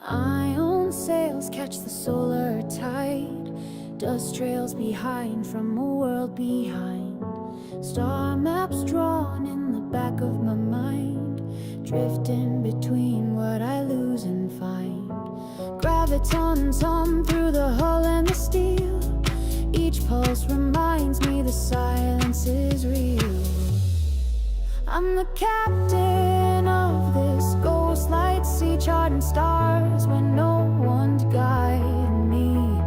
Iron sails catch the solar tide, dust trails behind from a world behind. Star maps drawn in the back of my mind, drifting between what I lose and find. Gravitons hum through the hull and the steel. Each pulse reminds me the silence is real. I'm the captain of this ghost light sea, charting stars when no one's guiding me.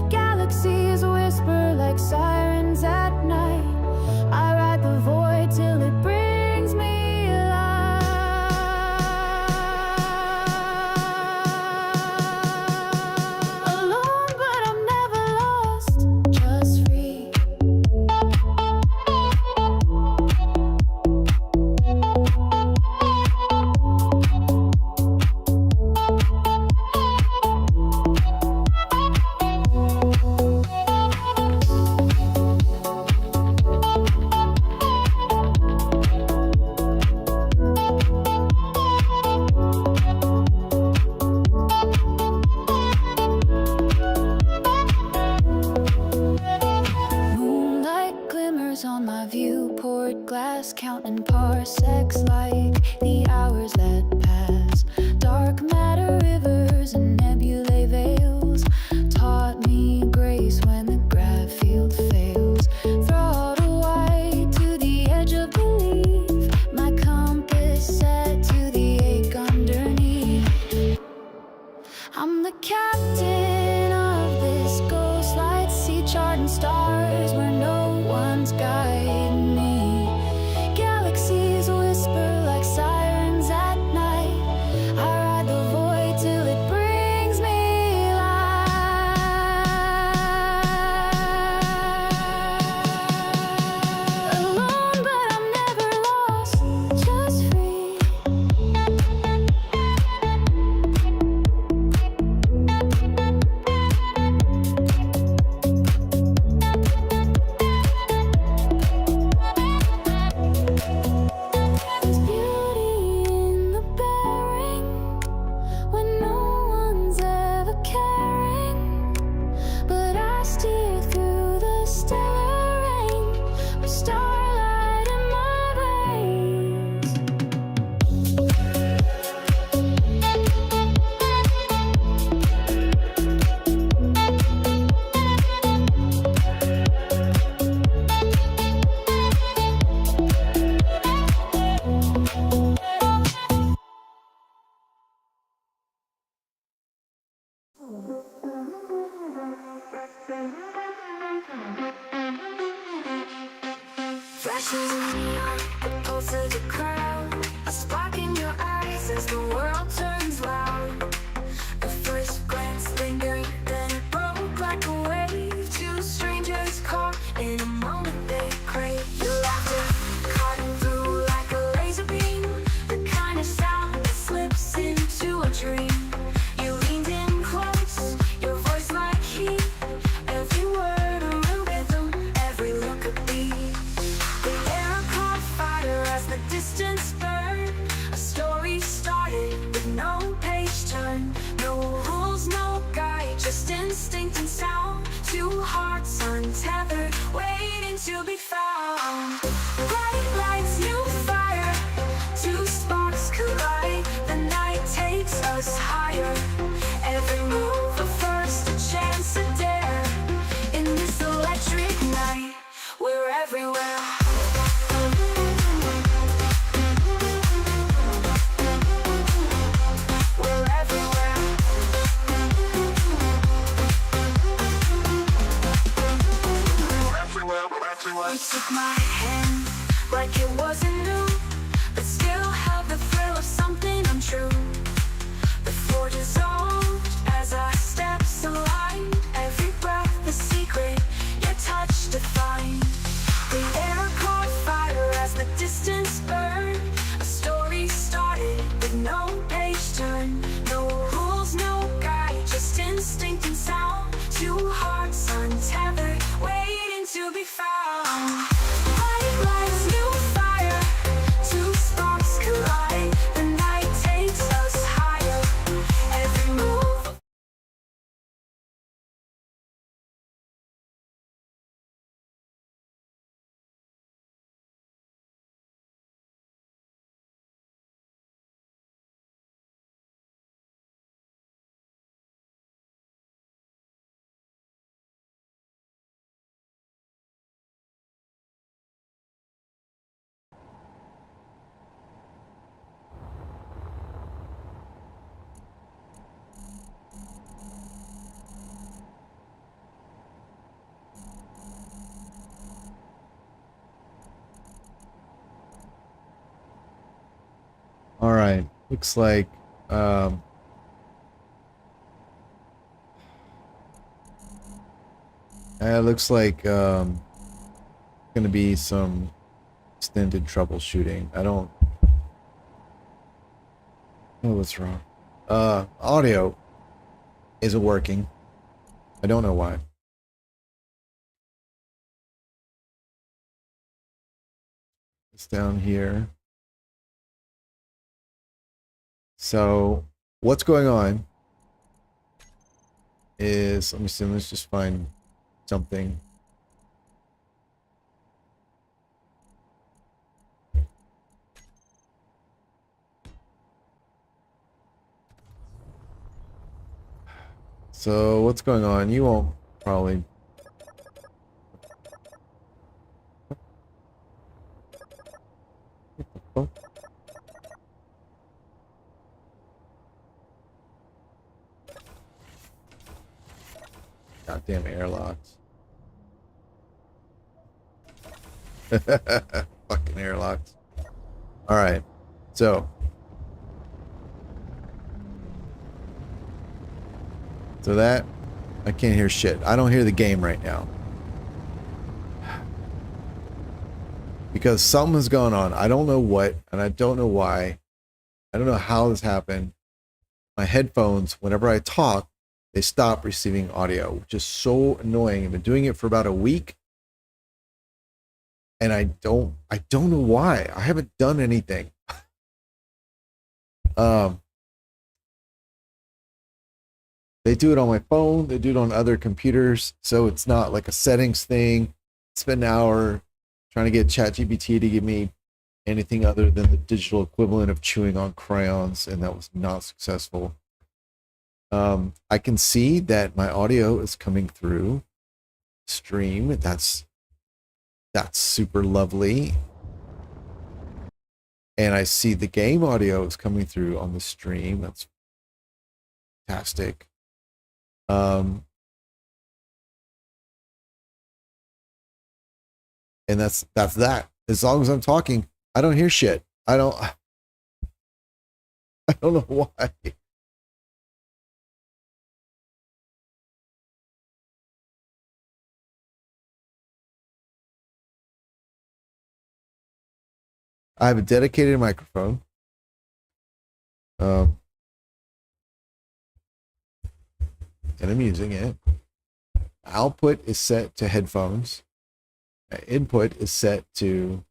Galaxies whisper like sirens at night. I ride the void till it brings me alive. Alone but I'm never lost, just free. On my viewport glass, counting parsecs like the hours that pass. Dark matter rivers and nebulae veils taught me grace when the grav field fails. Throttle wide to the edge of belief, my compass set to the ache underneath. I'm the captain of this ghost light sea, charting stars where no one's guiding me. Galaxies whisper like sirens at night. I ride the void till it brings me alive. Alone but I'm never lost, just free. There's beauty in the bearing when no one's ever caring, but I steer through the stellar rain with starlight in my veins. Flashes of neon, the pulse of the crowd, a spark in your eyes as the world turns loud. The first glance lingered, then it broke like a wave. Two strangers caught in a moment they crave. Your laughter cutting through like a laser beam, the kind of sound that slips into a dream. You leaned in close, your voice like heat, every word a rhythm, every look a beat. The air caught fire as the distance Looks like gonna be some extended troubleshooting. I don't know what's wrong. Audio isn't working. I don't know why. It's down here. So what's going on is, let me see, let's just find something. So what's going on? You won't probably. Oh, goddamn airlocks. Fucking airlocks. All right. So that I can't hear shit. I don't hear the game right now. Because something's going on. I don't know what, and I don't know why. I don't know how this happened. My headphones, whenever I talk, they stop receiving audio, which is so annoying. I've been doing it for about a week. And I don't know why. I haven't done anything. They do it on my phone, they do it on other computers, so it's not like a settings thing. Spend an hour trying to get ChatGPT to give me anything other than the digital equivalent of chewing on crayons, and that was not successful. I can see that my audio is coming through stream. That's super lovely. And I see the game audio is coming through on the stream. That's fantastic. And that's that. As long as I'm talking, I don't hear shit. I don't know why. I have a dedicated microphone. And I'm using it. Output is set to headphones. Input is set to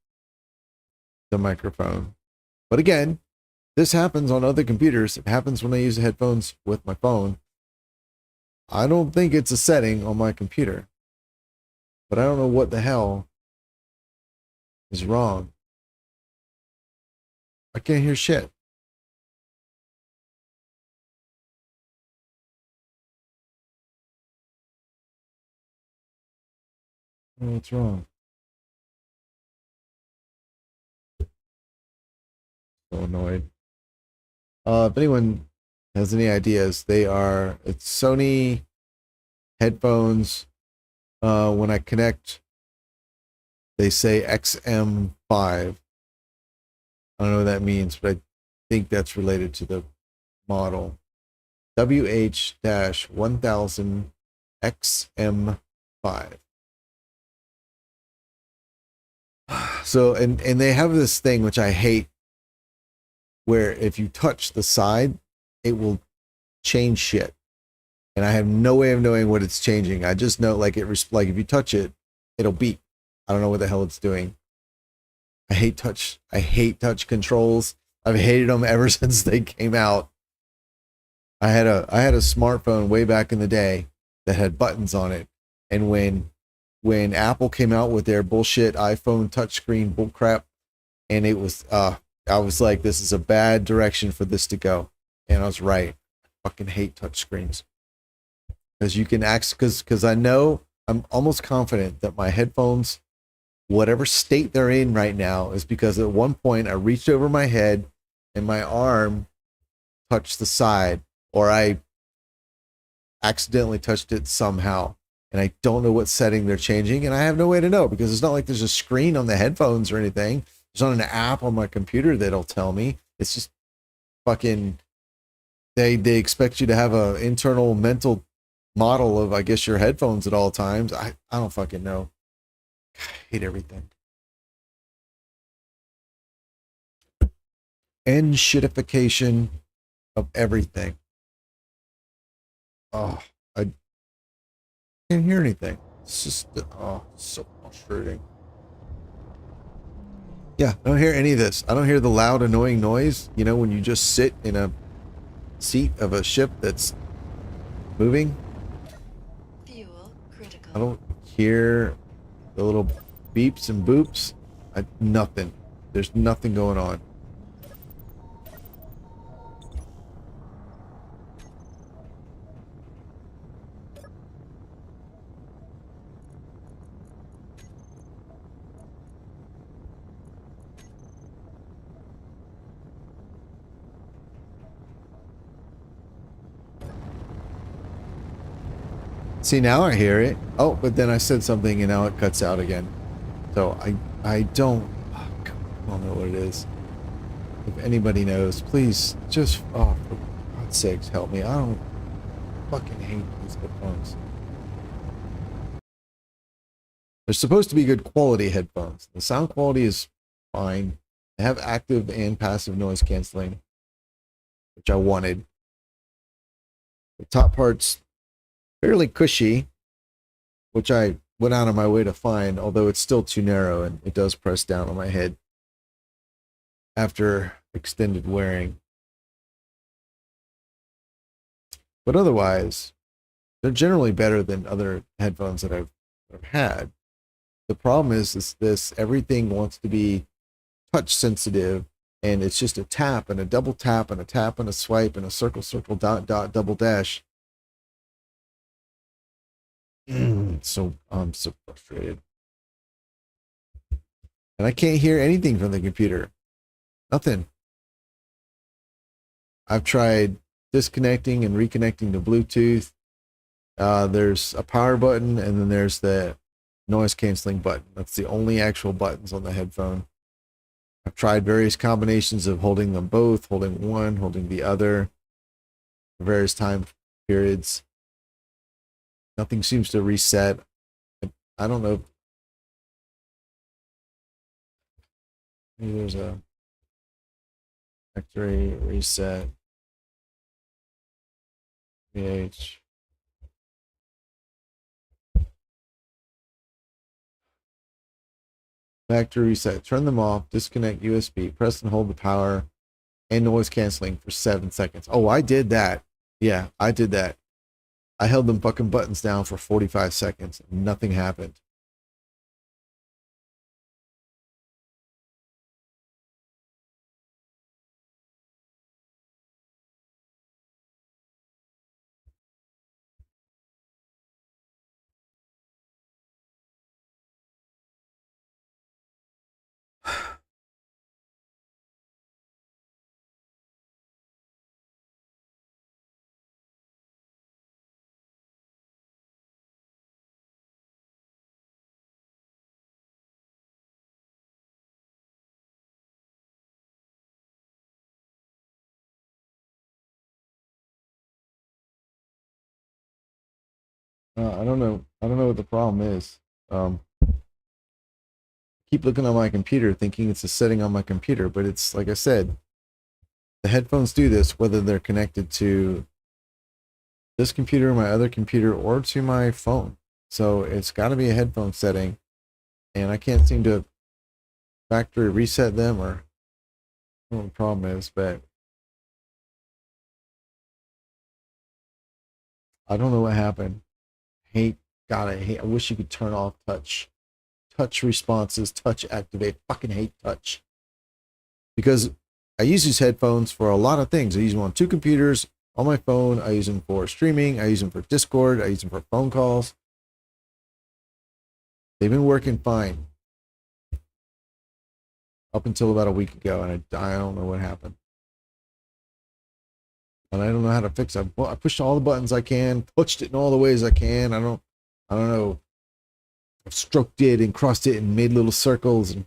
the microphone. But again, this happens on other computers. It happens when I use the headphones with my phone. I don't think it's a setting on my computer. But I don't know what the hell is wrong. I can't hear shit. What's wrong? So annoyed. If anyone has any ideas, it's Sony headphones. When I connect, they say XM5. I don't know what that means, but I think that's related to the model. WH-1000 XM5. So, and they have this thing which I hate, where if you touch the side, it will change shit. And I have no way of knowing what it's changing. I just know, like, like if you touch it, it'll beep. I don't know what the hell it's doing. I hate touch controls. I've hated them ever since they came out. I had a smartphone way back in the day that had buttons on it, and when Apple came out with their bullshit iPhone touchscreen bullcrap, and it was I was like, this is a bad direction for this to go, and I was right. I fucking hate touchscreens, because you can because I know, I'm almost confident that my headphones, whatever state they're in right now, is because at one point I reached over my head and my arm touched the side, or I accidentally touched it somehow. And I don't know what setting they're changing, and I have no way to know, because it's not like there's a screen on the headphones or anything. There's not an app on my computer that'll tell me. It's just fucking they expect you to have a internal mental model of, I guess, your headphones at all times. I don't fucking know. I hate everything. And shitification of everything. Oh, I can't hear anything. It's just, oh, so frustrating. Yeah, I don't hear any of this. I don't hear the loud, annoying noise. You know, when you just sit in a seat of a ship that's moving. Fuel critical. I don't hear the little beeps and boops. Nothing. There's nothing going on. See, now I hear it. Oh, but then I said something and now it cuts out again. So I don't know what it is. If anybody knows, please just, oh, for God's sakes, help me. I don't fucking hate these headphones. They're supposed to be good quality headphones. The sound quality is fine. They have active and passive noise canceling, which I wanted. The top part's fairly cushy, which I went out of my way to find, although it's still too narrow and it does press down on my head after extended wearing. But otherwise, they're generally better than other headphones that I've had. The problem is this, everything wants to be touch sensitive, and it's just a tap and a double tap and a tap and a swipe and a circle, circle, dot, dot, double dash. So I'm so frustrated. And I can't hear anything from the computer. Nothing. I've tried disconnecting and reconnecting to Bluetooth. There's a power button, and then there's the noise canceling button. That's the only actual buttons on the headphone. I've tried various combinations of holding them both, holding one, holding the other, various time periods. Nothing seems to reset. I don't know. Maybe there's a factory reset. VH. Factory reset. Turn them off. Disconnect USB. Press and hold the power and noise canceling for 7 seconds. Oh, I did that. Yeah, I did that. I held them fucking buttons down for 45 seconds. Nothing happened. I don't know. I don't know what the problem is. Keep looking on my computer thinking it's a setting on my computer, but it's, like I said, the headphones do this whether they're connected to this computer, my other computer, or to my phone. So it's got to be a headphone setting, and I can't seem to factory reset them, or I don't know what the problem is, but I don't know what happened. I wish you could turn off touch responses, touch activate. Fucking hate touch. Because I use these headphones for a lot of things. I use them on 2 computers, on my phone. I use them for streaming. I use them for Discord. I use them for phone calls. They've been working fine up until about a week ago, and I don't know what happened. And I don't know how to fix it. I pushed all the buttons I can, touched it in all the ways I can. I don't know. I've stroked it and crossed it and made little circles, and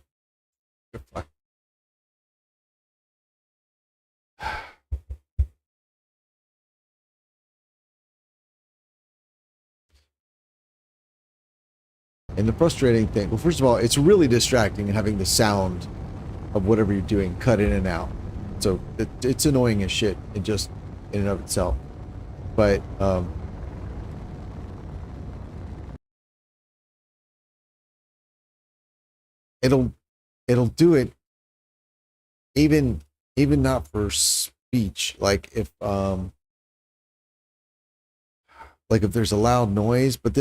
And the frustrating thing, well, first of all, it's really distracting having the sound of whatever you're doing cut in and out. So it's annoying as shit in and of itself. But it'll do it even not for speech. Like if there's a loud noise, but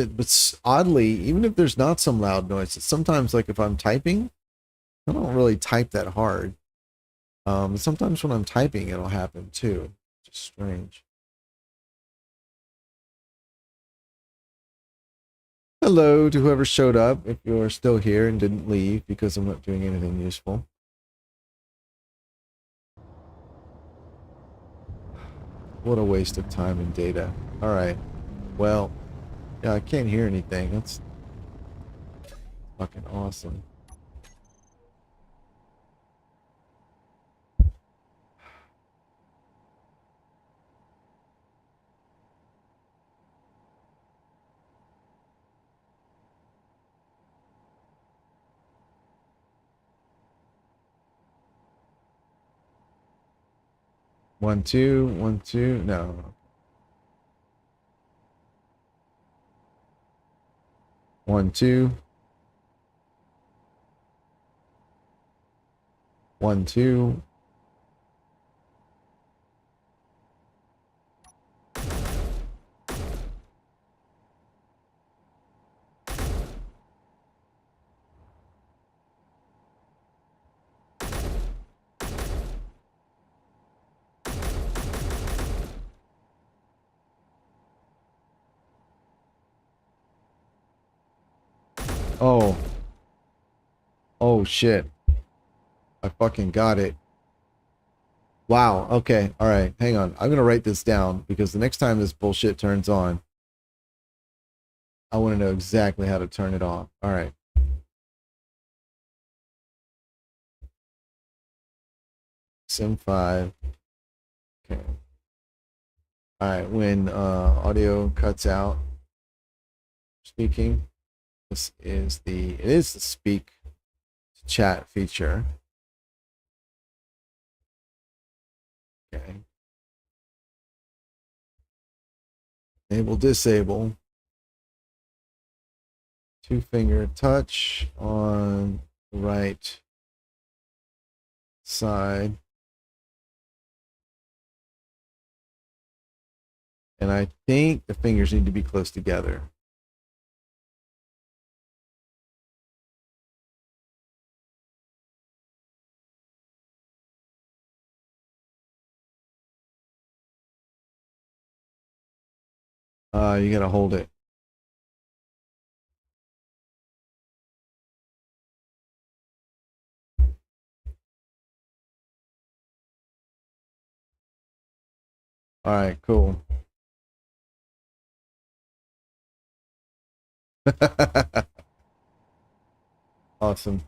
oddly, even if there's not some loud noise, it's sometimes like if I'm typing, I don't really type that hard. Sometimes when I'm typing, it'll happen too. Just strange. Hello to whoever showed up, if you're still here and didn't leave because I'm not doing anything useful. What a waste of time and data. Alright. Well, yeah, I can't hear anything. That's fucking awesome. One, two, no. 1, 2. 1, 2. Oh. Oh shit. I fucking got it. Wow. Okay. All right. Hang on. I'm going to write this down because the next time this bullshit turns on, I want to know exactly how to turn it off. All right. Sim 5. Okay. All right. When audio cuts out speaking, it is the speak to chat feature. Okay. Enable, disable. 2-finger touch on the right side. And I think the fingers need to be close together. You gotta hold it. All right, cool. Awesome.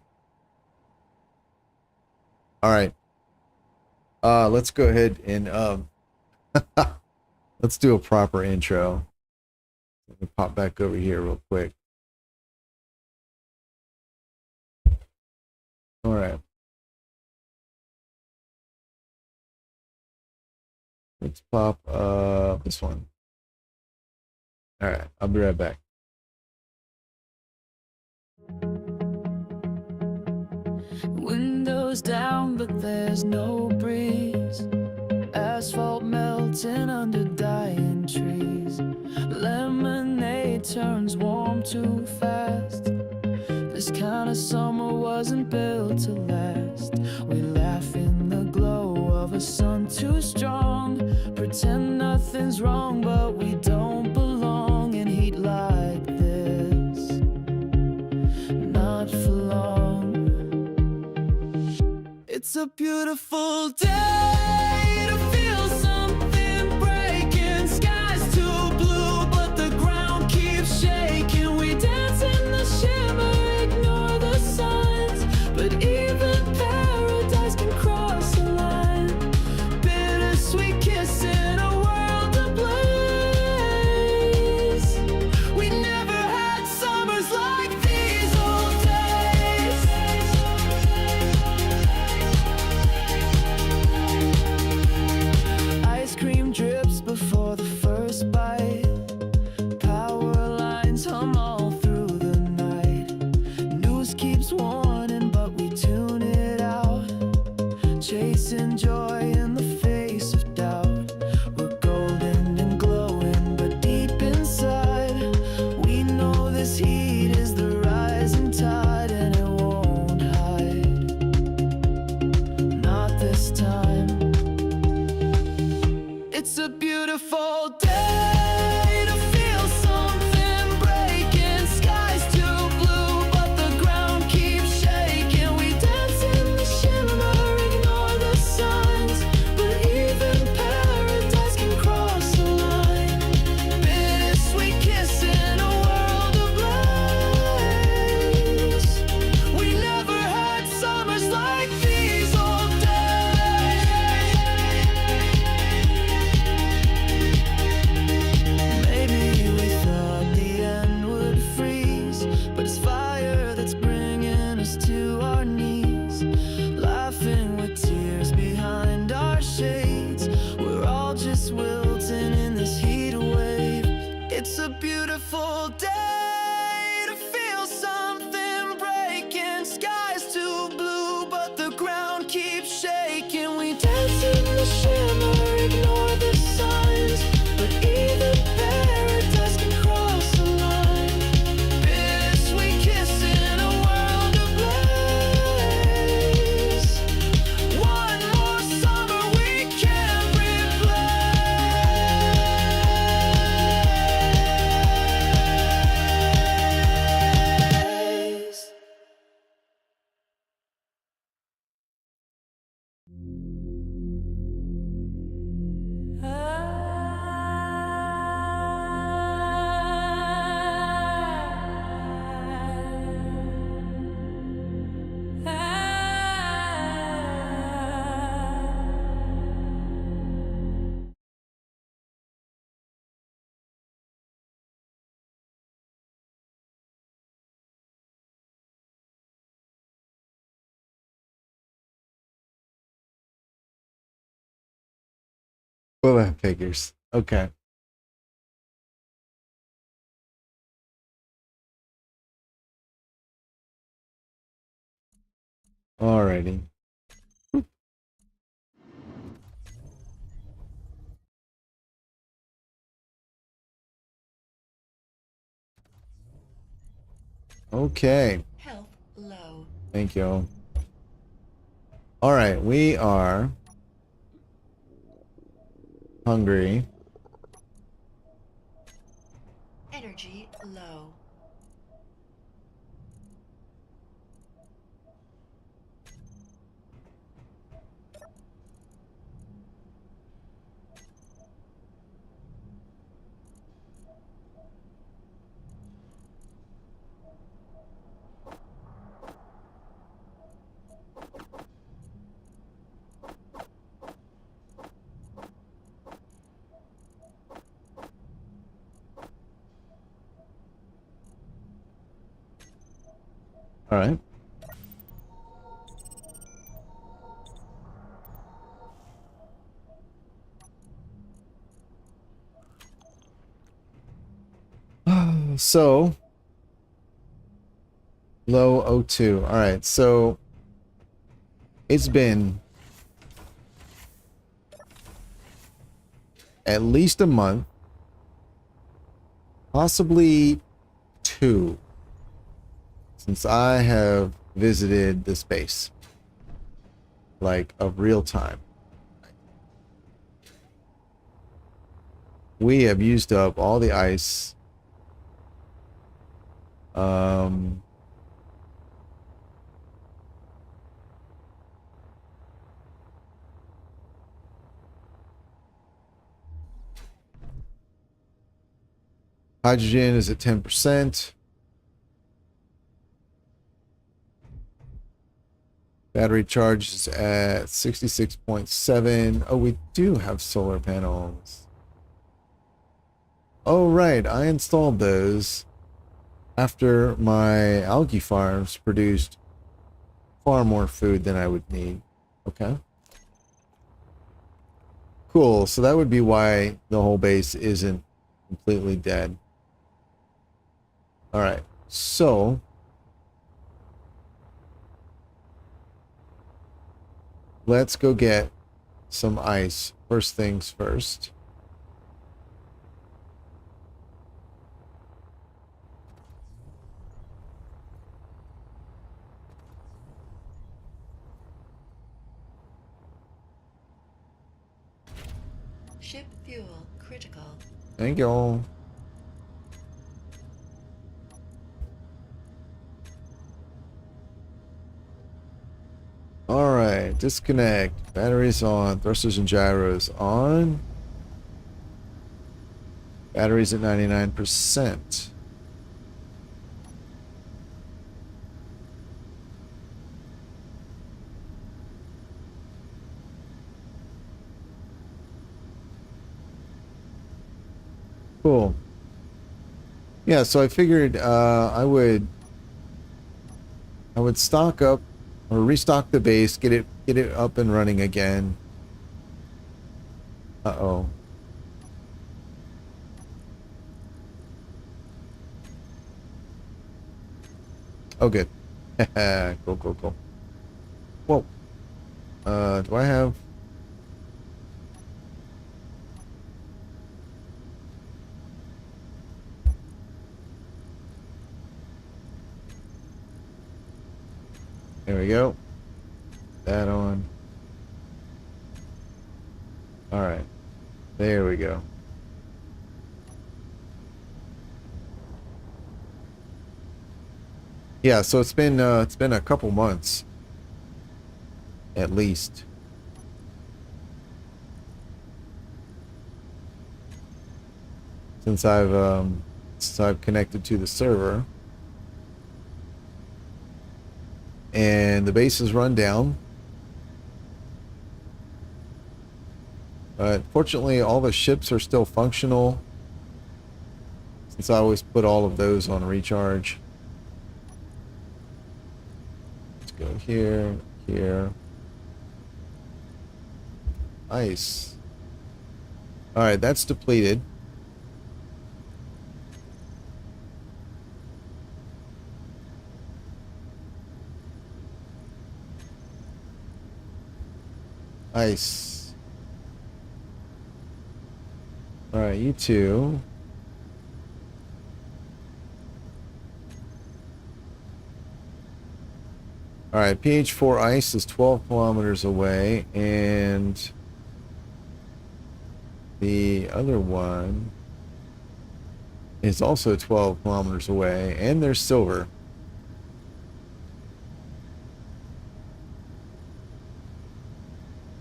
All right. Let's go ahead and let's do a proper intro. Let me pop back over here real quick. All right. Let's pop this one. All right, I'll be right back. Windows down, but there's no breeze. Asphalt melting under dying trees. Lemonade turns warm too fast. This kind of summer wasn't built to last. We laugh in the glow of a sun too strong. Pretend nothing's wrong, but we don't belong in heat like this. Not for long. It's a beautiful day to feel something breaking. Sky's too blue, but the ground keeps shaking. We dance in the shimmer, ignore the signs. But even paradise can cross a line. Bittersweet kiss in a world ablaze. We never had summers like these. sirens hum all through the night. News keeps warning, but we tune it out. Chasing joy in the face of doubt. We're golden and glowing, but deep inside, we know this heat is the rising tide, and it won't hide. Not this time. It's a beautiful day to feel something breaking. Skies too blue, but the ground keeps shaking. We dance in the shimmer, ignore the signs, but even paradise can cross the line. Bittersweet kiss in a world of blaze. We never had summers like these all day. Maybe we thought the end would freeze, but it's fire that's bringing us to our knees. Laughing with tears behind our shades. We're all just wilting in this heat wave. It's a beautiful day to feel something breaking. Skies too blue, but the ground keeps shaking. We dance in the shimmer, ignore the signs, but even paradise can cross the line. Bittersweet kiss in a world of blaze. One more summer we can't replace. Well, that figures. Okay. Alrighty. Okay. Health low. Thank you. All right, we are hungry. Energy low. All right. So low O2. All right. So it's been at least a month, possibly 2, since I have visited the space, like of real time. We have used up all the ice. Hydrogen is at 10%. Battery charge is at 66.7. Oh, we do have solar panels. Oh, right. I installed those after my algae farms produced far more food than I would need. Okay. Cool. So that would be why the whole base isn't completely dead. All right. So let's go get some ice. First things first. Ship fuel critical. Thank you. All right, disconnect. Batteries on. Thrusters and gyros on. Batteries at 99%. Cool. Yeah, so I figured I would stock up or restock the base, get it up and running again. Uh-oh. Oh, good. Cool, cool, cool. Whoa. Do I have... There we go. That on. All right. There we go. Yeah, so it's been a couple months at least since I've connected to the server. And the base is run down. But fortunately, all the ships are still functional, since I always put all of those on recharge. Let's go here, here. Ice. All right, that's depleted. Ice. All right, you two. All right, pH4 ice is 12 kilometers away, and the other one is also 12 kilometers away, and there's silver.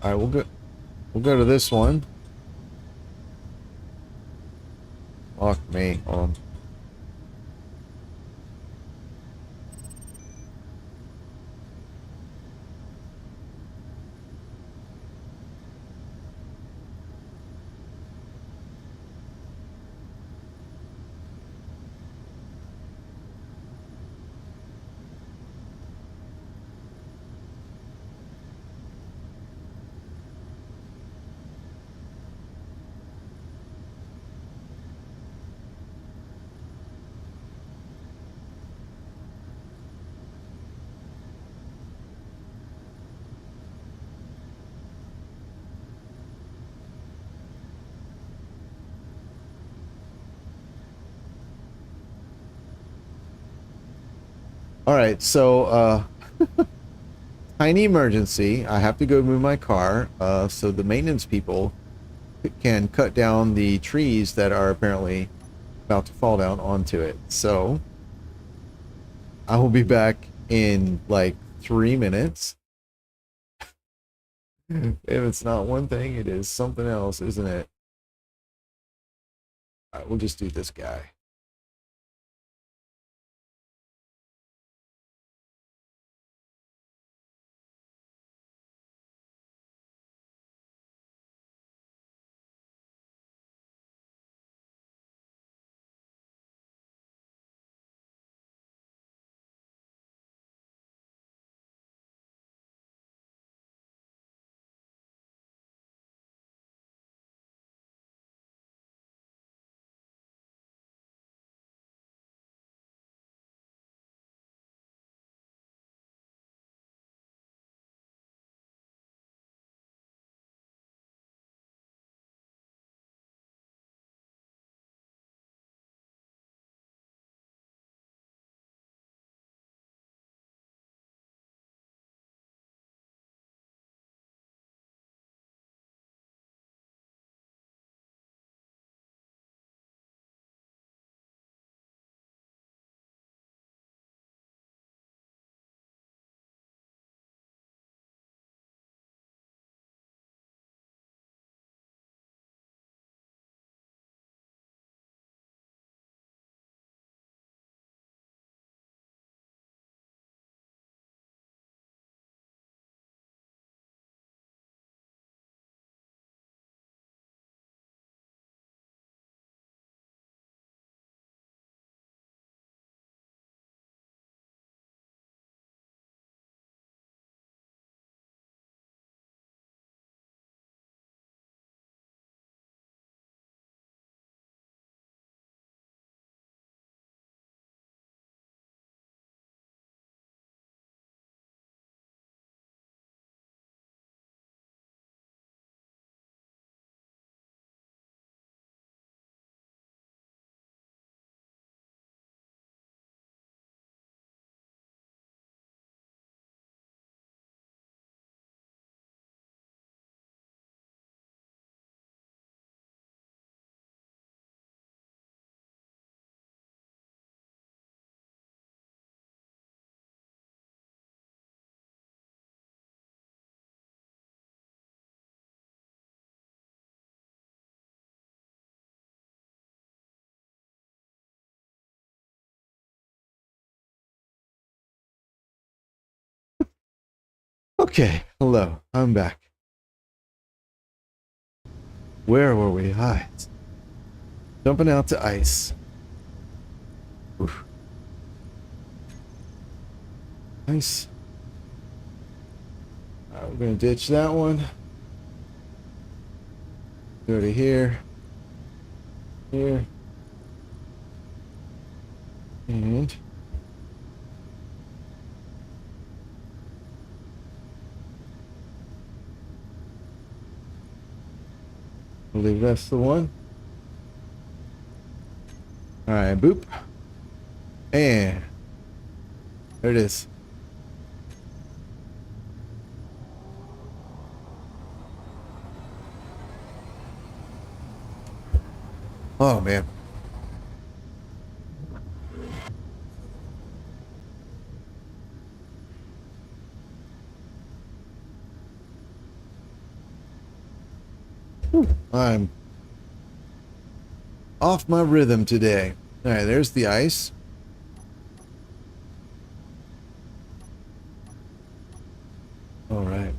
All right, we'll go to this one. Fuck me. All right, so tiny emergency. I have to go move my car, so the maintenance people can cut down the trees that are apparently about to fall down onto it. So I will be back in like 3 minutes. If it's not one thing, it is something else, isn't it? All right, we'll just do this guy. Okay, hello, I'm back. Where were we? Hi. Jumping out to ice. Oof. Nice. Alright, we're gonna ditch that one. Go to here. Here. And I believe that's the one. Alright, boop. And there it is. Oh man. I'm off my rhythm today. Alright, there's the ice. Alright.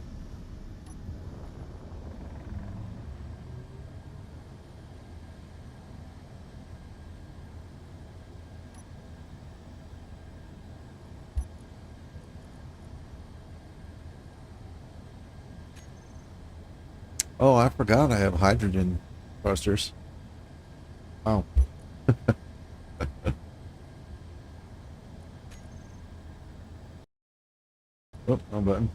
Oh, I forgot I have hydrogen thrusters. Oh. Oh, wrong button.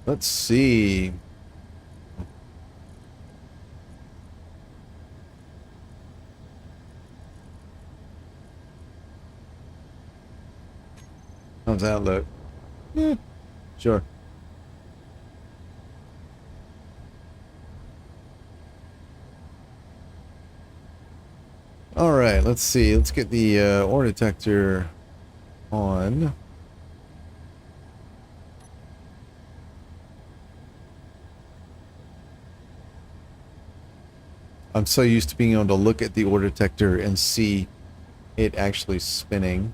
Let's see. How's that look? Yeah, sure. All right, let's see. Let's get the ore detector on. I'm so used to being able to look at the ore detector and see it actually spinning.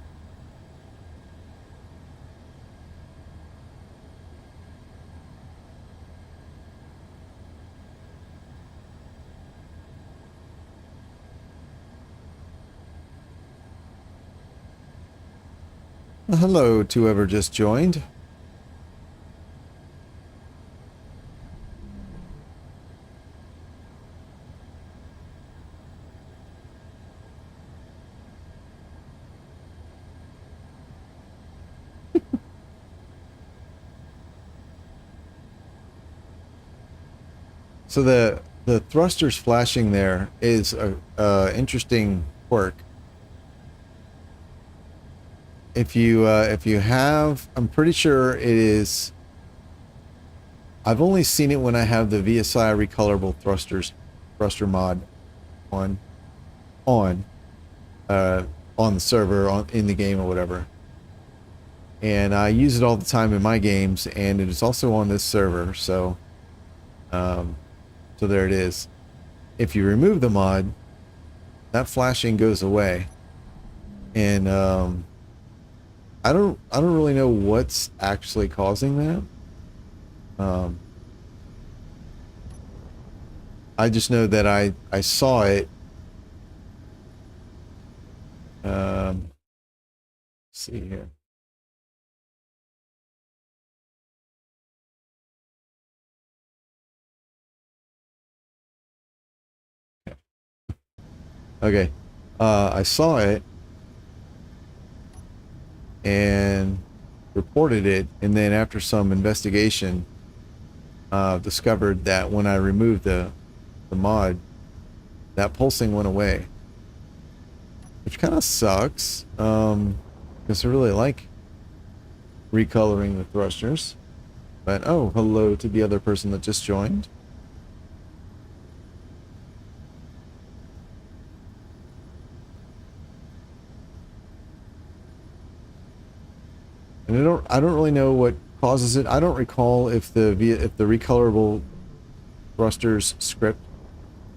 Hello to whoever just joined. So the thrusters flashing there is a interesting quirk. If you have, I'm pretty sure it is. I've only seen it when I have the VSI recolorable thruster mod on the server in the game or whatever. And I use it all the time in my games, and it is also on this server. So there it is. If you remove the mod, that flashing goes away, and I don't really know what's actually causing that. I just know that I saw it. Let's see here. Okay. I saw it and reported it, and then after some investigation, discovered that when I removed the mod, that pulsing went away, which kind of sucks, because I really like recoloring the thrusters. But oh, hello to the other person that just joined. And I don't really know what causes it. I don't recall if the recolorable thrusters script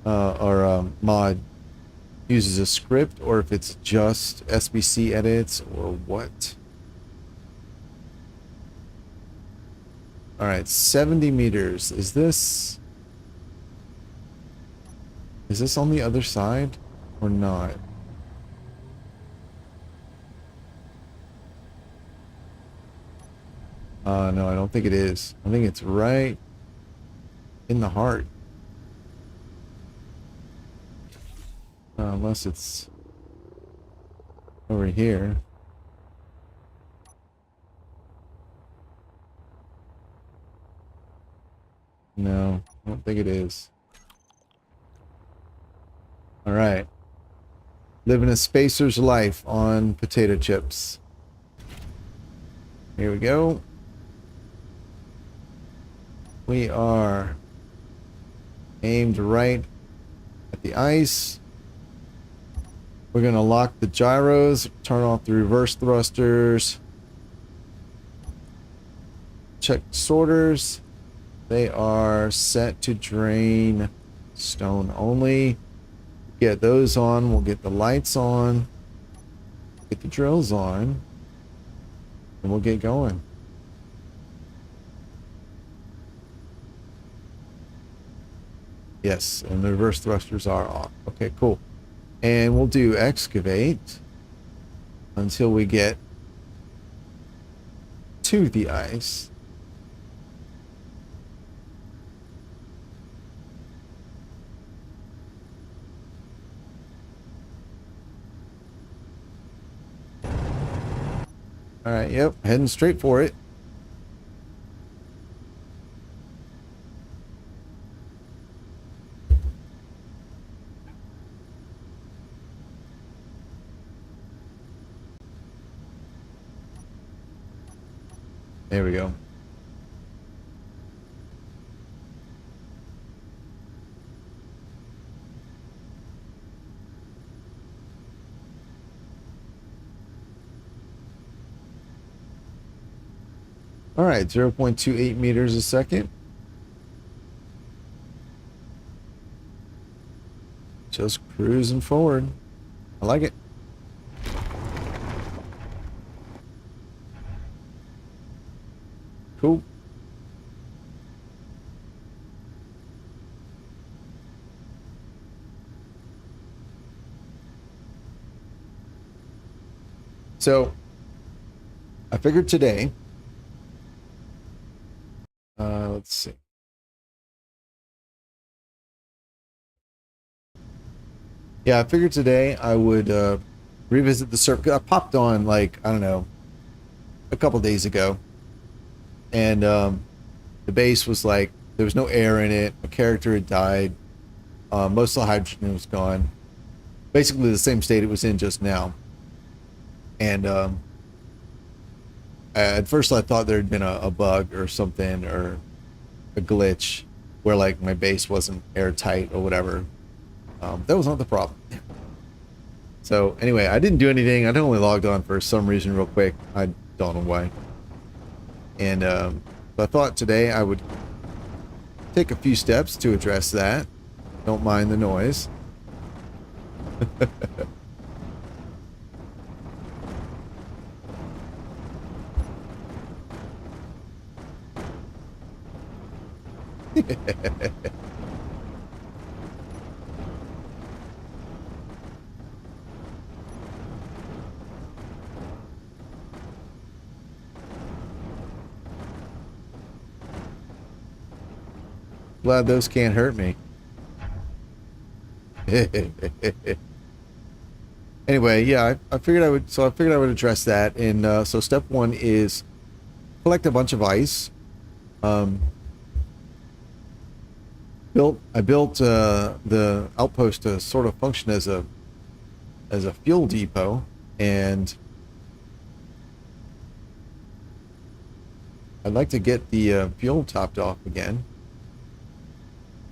or mod uses a script or if it's just SBC edits or what. All right, 70 meters. Is this on the other side or not? No, I don't think it is. I think it's right in the heart. Unless it's over here. No, I don't think it is. All right. Living a spacer's life on potato chips. Here we go. We are aimed right at the ice. We're going to lock the gyros, turn off the reverse thrusters, check sorters. They are set to drain stone only. Get those on. We'll get the lights on. Get the drills on. And we'll get going. Yes, and the reverse thrusters are off. Okay, cool. And we'll do excavate until we get to the ice. All right, yep, heading straight for it. There we go. All right, 0.28 meters a second. Just cruising forward. I like it. Cool. So, I figured today, let's see. Yeah, I figured today I would revisit the server. I popped on, like, I don't know, a couple days ago. And the base was like, there was no air in it. My character had died. Most of the hydrogen was gone. Basically the same state it was in just now. And at first I thought there had been a bug or something, or a glitch where like my base wasn't airtight or whatever. That was not the problem. So anyway, I didn't do anything. I only logged on for some reason real quick. I don't know why. And so I thought today I would take a few steps to address that. Don't mind the noise. Glad those can't hurt me. Anyway, yeah, I figured I would. So I figured I would address that. And so step one is collect a bunch of ice. I built the outpost to sort of function as a fuel depot, and I'd like to get the fuel topped off again,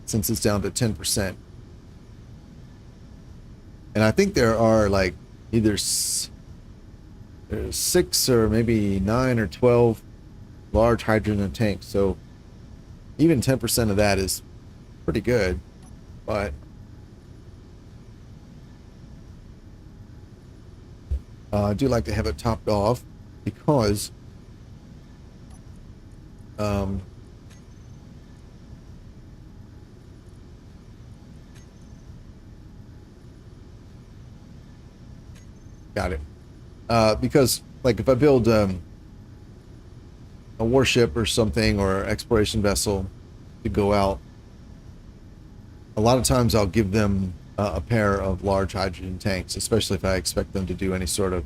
since it's down to 10%. And I think there are like either there's 6 or maybe 9 or 12 large hydrogen tanks. So even 10% of that is pretty good. But I do like to have it topped off because got it. Because like if I build a warship or something or exploration vessel to go out, a lot of times I'll give them a pair of large hydrogen tanks, especially if I expect them to do any sort of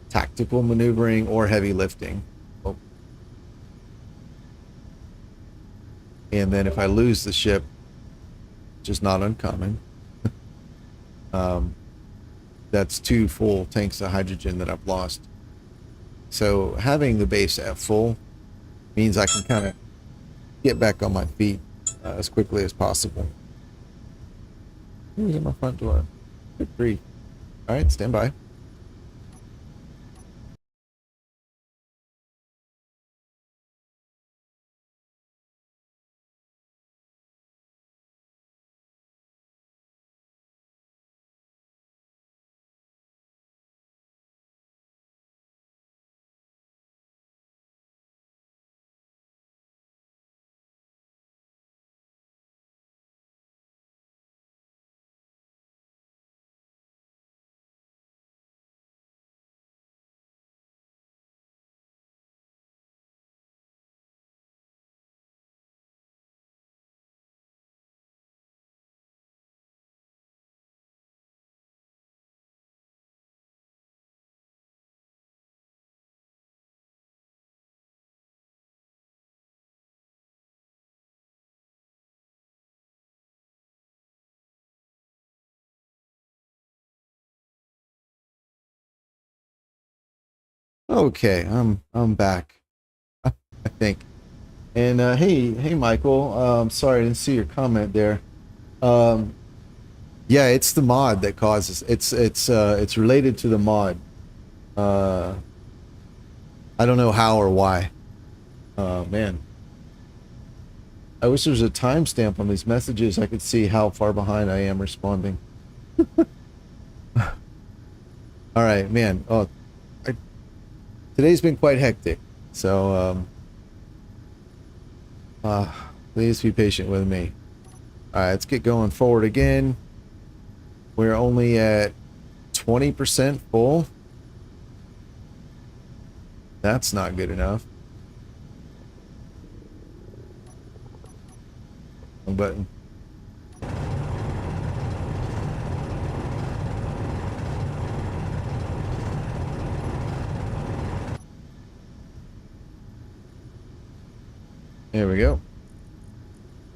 tactical maneuvering or heavy lifting. Oh. And then if I lose the ship, which is not uncommon, that's 2 full tanks of hydrogen that I've lost. So having the base at full means I can kind of get back on my feet as quickly as possible. Who's at my front door? Good grief. All right, stand by. Okay, I'm back. I think. And hey Michael, sorry I didn't see your comment there. Um, yeah, it's the mod that causes it's related to the mod. Uh, I don't know how or why. Man, I wish there was a timestamp on these messages. I could see how far behind I am responding. All right, man. Oh, today's been quite hectic, so please be patient with me. All right, let's get going forward again. We're only at 20% full. That's not good enough. Wrong button. There we go.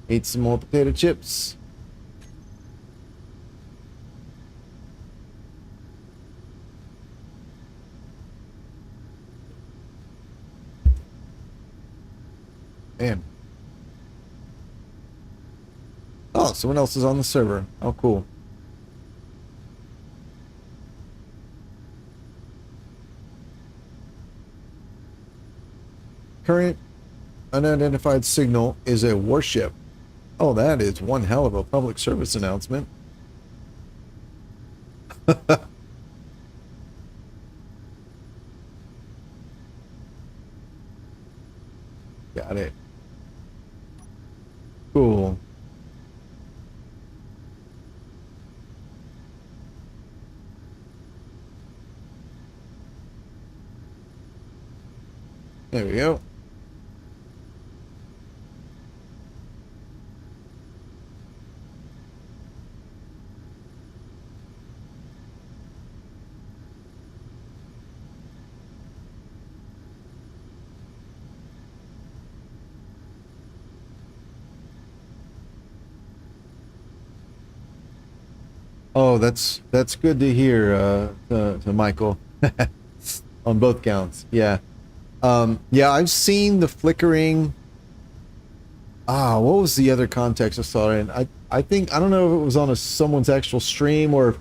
Eat some more potato chips. Man. Oh, someone else is on the server. Oh, cool. Current unidentified signal is a warship. Oh, that is one hell of a public service announcement. Got it. Cool. There we go. Oh, that's good to hear, to Michael, on both counts. Yeah, yeah, I've seen the flickering. What was the other context I saw it in? I think I don't know if it was on someone's actual stream or,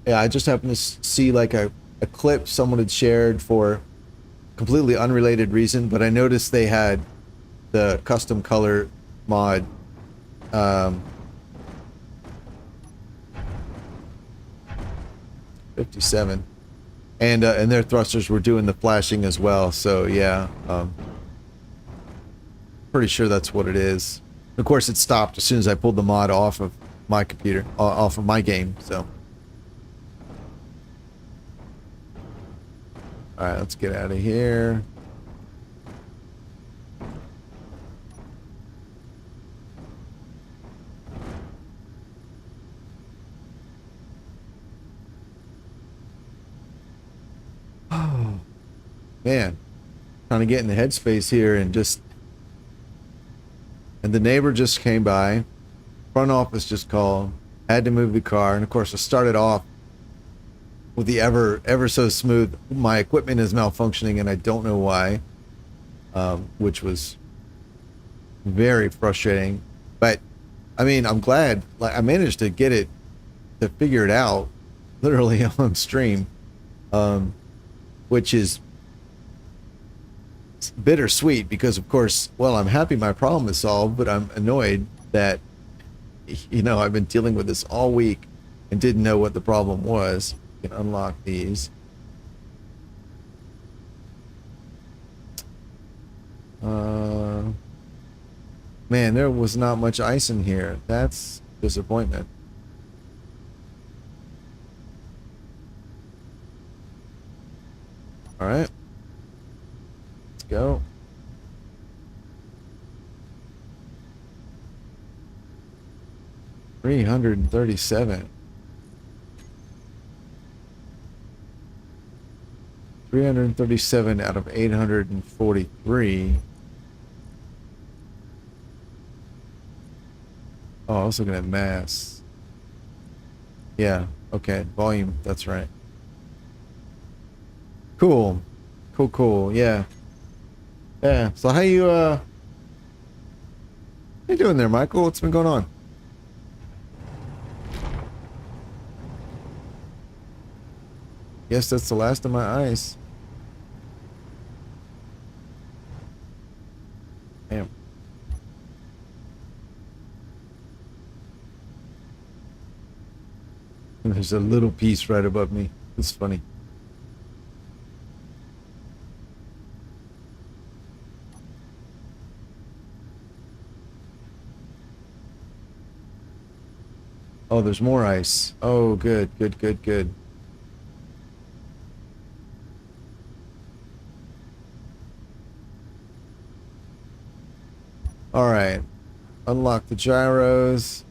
yeah, I just happened to see like a clip someone had shared for completely unrelated reason, but I noticed they had the custom color mod. 57. and their thrusters were doing the flashing as well. So yeah, pretty sure that's what it is. Of course, it stopped as soon as I pulled the mod off of my computer, off of my game. So, all right, let's get out of here. Oh man, trying to get in the headspace here and just. And the neighbor just came by. Front office just called. Had to move the car. And of course, I started off with the ever so smooth. My equipment is malfunctioning and I don't know why. Which was very frustrating. But, I mean, I'm glad. Like, I managed to get it, to figure it out, literally on stream. Which is bittersweet because, of course, well, I'm happy my problem is solved, but I'm annoyed that, you know, I've been dealing with this all week and didn't know what the problem was. You can unlock these. Man, there was not much ice in here. That's disappointment. All right. Let's go. $337. 337 out of 843. Oh, I was looking at mass. Yeah, okay, volume, that's right. Cool. Cool, yeah. Yeah, so how you doing there, Michael? What's been going on? Guess that's the last of my ice. Damn. And there's a little piece right above me. It's funny. Oh, there's more ice. Oh, good. All right. Unlock the gyros.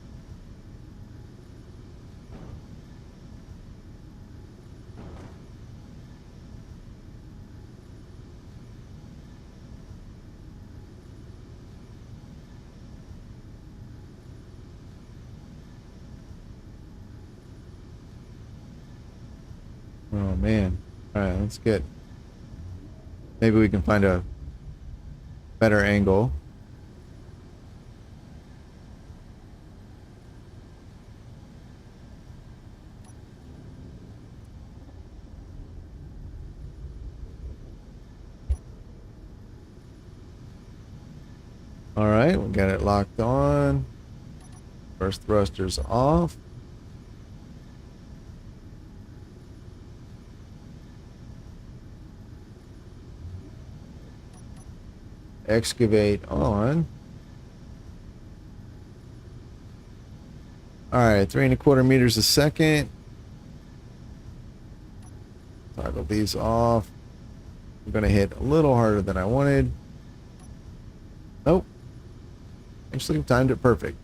Oh man. All right, let's get. Maybe we can find a better angle. All right, we got it locked on. First thruster's off. Excavate on. All right, 3¼ meters a second. Toggle these off. I'm gonna hit a little harder than I wanted. Nope. Actually timed it perfect.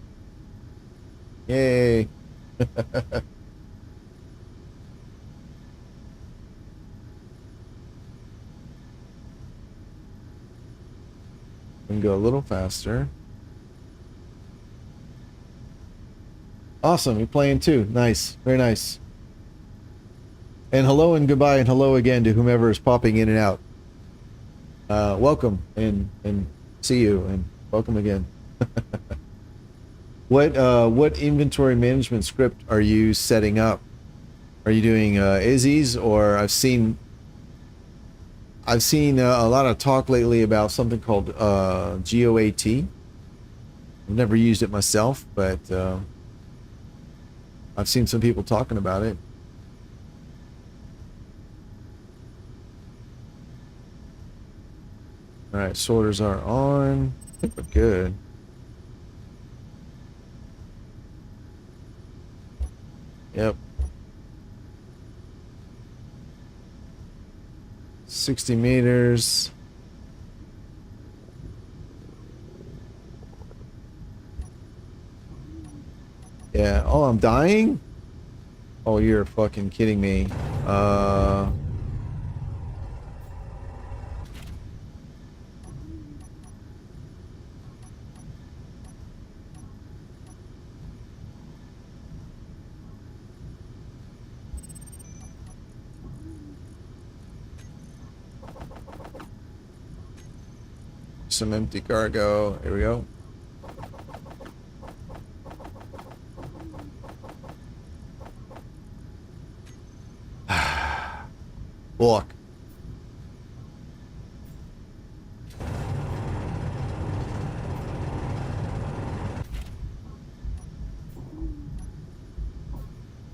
Yay. And go a little faster. Awesome, you're playing too. Nice, very nice. And hello and goodbye and hello again to whomever is popping in and out. Welcome and see you and welcome again. What inventory management script are you setting up? Are you doing Izzy's, or I've seen a lot of talk lately about something called GOAT. I've never used it myself, but I've seen some people talking about it. All right, sorters are on. I think we're good. Yep. 60 meters. Yeah. Oh, I'm dying? Oh, you're fucking kidding me. Some empty cargo. Here we go. Look.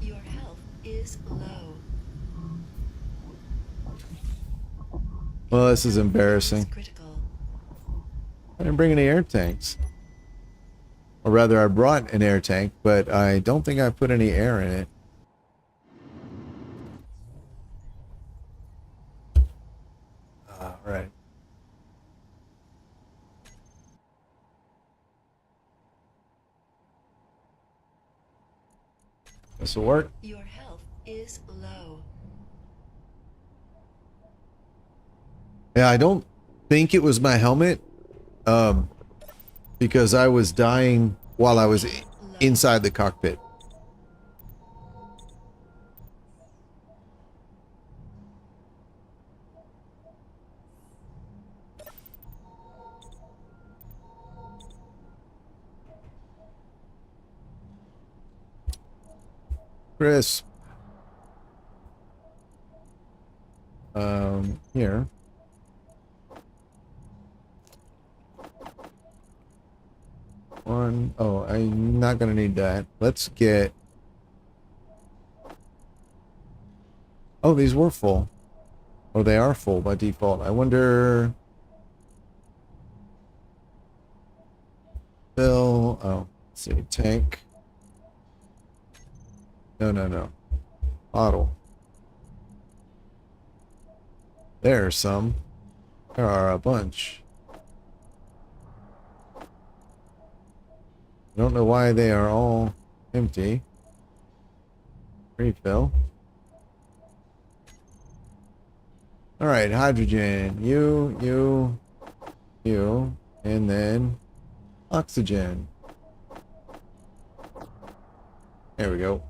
Your health is low. Well, this is Health embarrassing. critical. I didn't bring any air tanks. Or rather, I brought an air tank, but I don't think I put any air in it. All right. This will work. Your health is low. Yeah, I don't think it was my helmet. Because I was dying while I was inside the cockpit. Crisp. Here. One. Oh, I'm not gonna need that. Let's get. Oh, these were full. Oh, they are full by default. I wonder. Fill. Oh, let's see. Tank. No. Bottle. There are some. There are a bunch. I don't know why they are all empty. Refill. Alright, hydrogen. You, and then oxygen. There we go.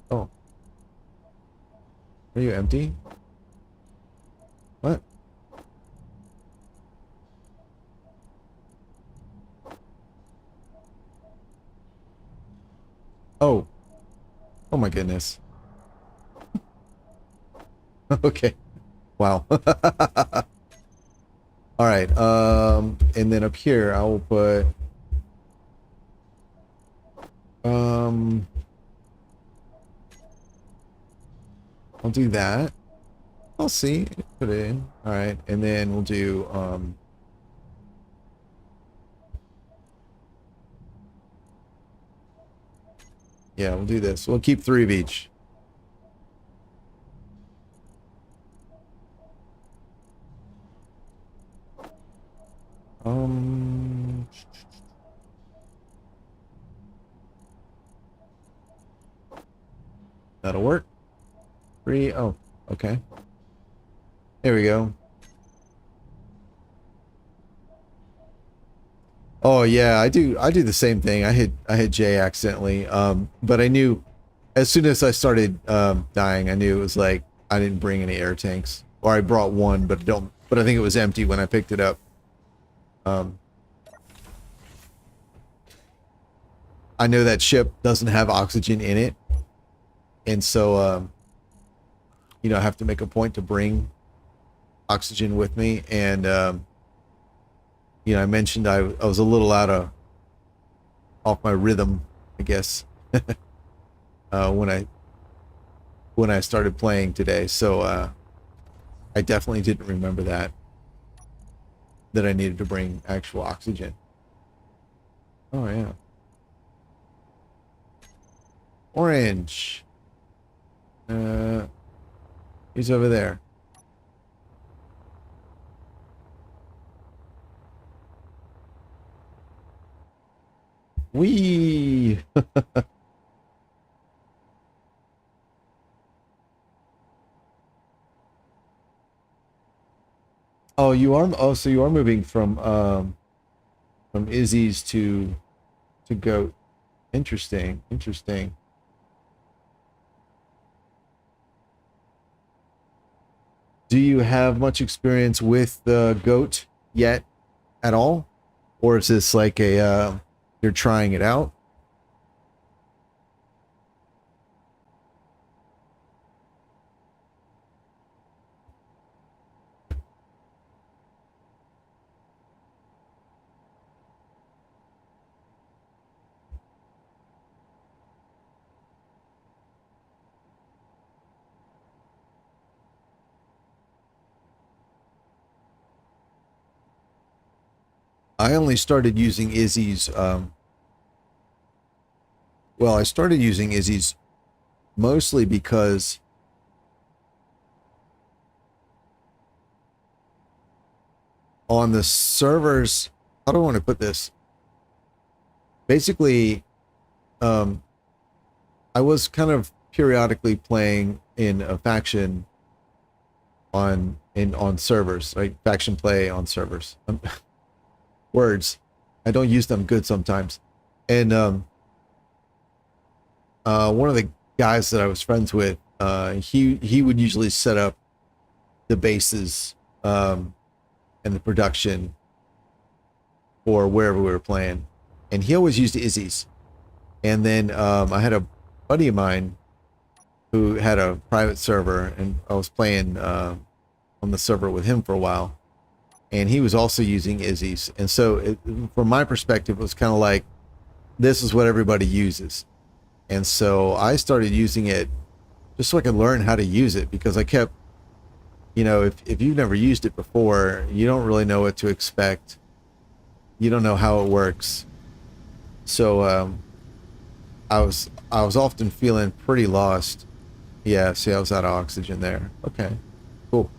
Oh. Are you empty? What? Oh. Oh my goodness. Okay. Wow. All right. And then up here, I will put I'll do that. I'll see. Put it in. All right. And then we'll do yeah, we'll do this. We'll keep 3 of each. That'll work. 3. Oh, okay. There we go. Oh yeah, I do the same thing. I hit J accidentally. But I knew as soon as I started dying, I knew it was like I didn't bring any air tanks. Or I brought one, but I think it was empty when I picked it up. I know that ship doesn't have oxygen in it. And so you know, I have to make a point to bring oxygen with me, and you know, I mentioned I was a little off my rhythm, I guess, when I started playing today. So I definitely didn't remember that. that I needed to bring actual oxygen. Oh yeah. Orange. He's over there. Whee! Oh, you are. Oh, so you are moving from Izzy's to Goat. Interesting. Interesting. Do you have much experience with the Goat yet at all, or is this like a you're trying it out? I only started using Izzy's. Well, I started using Izzy's mostly because on the servers, how do I want to put this? Basically, I was kind of periodically playing in a faction on servers, like faction play on servers. Words, I don't use them good sometimes. And one of the guys that I was friends with, he would usually set up the bases and the production for wherever we were playing, and he always used Izzy's. And then I had a buddy of mine who had a private server, and I was playing on the server with him for a while, and he was also using Izzy's. And so from my perspective, it was kind of like, this is what everybody uses. And so I started using it just so I could learn how to use it, because I kept, you know, if you've never used it before, you don't really know what to expect. You don't know how it works. So I was often feeling pretty lost. Yeah, see, I was out of oxygen there. Okay, cool.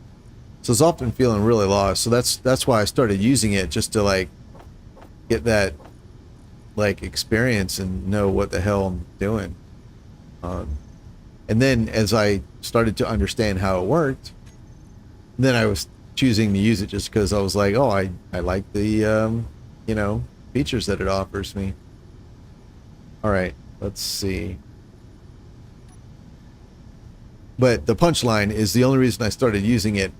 So I was often feeling really lost. So that's why I started using it, just to like get that like experience and know what the hell I'm doing. And then as I started to understand how it worked, then I was choosing to use it just because I was like, oh, I like the you know, features that it offers me. All right, let's see. But the punchline is the only reason I started using it,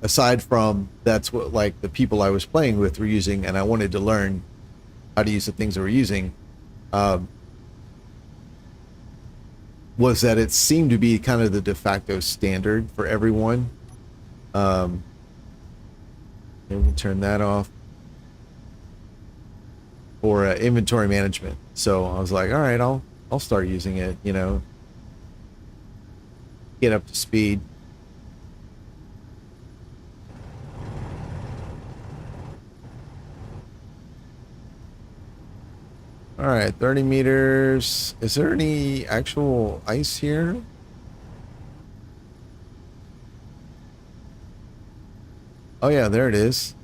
aside from that's what like the people I was playing with were using, and I wanted to learn how to use the things they were using, was that it seemed to be kind of the de facto standard for everyone. Maybe we can turn that off for inventory management. So I was like, all right, I'll start using it, you know, get up to speed. All right, 30 meters. Is there any actual ice here? Oh yeah, there it is.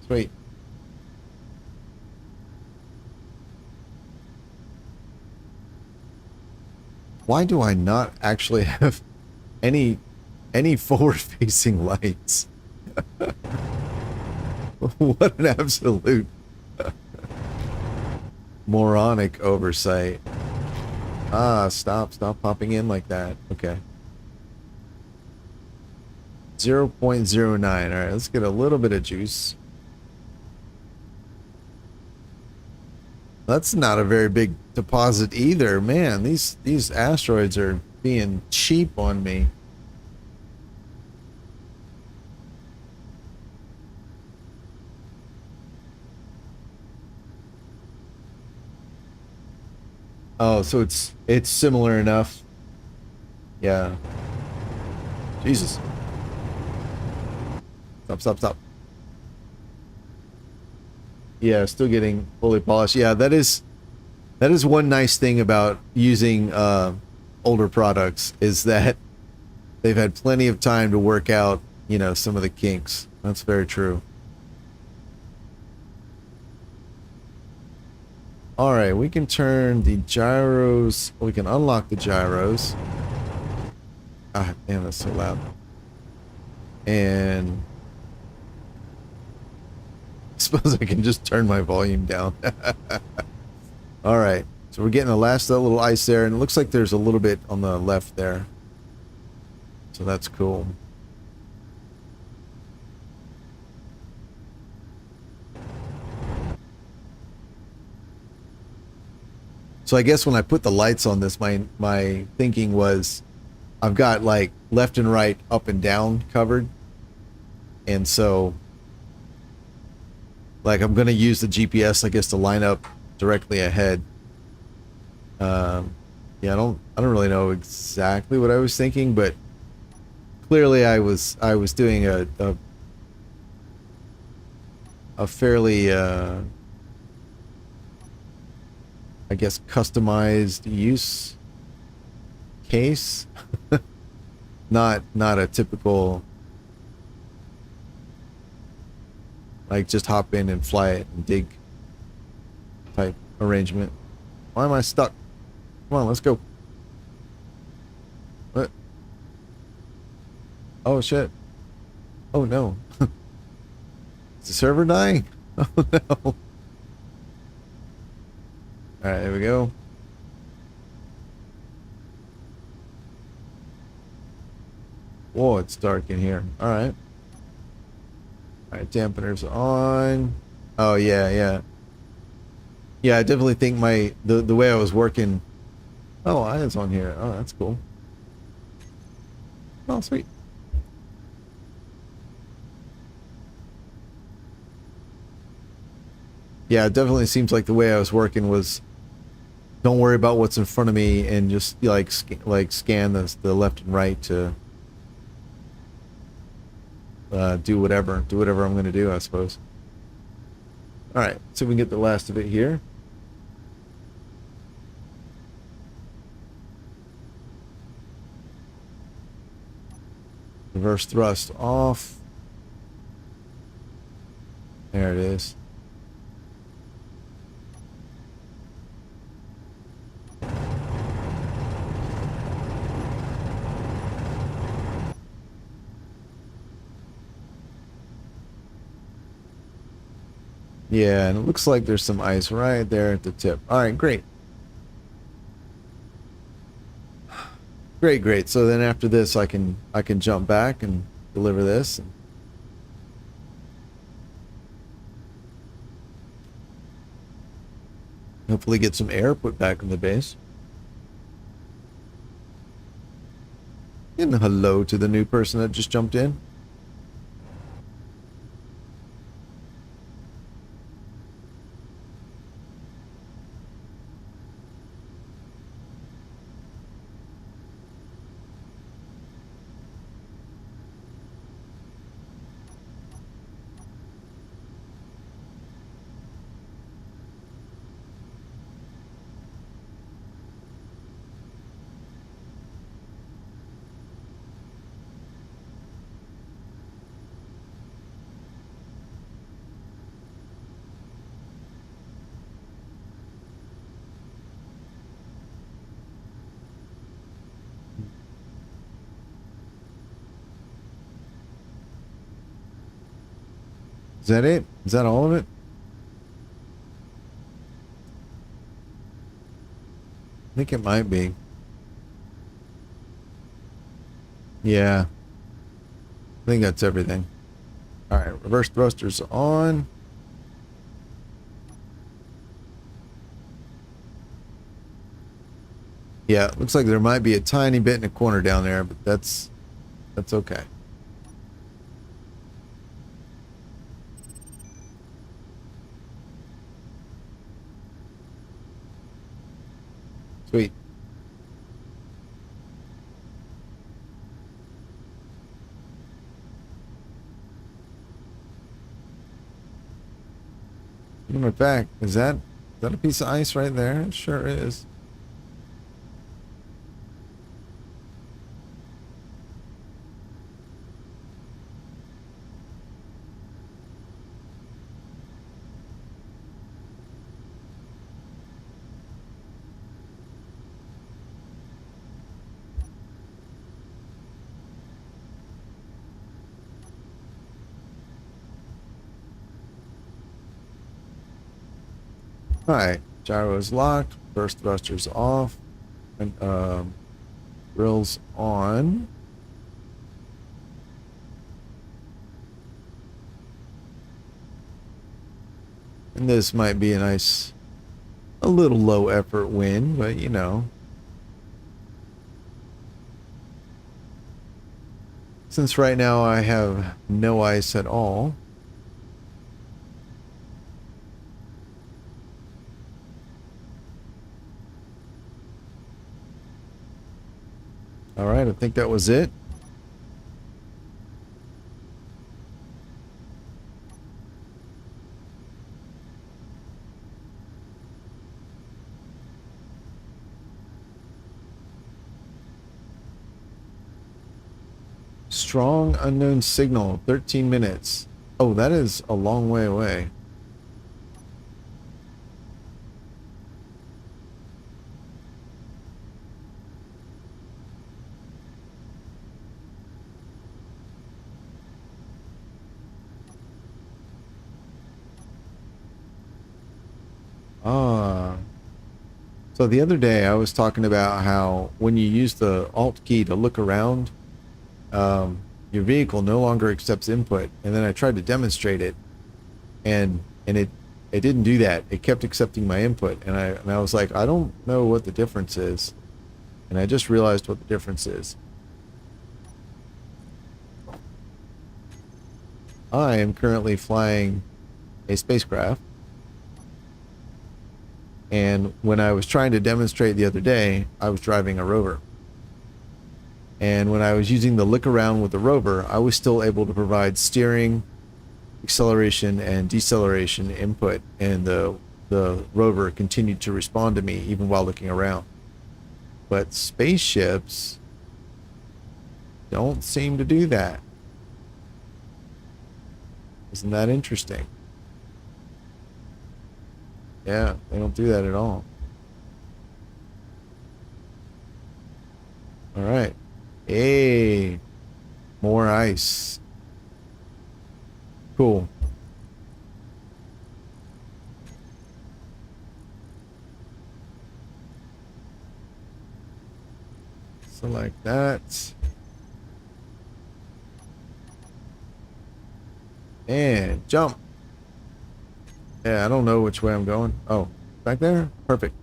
Sweet. Why do I not actually have any forward-facing lights? What an absolute moronic oversight. Stop popping in like that. Okay. 0.09. All right, let's get a little bit of juice. That's not a very big deposit either. Man, these asteroids are being cheap on me. Oh, so it's similar enough. Yeah. Jesus. Stop, stop, stop. Yeah, still getting fully polished. Yeah, that is one nice thing about using older products, is that they've had plenty of time to work out, you know, some of the kinks. That's very true. All right, we can turn the gyros. We can unlock the gyros. Ah, damn, that's so loud. And I suppose I can just turn my volume down. All right, so we're getting the last little ice there, and it looks like there's a little bit on the left there. So that's cool. So I guess when I put the lights on this, my thinking was, I've got like left and right, up and down covered. And so like I'm going to use the GPS, I guess, to line up directly ahead. Yeah, I don't really know exactly what I was thinking, but clearly I was doing a fairly I guess customized use case. not a typical like just hop in and fly it and dig type arrangement. Why am I stuck? Come on, let's go. What? Oh shit. Oh no. Is the server dying? Oh no. Alright, there we go. Whoa, it's dark in here. Alright. Alright, dampeners on. Oh yeah, yeah. Yeah, I definitely think the way I was working. Oh, it's on here. Oh, that's cool. Oh, sweet. Yeah, it definitely seems like the way I was working was, don't worry about what's in front of me and just like scan the left and right to do whatever I'm going to do, I suppose. All right, so we can get the last of it here. Reverse thrust off. There it is. Yeah, and it looks like there's some ice right there at the tip. All right, great. Great. So then after this, I can jump back and deliver this. And hopefully get some air put back in the base. And hello to the new person that just jumped in. Is that it? Is that all of it? I think it might be. Yeah. I think that's everything. All right, reverse thrusters on. Yeah, looks like there might be a tiny bit in the corner down there, but that's okay. Sweet. Look at my back. Is that a piece of ice right there? It sure is. Alright, gyro is locked, burst thrusters off, and grills on. And this might be a little low effort win, but you know. Since right now I have no ice at all. Alright, I think that was it. Strong unknown signal, 13 minutes. Oh, that is a long way away. Ah. So the other day I was talking about how when you use the Alt key to look around, your vehicle no longer accepts input. And then I tried to demonstrate it, and it didn't do that. It kept accepting my input, and I was like, I don't know what the difference is. And I just realized what the difference is. I am currently flying a spacecraft. And when I was trying to demonstrate the other day, I was driving a rover. And when I was using the look around with the rover, I was still able to provide steering, acceleration, and deceleration input. And the rover continued to respond to me even while looking around. But spaceships don't seem to do that. Isn't that interesting? Yeah, they don't do that at all. All right. Hey, more ice. Cool. So like that. And jump. Yeah, I don't know which way I'm going. Oh, back there? Perfect.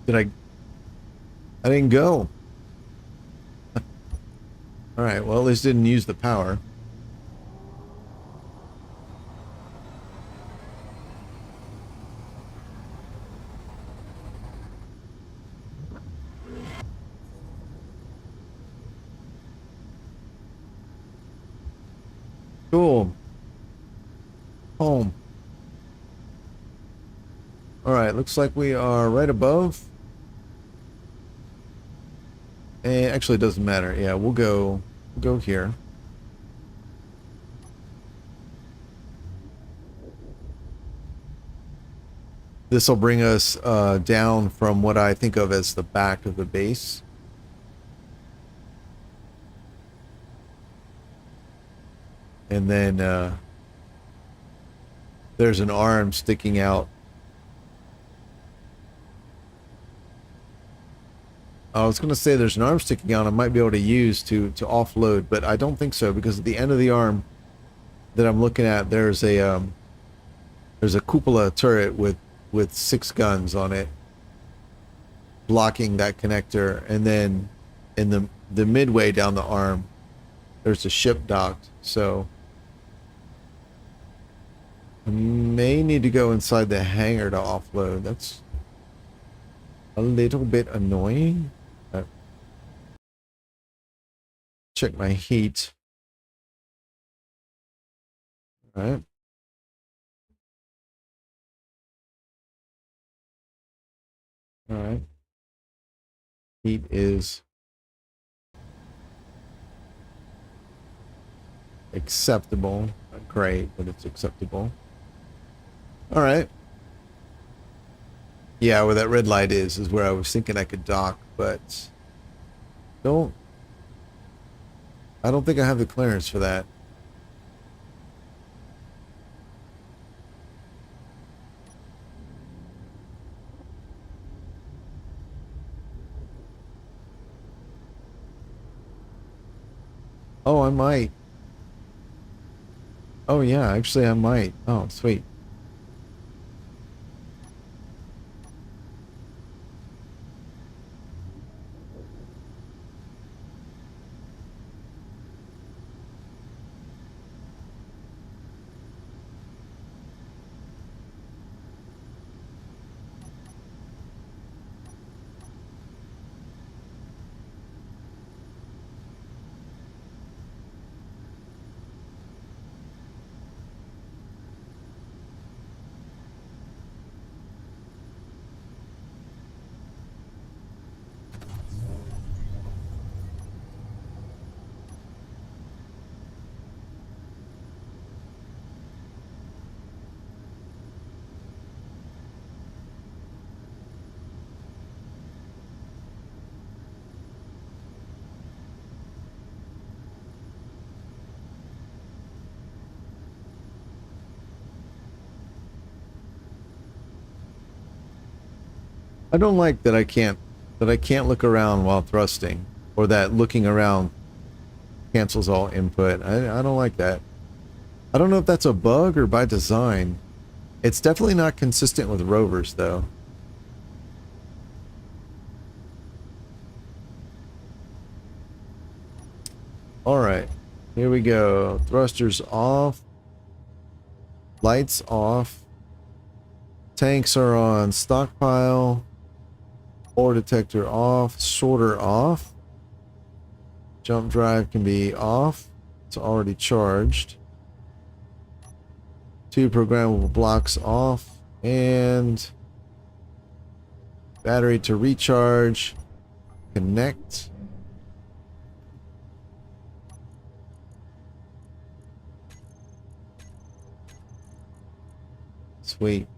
I didn't go. Alright, well at least didn't use the power. Cool. Home. Alright, looks like we are right above. And actually it doesn't matter. Yeah, we'll go here. This will bring us down from what I think of as the back of the base. And then there's an arm sticking out. I was going to say there's an arm sticking out I might be able to use to offload, but I don't think so, because at the end of the arm that I'm looking at, there's a cupola turret with 6 guns on it blocking that connector, and then in the midway down the arm there's a ship docked, so I may need to go inside the hangar to offload. That's a little bit annoying. check my heat. All right. All right. Heat is acceptable. Not great, but it's acceptable. All right. Yeah, where that red light is where I was thinking I could dock, but I don't think I have the clearance for that. Oh, I might. Oh, yeah, actually, I might. Oh, sweet. I don't like that I can't look around while thrusting, or that looking around cancels all input. I don't like that. I don't know if that's a bug or by design. It's definitely not consistent with rovers, though. All right, here we go. Thrusters off. Lights off. Tanks are on stockpile. Ore detector off. Sorter off. Jump drive can be off. It's already charged. 2 programmable blocks off. And battery to recharge. Connect. Sweet.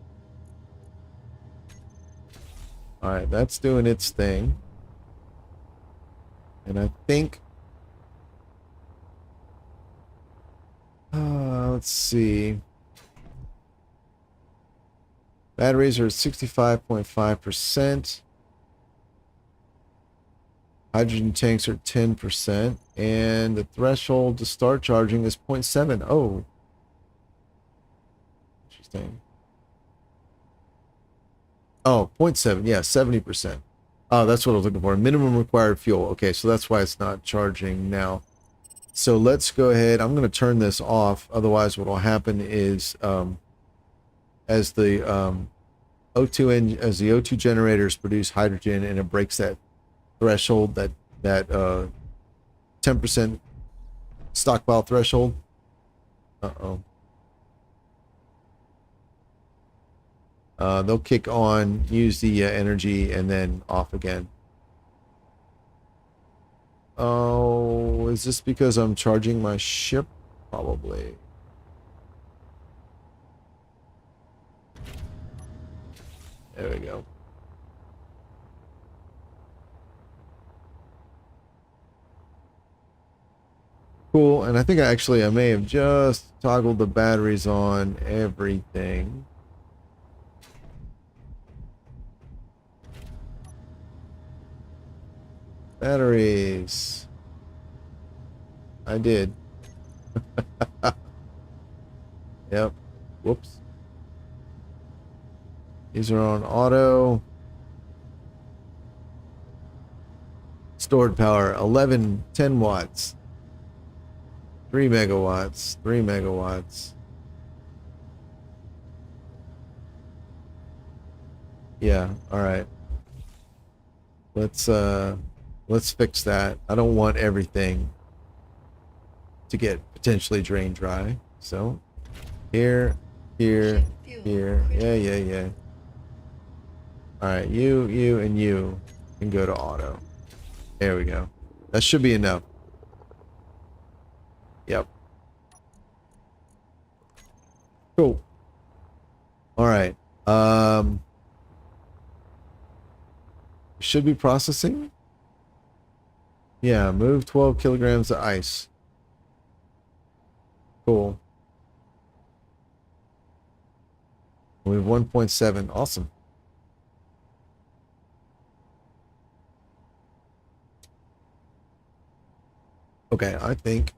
Alright, that's doing its thing. And I think... let's see. Batteries are at 65.5%. Hydrogen tanks are 10%. And the threshold to start charging is 0.7. Oh. Interesting. Oh, 0.7. Yeah, 70%. Oh, that's what I was looking for. Minimum required fuel. Okay, so that's why it's not charging now. So let's go ahead. I'm going to turn this off. Otherwise, what will happen is as the O2 generators produce hydrogen and it breaks that threshold, that 10% stockpile threshold. Uh-oh. They'll kick on, use the energy, and then off again. Oh, is this because I'm charging my ship? Probably. There we go. Cool, and I think I may have just toggled the batteries on everything. Batteries. I did. Yep. Whoops. These are on auto. Stored power 10 watts. 3 megawatts. 3 megawatts. Yeah, all right. Let's fix that. I don't want everything. to get potentially drained dry. So here, here, Ship fuel here. Yeah, critical. yeah, yeah. All right, you, and you can go to auto. There we go. That should be enough. Yep. Cool. All right. Should be processing. Yeah, move 12 kilograms of ice. Cool. We have 1.7. Awesome. Okay, I think.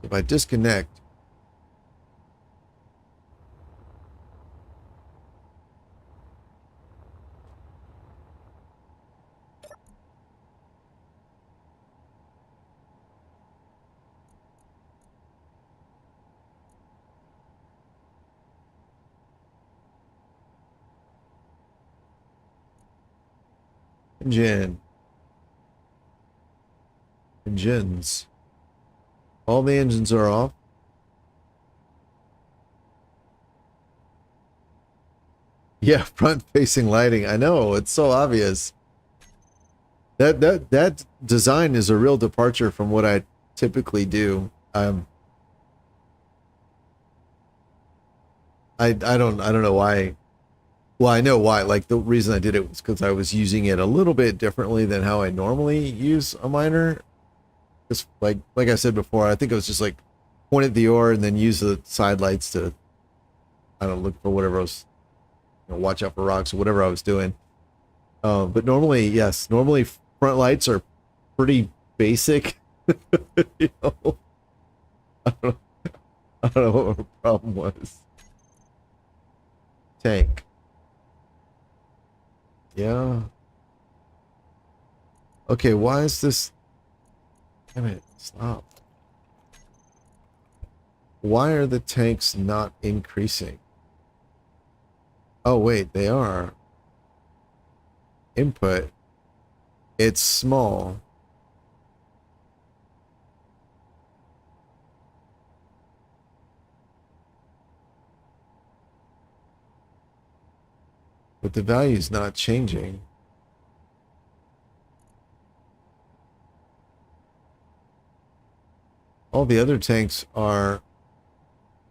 If I disconnect. Engine. Engines. All the engines are off. Yeah, front-facing lighting. I know, it's so obvious. That design is a real departure from what I typically do. I don't know why. Well, I know why. Like the reason I did it was because I was using it a little bit differently than how I normally use a miner. Just like I said before, I think it was just like point at the ore and then use the side lights to, I don't know, look for whatever I was, watch out for rocks or whatever I was doing. But normally, yes, normally front lights are pretty basic. You know, I don't, I don't know what my problem was. Tank. Yeah. Okay, why is this? Damn it, stop. Why are the tanks not increasing? Oh, wait, they are. Input. It's small. But the value's not changing. All the other tanks are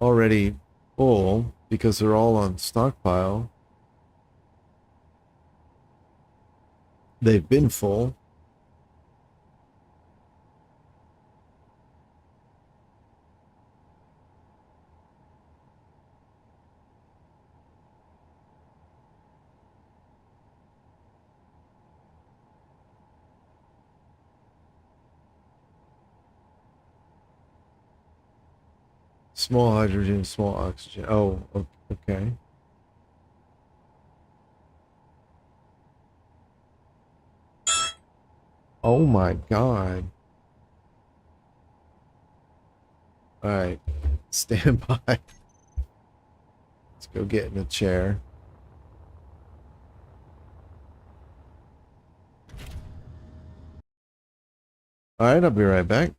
already full because they're all on stockpile. They've been full. Small hydrogen, small oxygen. Oh, okay. Oh my God. All right. Stand by. Let's go get in a chair. All right, I'll be right back.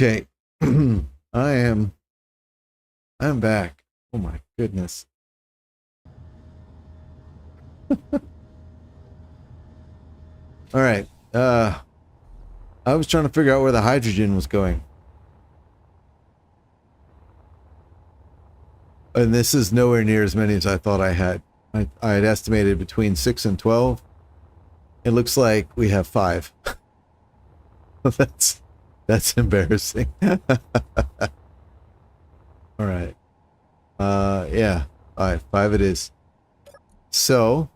Okay. I'm back. Oh my goodness. All right. I was trying to figure out where the hydrogen was going. And this is nowhere near as many as I thought I had. I had estimated between 6 and 12. It looks like we have 5. That's embarrassing. All right. Yeah. All right, 5 it is. So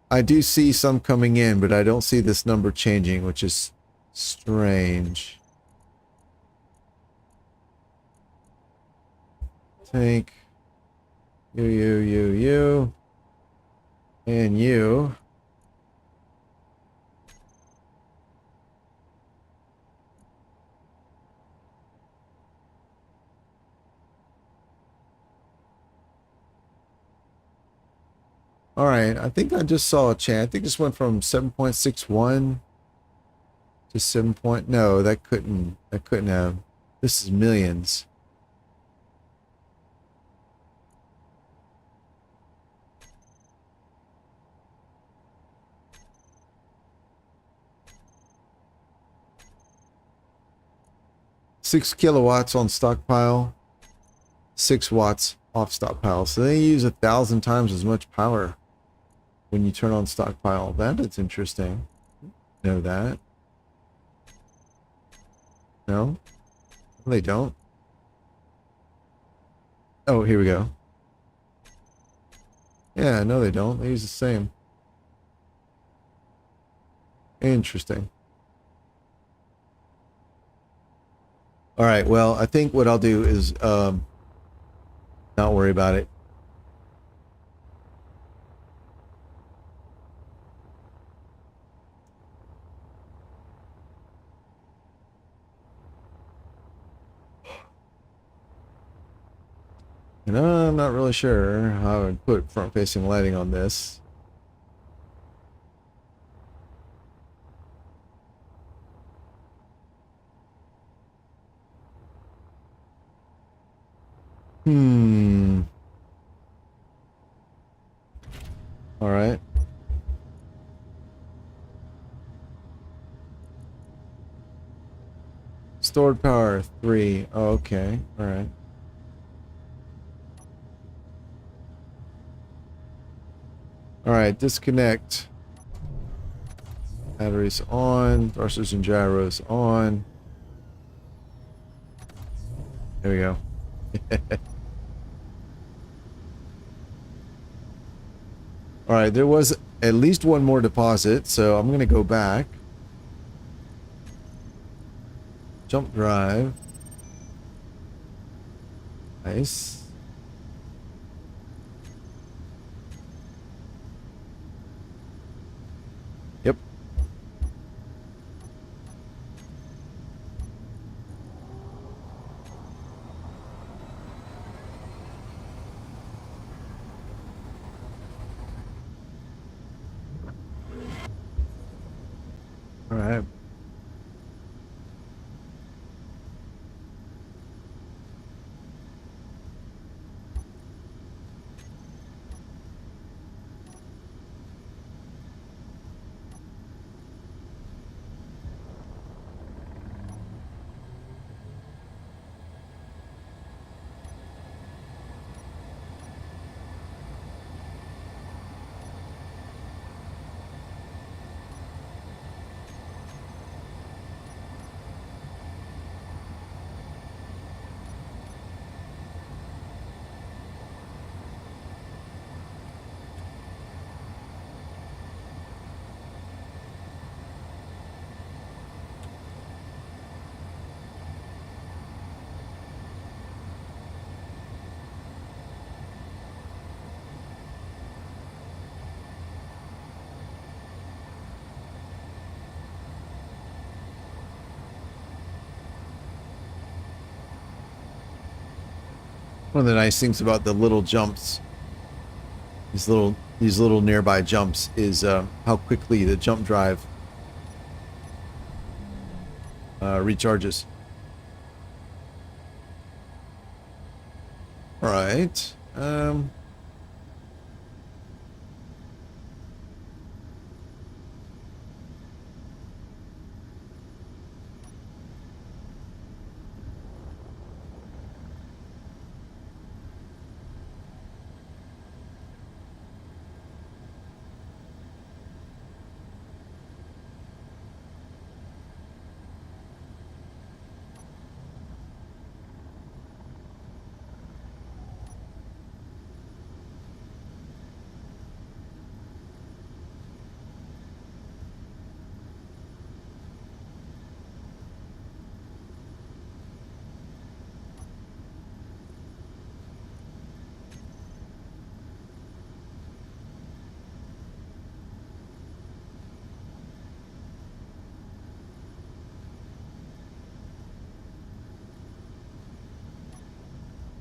I do see some coming in, but I don't see this number changing, which is strange. Tank. You. And you. All right, I think I just saw a change. I think this went from 7.61 to 7 point. No, that couldn't have. This is millions. Six kilowatts on stockpile, 6 watts off stockpile. So they use 1,000 times as much power when you turn on stockpile. That is interesting. Know that? No? They don't. Oh, here we go. Yeah, no they don't. They use the same. Interesting. All right, well, I think what I'll do is not worry about it. And I'm not really sure how I would put front-facing lighting on this. All right. Stored power 3. Oh, okay. All right. All right. Disconnect. Batteries on. Thrusters and gyros on. There we go. All right. There was at least one more deposit, so I'm going to go back. Jump drive. Nice. Yep. All right. One of the nice things about the little jumps, these little nearby jumps, is how quickly the jump drive recharges. All right.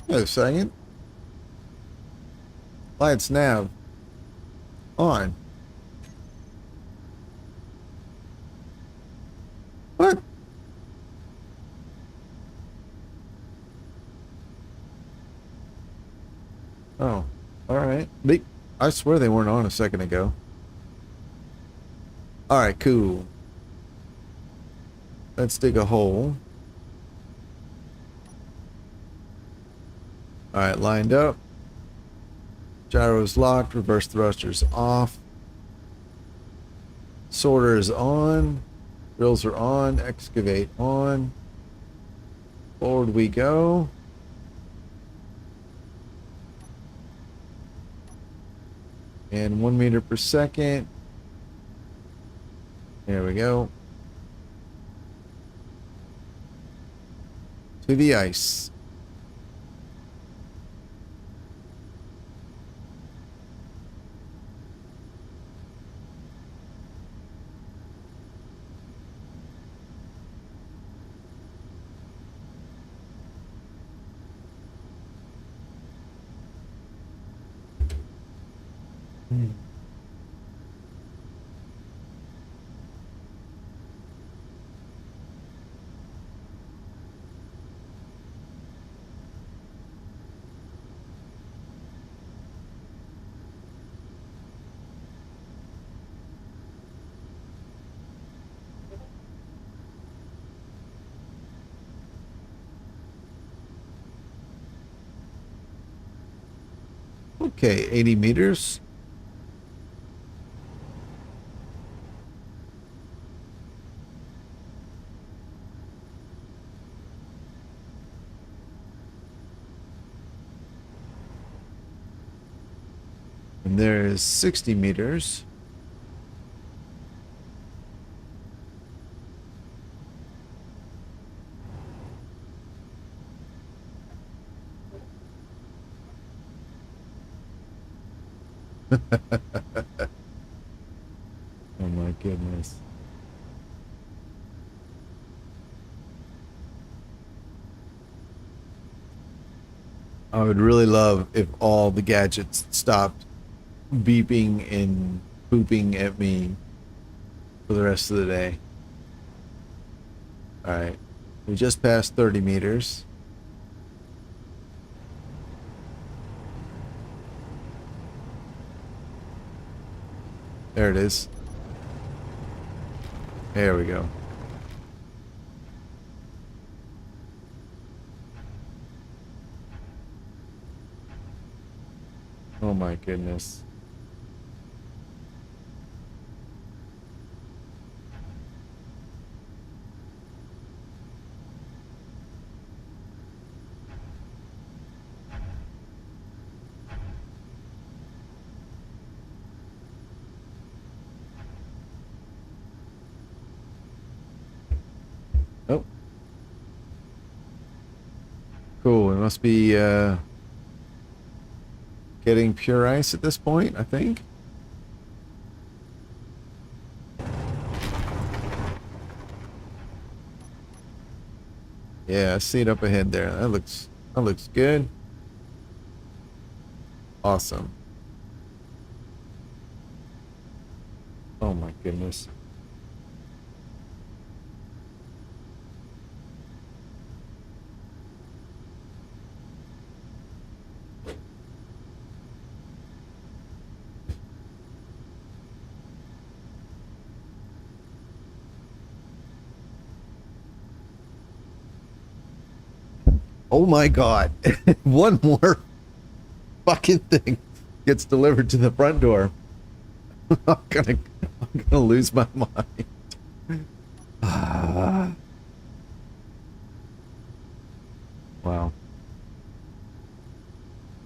Wait a second. Lights nav on. What? Oh, all right. I swear they weren't on a second ago. All right, cool. Let's dig a hole. All right, lined up. Gyro's locked. Reverse thrusters off. Sorter is on. Drills are on. Excavate on. Forward we go. And 1 meter per second. There we go. To the ice. Okay, 80 meters. And there is 60 meters. Oh my goodness. I would really love if all the gadgets stopped beeping and pooping at me for the rest of the day. All right. We just passed 30 meters. There it is. There we go. Oh my goodness. Oh. Cool. It must be getting pure ice at this point, I think. Yeah, I see it up ahead there. That looks good. Awesome. Oh my goodness. Oh my god. One more fucking thing gets delivered to the front door. I'm gonna lose my mind. Wow.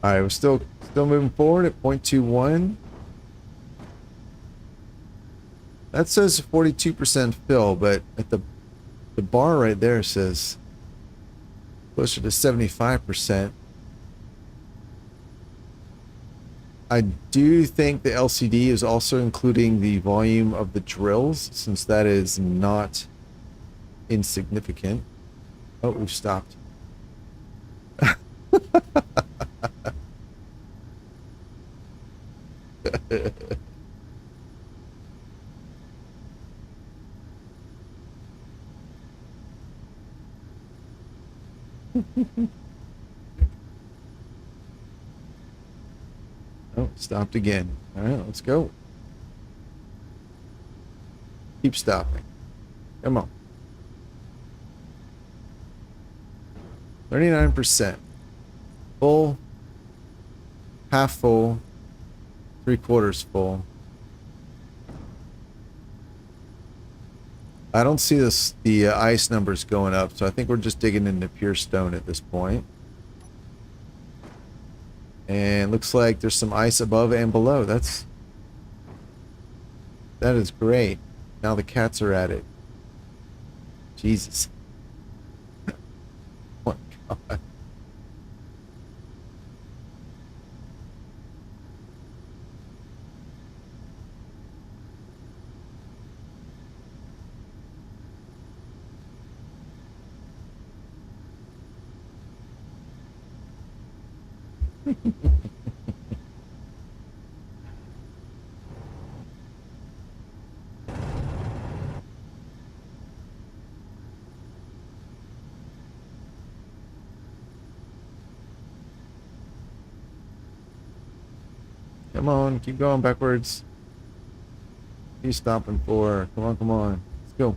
All right, we're still moving forward at 0.21. That says 42% fill, but at the bar right there says closer to 75%. I do think the LCD is also including the volume of the drills, since that is not insignificant. Oh, we've stopped. Oh, stopped again. All right, let's go. Keep stopping. Come on. 39%. Full. Half full. 3/4 full. I don't see the ice numbers going up, so I think we're just digging into pure stone at this point. And looks like there's some ice above and below. That is great. Now the cats are at it. Jesus. Oh my God. Come on, keep going backwards. What are you stopping for? Come on, come on. Let's go.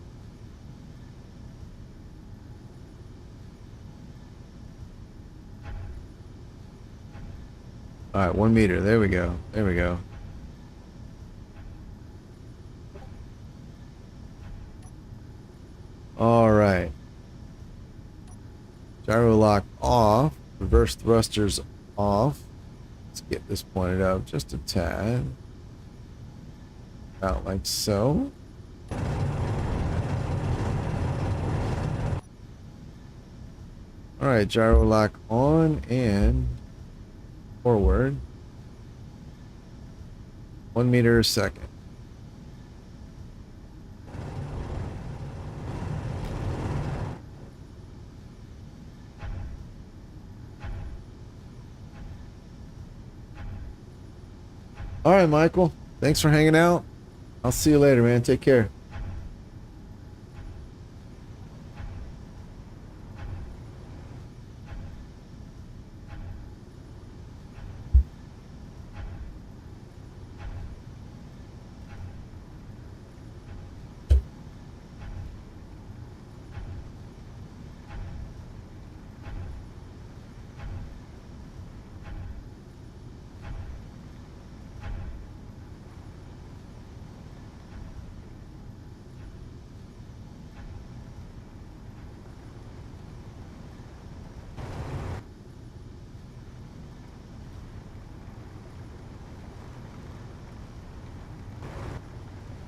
Alright, 1 meter. There we go. There we go. Alright. Gyro lock off. Reverse thrusters off. Let's get this pointed up just a tad. About like so. Alright, gyro lock on and forward. 1 meter a second. All right, Michael. Thanks for hanging out. I'll see you later, man. Take care.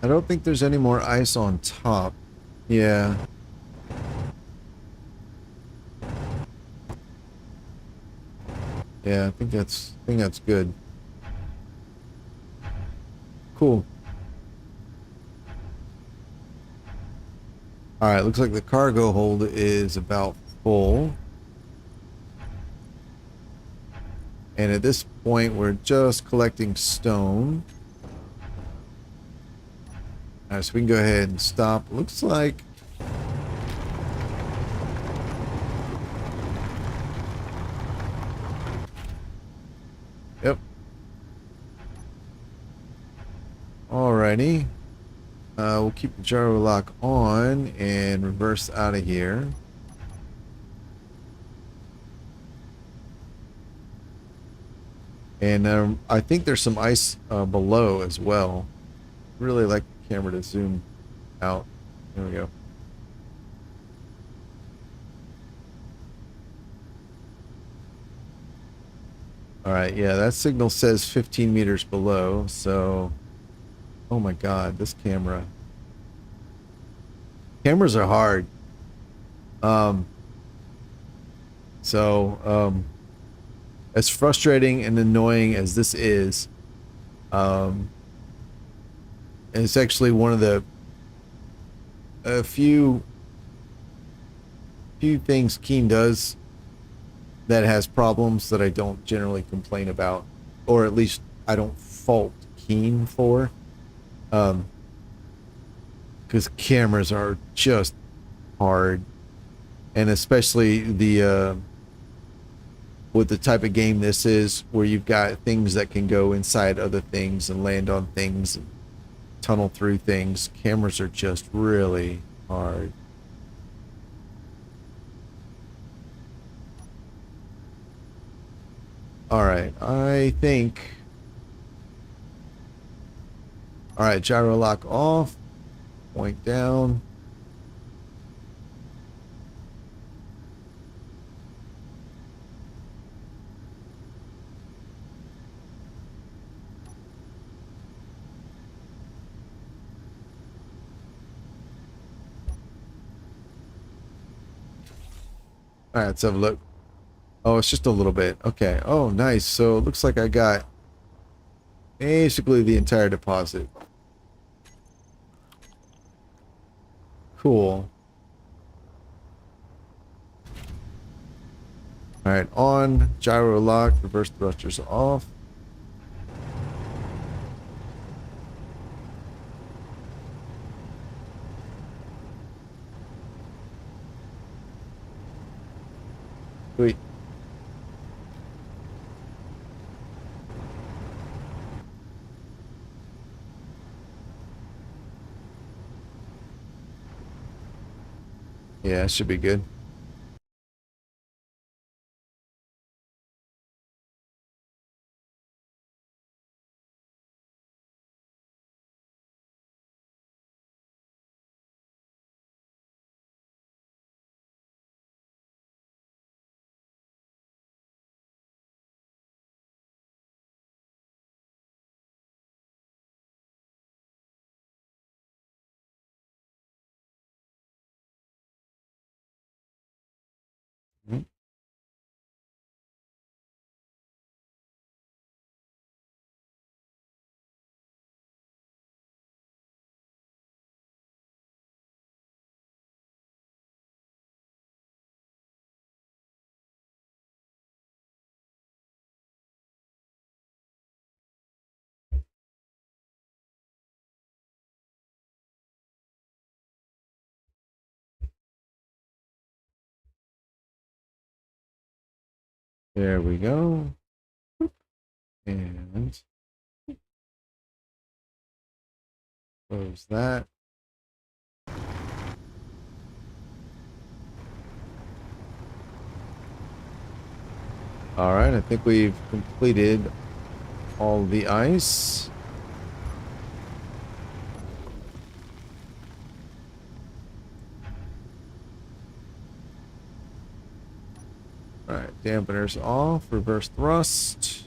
I don't think there's any more ice on top. Yeah. Yeah, I think that's good. Cool. All right, looks like the cargo hold is about full. And at this point, we're just collecting stone. All right, so we can go ahead and stop. Looks like yep. Alrighty. We'll keep the gyro lock on and reverse out of here. And I think there's some ice below as well. Really like the camera to zoom out. There we go. All right, yeah, that signal says 15 meters below, so oh my god, this camera. Cameras are hard. Um as frustrating and annoying as this is, um it's actually one of the a few things Keen does that has problems that I don't generally complain about, or at least I don't fault Keen for. Because cameras are just hard, and especially the with the type of game this is, where you've got things that can go inside other things and land on things and tunnel through things. Cameras are just really hard. All right, I think. All right, gyro lock off. Point down. All right, let's have a look. Oh, it's just a little bit. Okay. Oh, nice. So it looks like I got basically the entire deposit. Cool. All right, on, gyro lock, reverse thrusters off. Sweet. Yeah, it should be good. Mhm. There we go. And close that. All right, I think we've completed all the ice. All right, dampeners off, reverse thrust.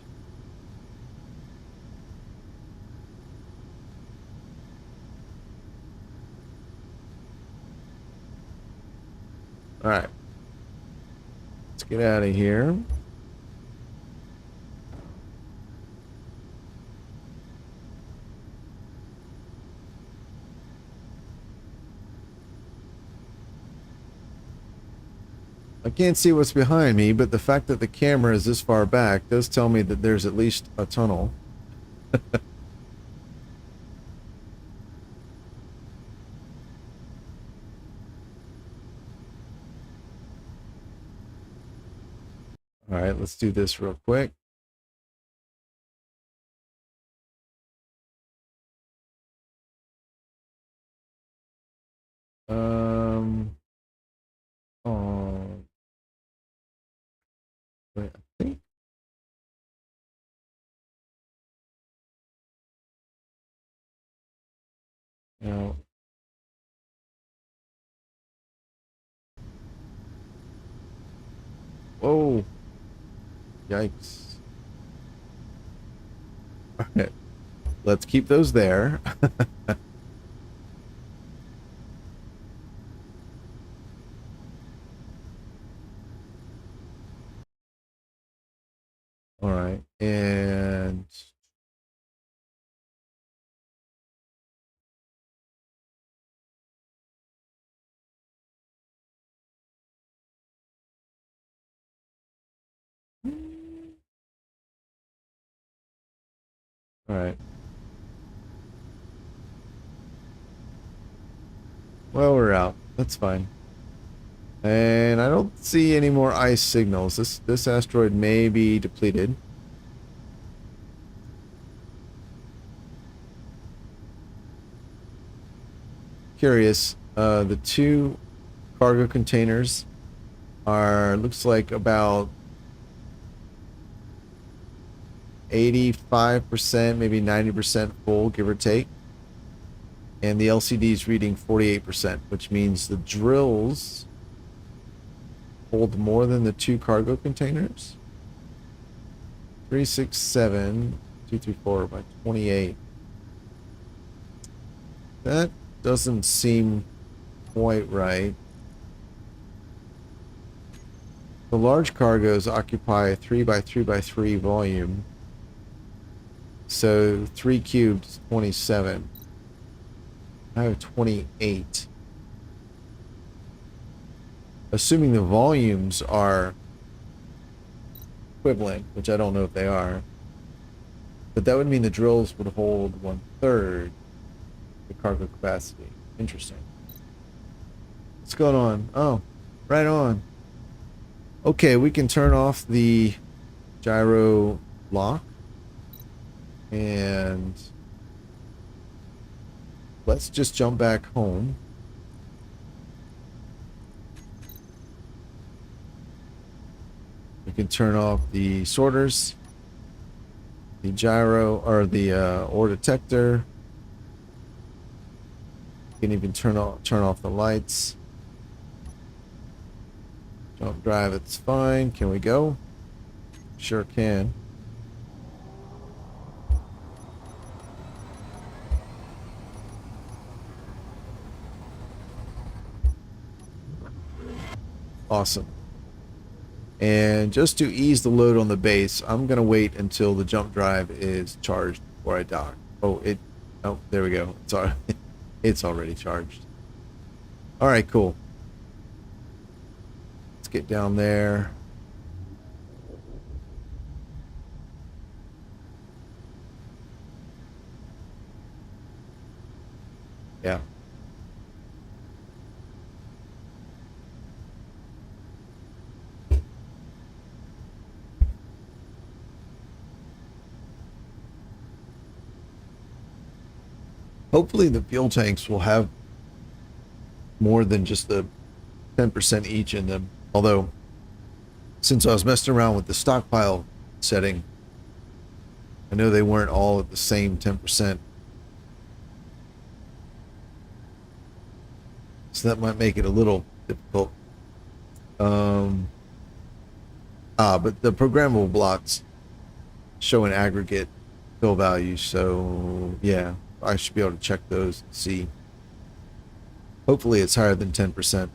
All right, let's get out of here. I can't see what's behind me, but the fact that the camera is this far back does tell me that there's at least a tunnel. All right, let's do this real quick. Oh, wait, I think Now, whoa. Yikes. All right. Let's keep those there. All right. And all right. Well, we're out. That's fine. And I don't see any more ice signals. This asteroid may be depleted. Curious. The two cargo containers are, looks like about 85%, maybe 90% full, give or take. And the LCD is reading 48%, which means the drills hold more than the two cargo containers. 367, 234 by 28. That doesn't seem quite right. The large cargoes occupy a 3 by 3 by 3 volume. So 3 cubed is 27. I have 28. Assuming the volumes are equivalent, which I don't know if they are, but that would mean the drills would hold 1/3 the cargo capacity. Interesting. What's going on? Oh, right on. Okay, we can turn off the gyro lock. And let's just jump back home. We can turn off the sorters, the gyro, or the ore detector. We can even turn off the lights. Jump drive, it's fine. Can we go? Sure can. Awesome. And just to ease the load on the base, I'm going to wait until the jump drive is charged before I dock. Oh, there we go. It's already charged. All right, cool. Let's get down there. Yeah. Hopefully the fuel tanks will have more than just the 10% each in them. Although, since I was messing around with the stockpile setting, I know they weren't all at the same 10%. So that might make it a little difficult. But the programmable blocks show an aggregate fill value, so yeah, I should be able to check those and see. Hopefully it's higher than 10%.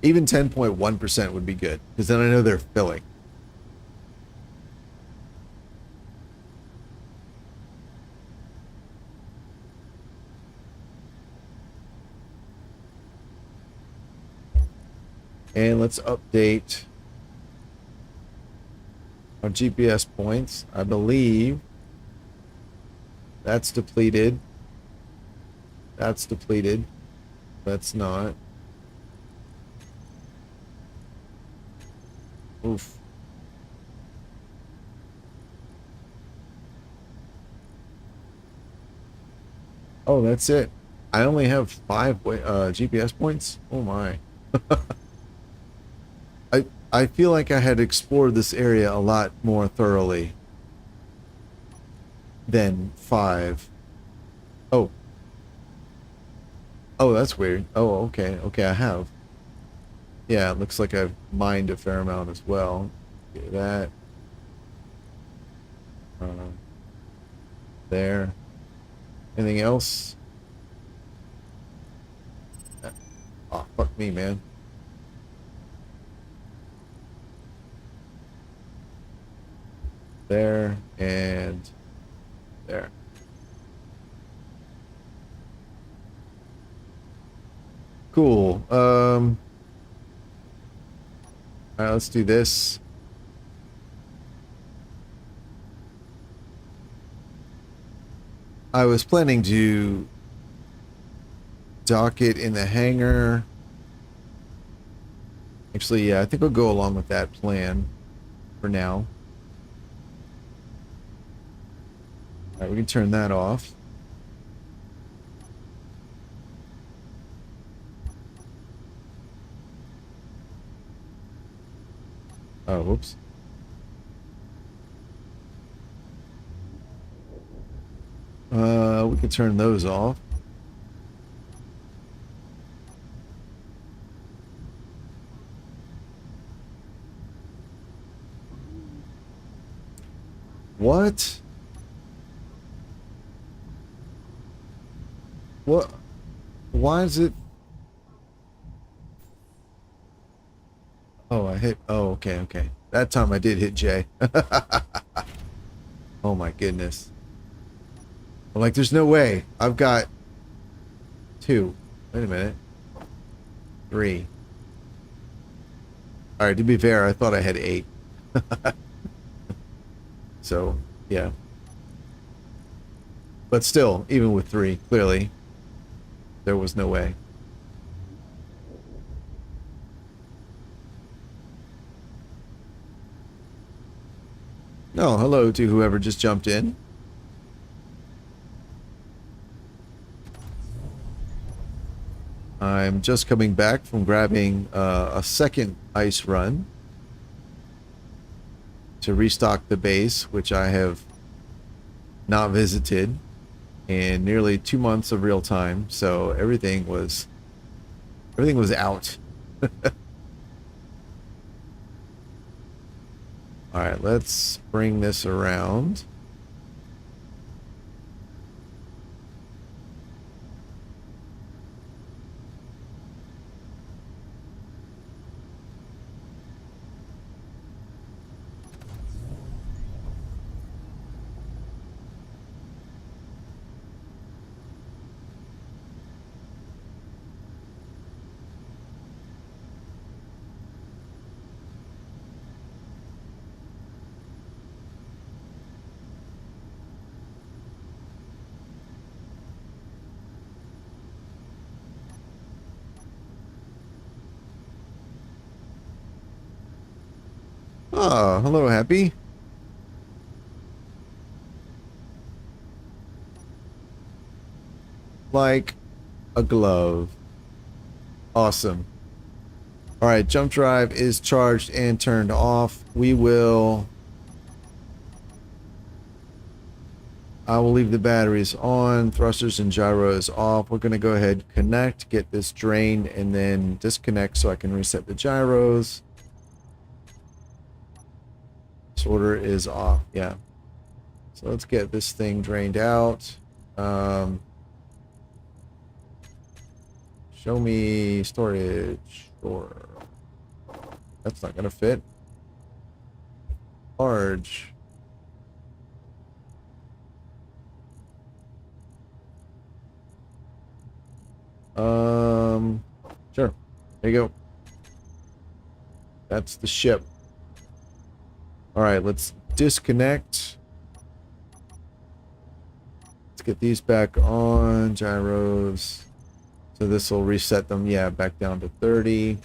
Even 10.1% would be good, because then I know they're filling. And let's update our GPS points. I believe that's depleted. That's depleted. That's not. Oof. Oh, that's it. I only have 5 GPS points. Oh my. I feel like I had explored this area a lot more thoroughly than 5. Oh, Oh, that's weird. Oh, okay. Okay, I have. Yeah, it looks like I've mined a fair amount as well. Do that. Um, there. Anything else? Oh, fuck me, man. There and there. Cool. All right, let's do this. I was planning to dock it in the hangar. Actually, yeah, I think I'll go along with that plan for now. All right, we can turn that off. Oh, whoops. We can turn those off. What? What? Why is it? Oh, I hit. Oh, okay, okay. That time I did hit J. Oh my goodness. I'm like, there's no way. I've got 2. Wait a minute. 3. All right, to be fair, I thought I had 8. So, yeah. But still, even with 3, clearly, there was no way. Oh, hello to whoever just jumped in. I'm just coming back from grabbing a second ice run to restock the base, which I have not visited in nearly 2 months of real time. So everything was out. All right, let's bring this around. Oh, hello, Happy. Like a glove. Awesome. All right, jump drive is charged and turned off. I will leave the batteries on, thrusters and gyros off. We're going to go ahead, connect, get this drained, and then disconnect so I can reset the gyros. Sorter is off, yeah. So let's get this thing drained out. Show me storage. Sure. That's not going to fit. Large. Sure. There you go. That's the ship. All right, let's disconnect. Let's get these back on. Gyros. So this will reset them, yeah, back down to 30.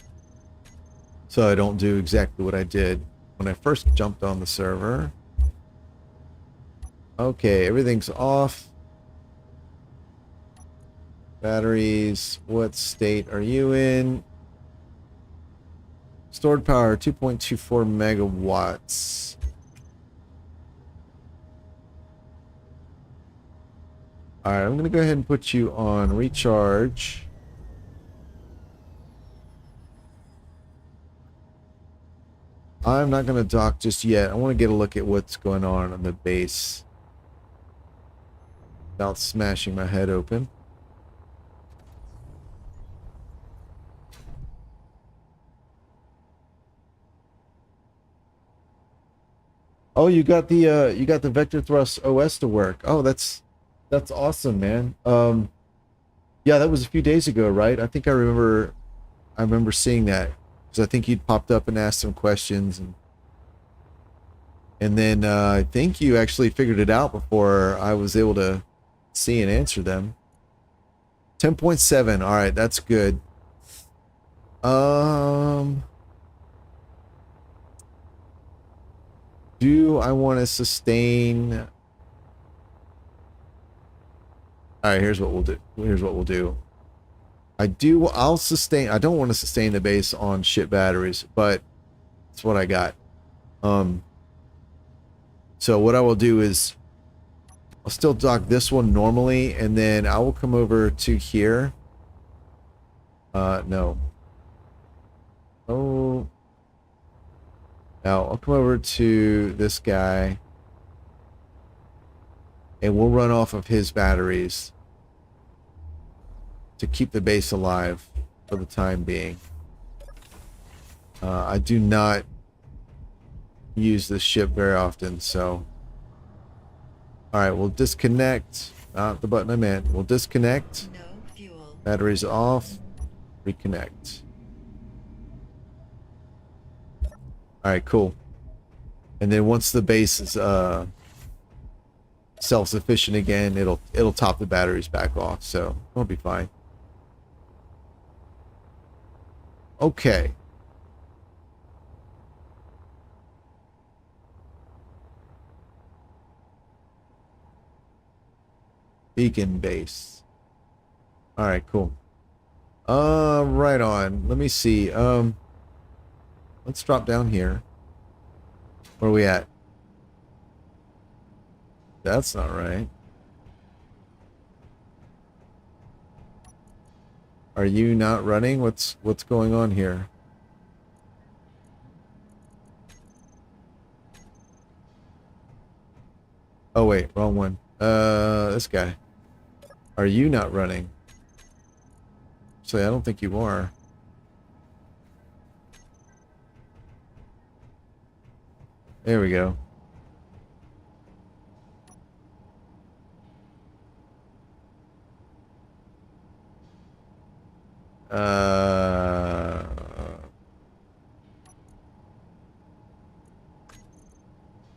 So I don't do exactly what I did when I first jumped on the server. Okay, everything's off. Batteries, what state are you in? Stored power, 2.24 megawatts. Alright, I'm going to go ahead and put you on recharge. I'm not going to dock just yet. I want to get a look at what's going on the base without smashing my head open. Oh, you got the vector thrust OS to work. Oh, that's awesome, man. Yeah, that was a few days ago, right? I think I remember seeing that because I think you'd popped up and asked some questions, and then I think you actually figured it out before I was able to see and answer them. 10.7. All right, that's good. Do I want to sustain? All right, here's what we'll do. I'll sustain. I don't want to sustain the base on shit batteries, but that's what I got. So what I will do is I'll still dock this one normally, and then I will come over to here. No. Oh. Now I'll come over to this guy, and we'll run off of his batteries to keep the base alive for the time being. I do not use this ship very often, so... Alright, we'll disconnect. Not the button I meant. We'll disconnect. No fuel. Batteries off. Reconnect. Alright, cool. And then once the base is self-sufficient again, it'll top the batteries back off, so it'll be fine. Okay. Beacon base. All right, cool. Right on. Let me see. Let's drop down here. Where are we at? That's not right. Are you not running? What's going on here? Oh wait, wrong one. This guy. Are you not running? So I don't think you are. There we go.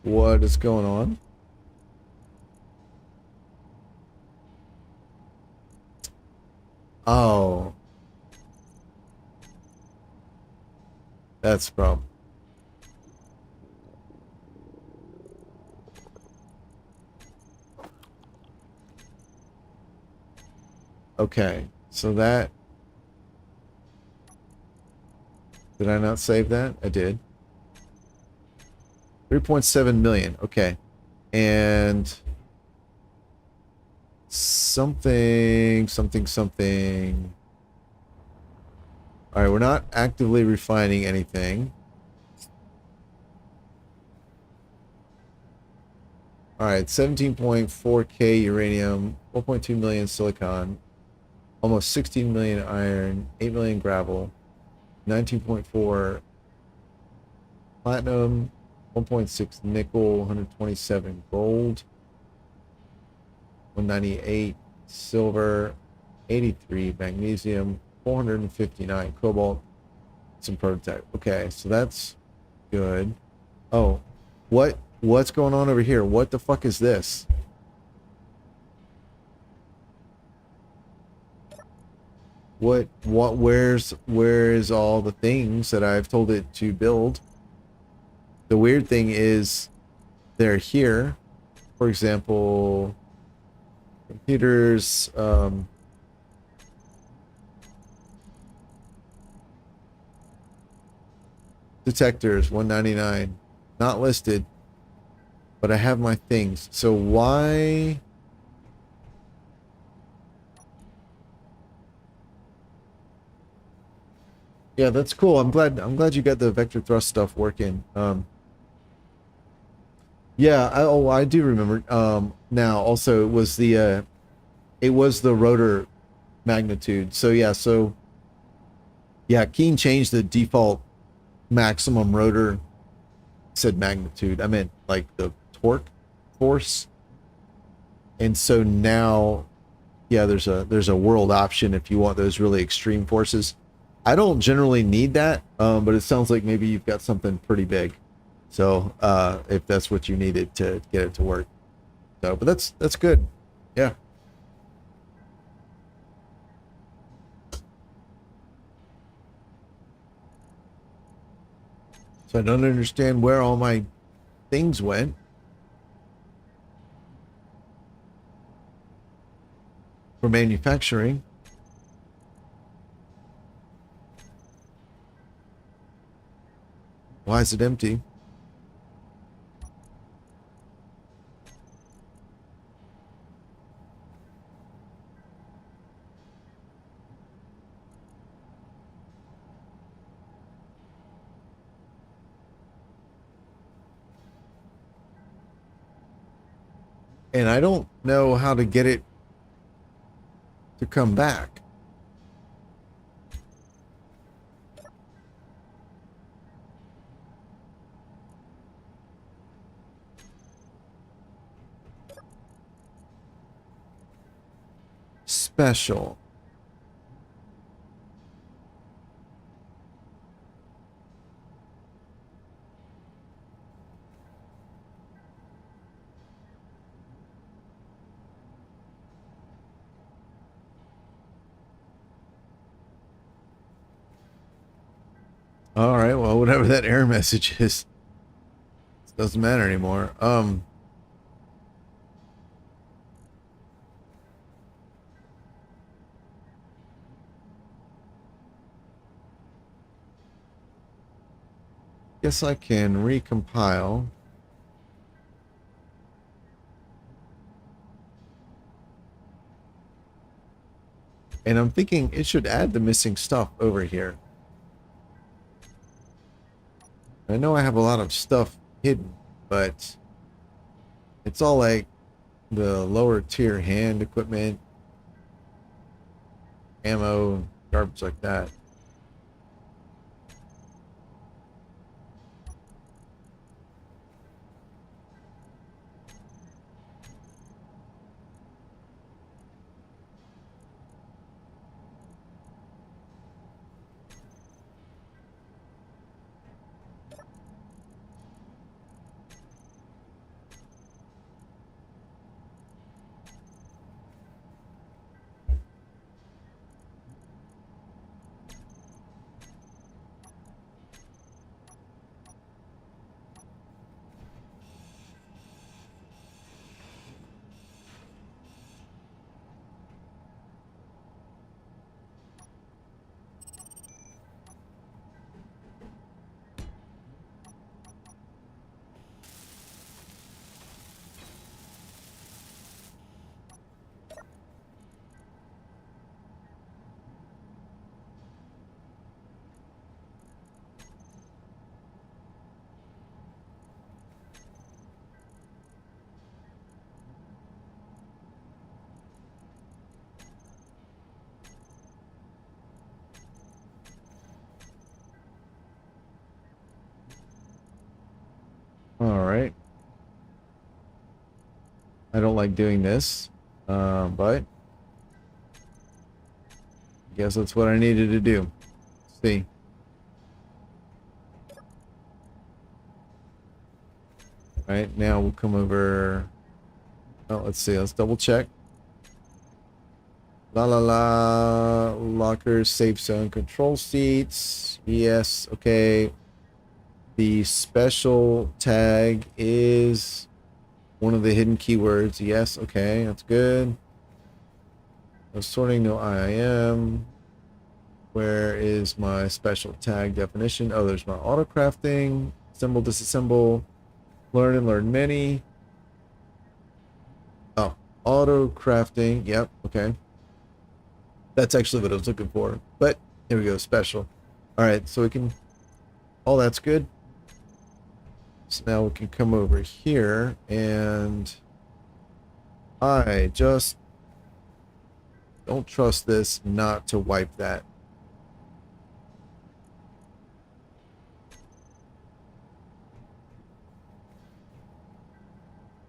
What is going on? Oh. That's the problem. Okay, so that... Did I not save that? I did. 3.7 million. Okay. And... Something... Alright, we're not actively refining anything. Alright, 17.4K uranium, 4.2 million silicon, almost 16 million iron, 8 million gravel, 19.4 platinum, 1.6 nickel, 127 gold, 198 silver, 83 magnesium, 459 cobalt, some prototype. Okay, so that's good. Oh, what's going on over here? What the fuck is this? Where is all the things that I've told it to build? The weird thing is they're here. For example, computers, detectors, 199, not listed, but I have my things. So why? Yeah, that's cool. I'm glad you got the vector thrust stuff working. Yeah, I do remember. Now also it was the rotor magnitude. So yeah, Keen changed the default maximum rotor. Said magnitude. I meant like the torque force. And so now, yeah, there's a world option if you want those really extreme forces. I don't generally need that, but it sounds like maybe you've got something pretty big. So if that's what you needed to get it to work. So, but that's good. Yeah. So I don't understand where all my things went. For manufacturing. Why is it empty? And I don't know how to get it to come back. Special. All right, well, whatever that error message is, it doesn't matter anymore. Guess I can recompile. And I'm thinking it should add the missing stuff over here. I know I have a lot of stuff hidden, but it's all like the lower tier hand equipment, ammo, garbage like that. All right. I don't like doing this, but I guess that's what I needed to do. Let's see. All right, now we'll come over. Oh, let's see. Let's double check. La la la. Lockers, safe zone, control seats. Yes. Okay. The special tag is one of the hidden keywords. Yes. Okay. That's good. No sorting, no IIM. Where is my special tag definition? Oh, there's my auto crafting. Assemble, disassemble. Learn and learn many. Oh, auto crafting. Yep. Okay. That's actually what I was looking for. But here we go. Special. All right, so we can, oh, that's good. So now we can come over here and I just don't trust this not to wipe that.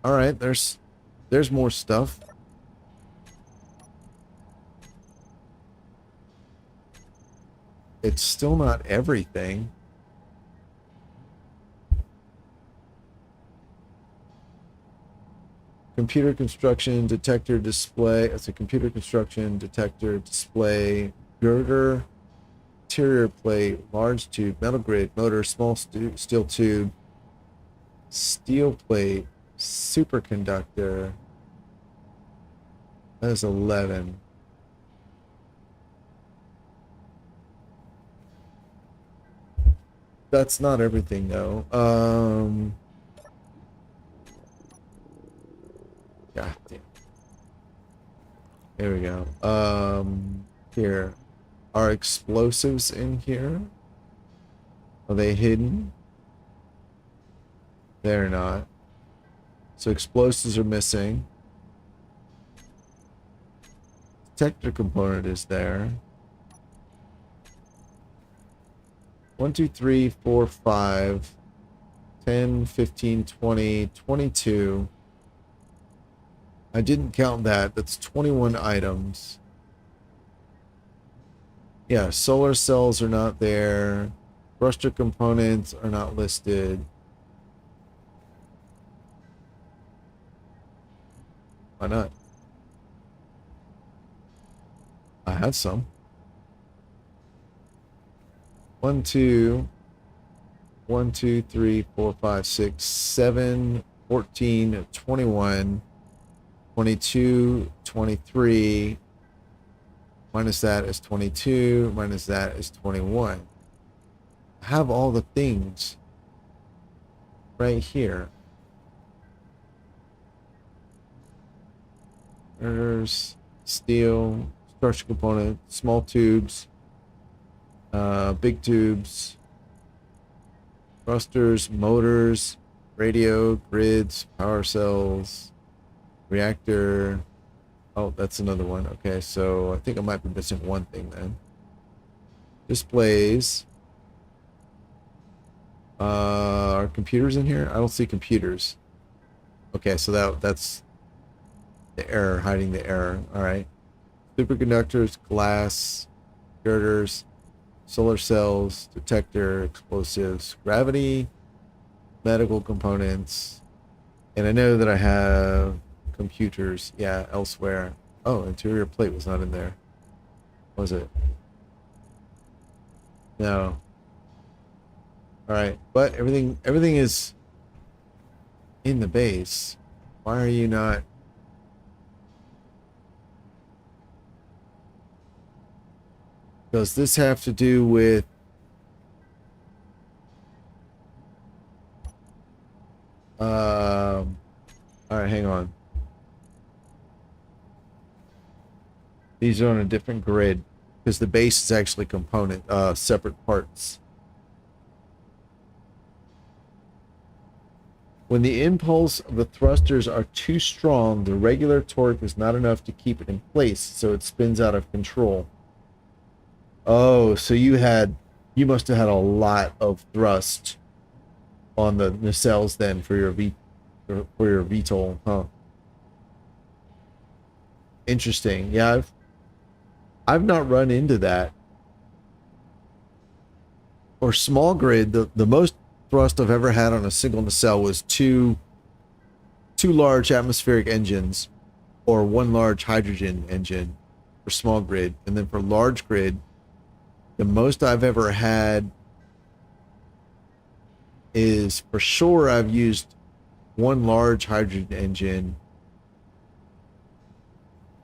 All right, there's more stuff. It's still not everything. Computer construction detector display. It's a computer construction detector display girder, interior plate, large tube, metal grid, motor, small steel tube, steel plate, superconductor. That is 11. That's not everything though. God damn. There we go. Here. Are explosives in here? Are they hidden? They're not. So explosives are missing. Detector component is there. 1, 2, 3, 4, 5, 10, 15, 20, 22. I didn't count that. That's 21 items. Yeah, solar cells are not there. Thruster components are not listed. Why not? I have some. 1, 2, 1, 2, 3, 4, 5, 6, 7, 14, 21, 22, 23. Minus that is 22. Minus that is 21. I have all the things right here. There's steel, structure component, small tubes, big tubes, thrusters, motors, radio, grids, power cells, reactor. Oh, that's another one. Okay, so I think I might be missing one thing then. Displays. Are computers in here? I don't see computers. Okay, so that's the error, hiding the error. All right. Superconductors, glass, girders, solar cells, detector, explosives, gravity, medical components. And I know that I have computers, yeah, elsewhere. Oh, interior plate was not in there. Was it? No. All right, but everything is in the base. Why are you not? Does this have to do with all right, hang on. These are on a different grid because the base is actually component, separate parts. When the impulse of the thrusters are too strong, the regular torque is not enough to keep it in place, so it spins out of control. Oh, so you must have had a lot of thrust on the nacelles then for your VTOL, huh? Interesting. Yeah, I've not run into that. Or small grid, the most thrust I've ever had on a single nacelle was two large atmospheric engines or one large hydrogen engine for small grid. And then for large grid, the most I've ever had is, for sure, I've used one large hydrogen engine.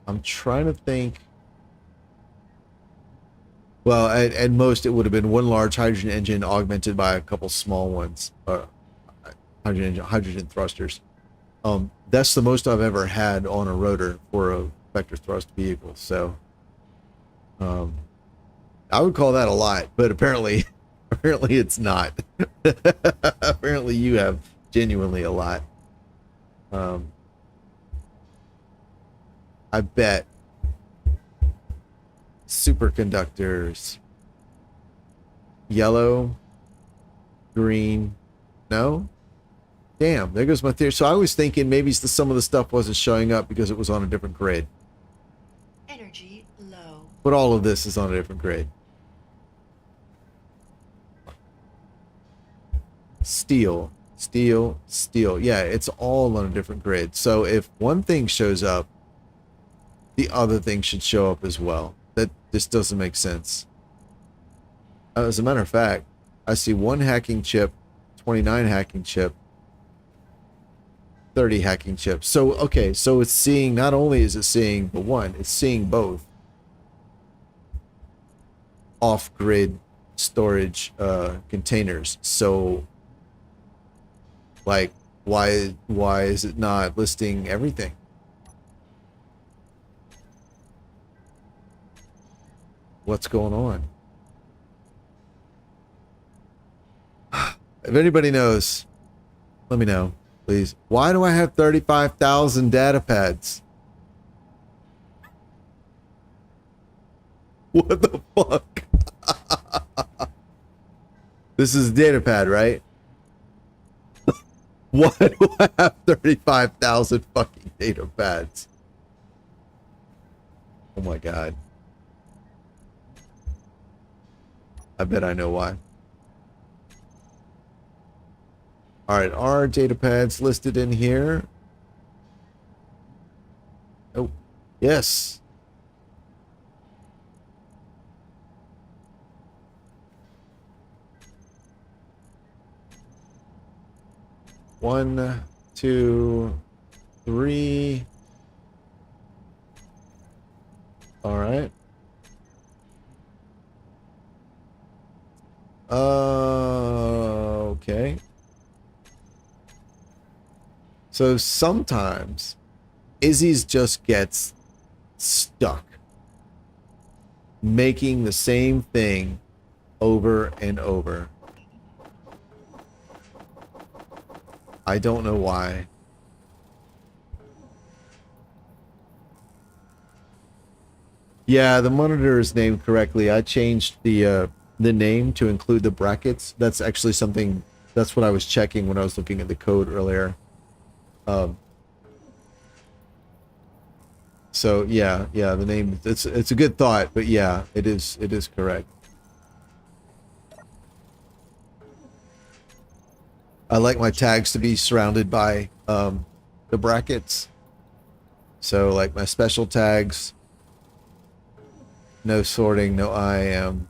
I'm trying to think. Well, at most it would have been one large hydrogen engine augmented by a couple small ones, hydrogen thrusters. That's the most I've ever had on a rotor for a vector thrust vehicle. So, I would call that a lot, but apparently apparently it's not. Apparently you have genuinely a lot. I bet superconductors, yellow, green, no? Damn, there goes my theory. So I was thinking maybe some of the stuff wasn't showing up because it was on a different grid. Energy low. But all of this is on a different grid. Steel, steel, steel. Yeah, it's all on a different grid. So if one thing shows up, the other thing should show up as well. That just doesn't make sense. As a matter of fact, I see 1 hacking chip, 29 hacking chip, 30 hacking chips. So, okay, so it's seeing, not only is it seeing the one, it's seeing both off-grid storage containers. So, like, why is it not listing everything? What's going on? If anybody knows, let me know, please. Why do I have 35,000 data pads? What the fuck? This is a data pad, right? Why do I have 35,000 fucking data pads? Oh my god. I bet I know why. Alright, are data pads listed in here? Oh, yes. One, two, three. Alright. Okay. So sometimes Izzy's just gets stuck making the same thing over and over. I don't know why. Yeah, the monitor is named correctly. I changed the name to include the brackets. That's actually something, that's what I was checking when I was looking at the code earlier. So yeah, the name, it's a good thought, but yeah, it is correct. I like my tags to be surrounded by the brackets. So like my special tags, no sorting, no IAM.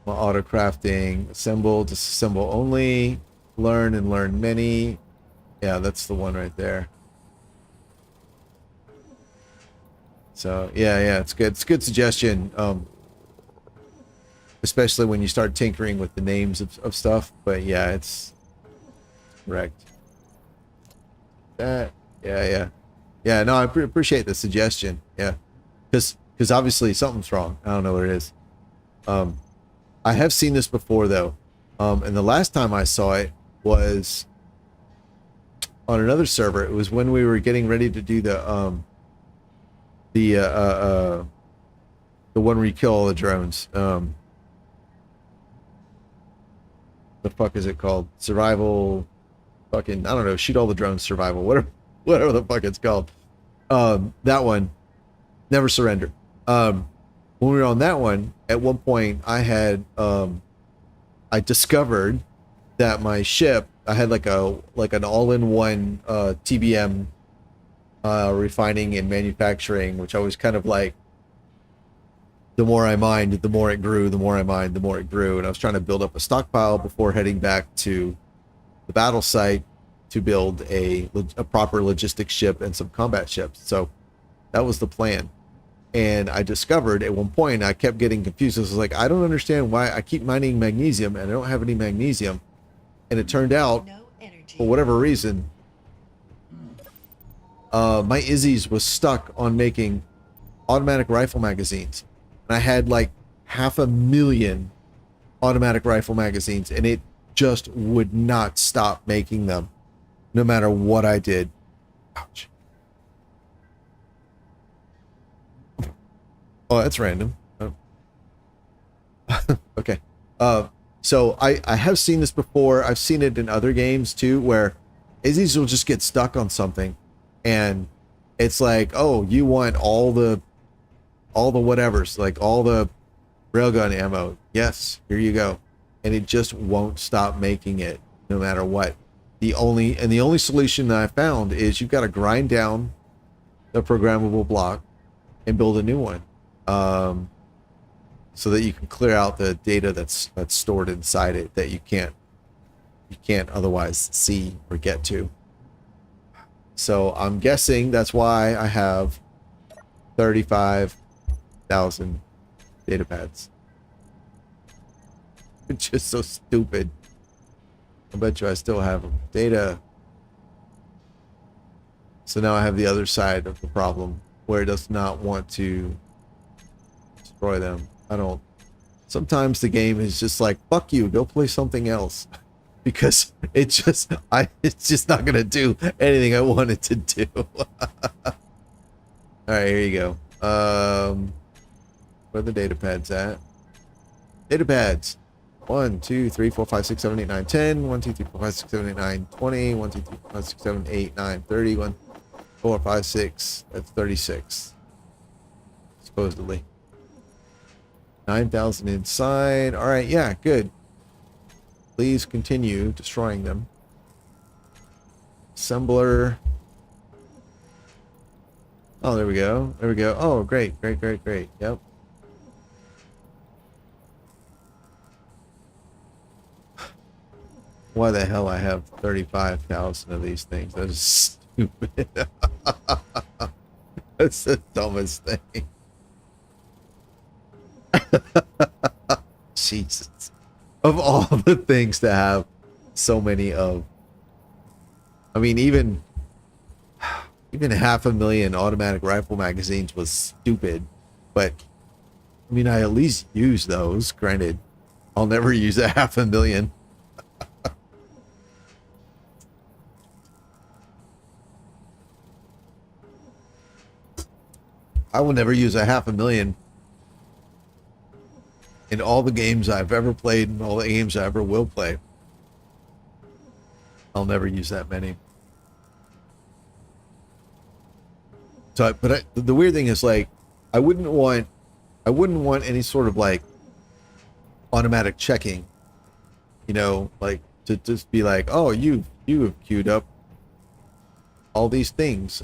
My auto crafting, assemble, disassemble only, learn and learn many. Yeah, that's the one right there. So yeah, it's good. It's a good suggestion. Especially when you start tinkering with the names of stuff. But yeah, it's correct. That, yeah. No, I appreciate the suggestion. Yeah, because obviously something's wrong. I don't know what it is. I have seen this before though, and the last time I saw it was on another server. It was when we were getting ready to do the one where you kill all the drones. The fuck is it called? Survival, fucking, I don't know, shoot all the drones survival, whatever the fuck it's called. That one, Never Surrender. When we were on that one, at one point I had I discovered that my ship, I had like an all-in-one TBM refining and manufacturing, which I was kind of like, the more I mined, the more it grew, the more I mined, the more it grew. And I was trying to build up a stockpile before heading back to the battle site to build a proper logistics ship and some combat ships. So that was the plan. And I discovered at one point, I kept getting confused. I was like, I don't understand why I keep mining magnesium and I don't have any magnesium. And it turned out, No energy. for whatever reason, my Izzy's was stuck on making automatic rifle magazines. And I had like 500,000 automatic rifle magazines, and it just would not stop making them no matter what I did. Ouch. Oh, that's random. Oh. Okay. So I have seen this before. I've seen it in other games too, where Izzy's will just get stuck on something, and it's like, oh, you want all the whatevers, like all the railgun ammo. Yes, here you go. And it just won't stop making it no matter what. The only solution that I found is you've got to grind down the programmable block and build a new one. So that you can clear out the data that's stored inside it that you can't otherwise see or get to. So I'm guessing that's why I have 35,000 data pads. It's just so stupid. I bet you I still have them. Data. So now I have the other side of the problem where it does not want to destroy them. I don't. Sometimes the game is just like, fuck you, go play something else. Because it's just not gonna do anything I want it to do. Alright, here you go. Where are the data pads at? Data pads. 1, 2, 3, 4, 5, 6, 7, 8, 9, 10. 1, 2, 3, 4, 5, 6, 7, 8, 9, 20. 1, 2, 3, 4, 5, 6, 7, 8, 9, 30. 1, 4, 5, 6. That's 36. Supposedly. 9,000 inside. Alright, yeah, good. Please continue destroying them. Assembler. Oh, there we go. There we go. Oh, great, great, great, great. Yep. Why the hell I have 35,000 of these things? That is stupid. That's the dumbest thing. Jesus. Of all the things to have so many of. I mean, even 500,000 automatic rifle magazines was stupid. But, I mean, I at least use those. Granted, I'll never use 500,000. I will never use 500,000 in all the games I've ever played and all the games I ever will play. I'll never use that many. So, the weird thing is, like, I wouldn't want any sort of like automatic checking. You know, like to just be like, oh, you have queued up all these things.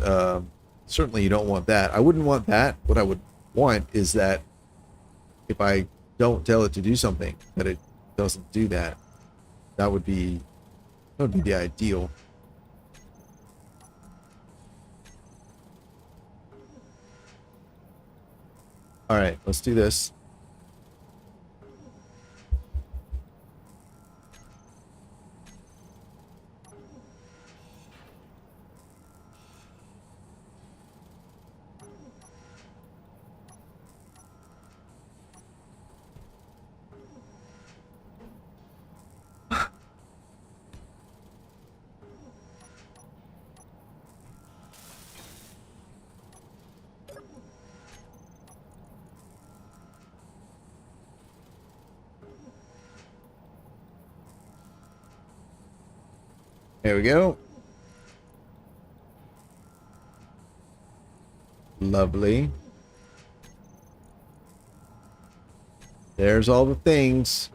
Certainly you don't want that. I wouldn't want that. What I would want is that if I don't tell it to do something, that it doesn't do that. That would be the ideal. All right, let's do this. There we go. Lovely. There's all the things.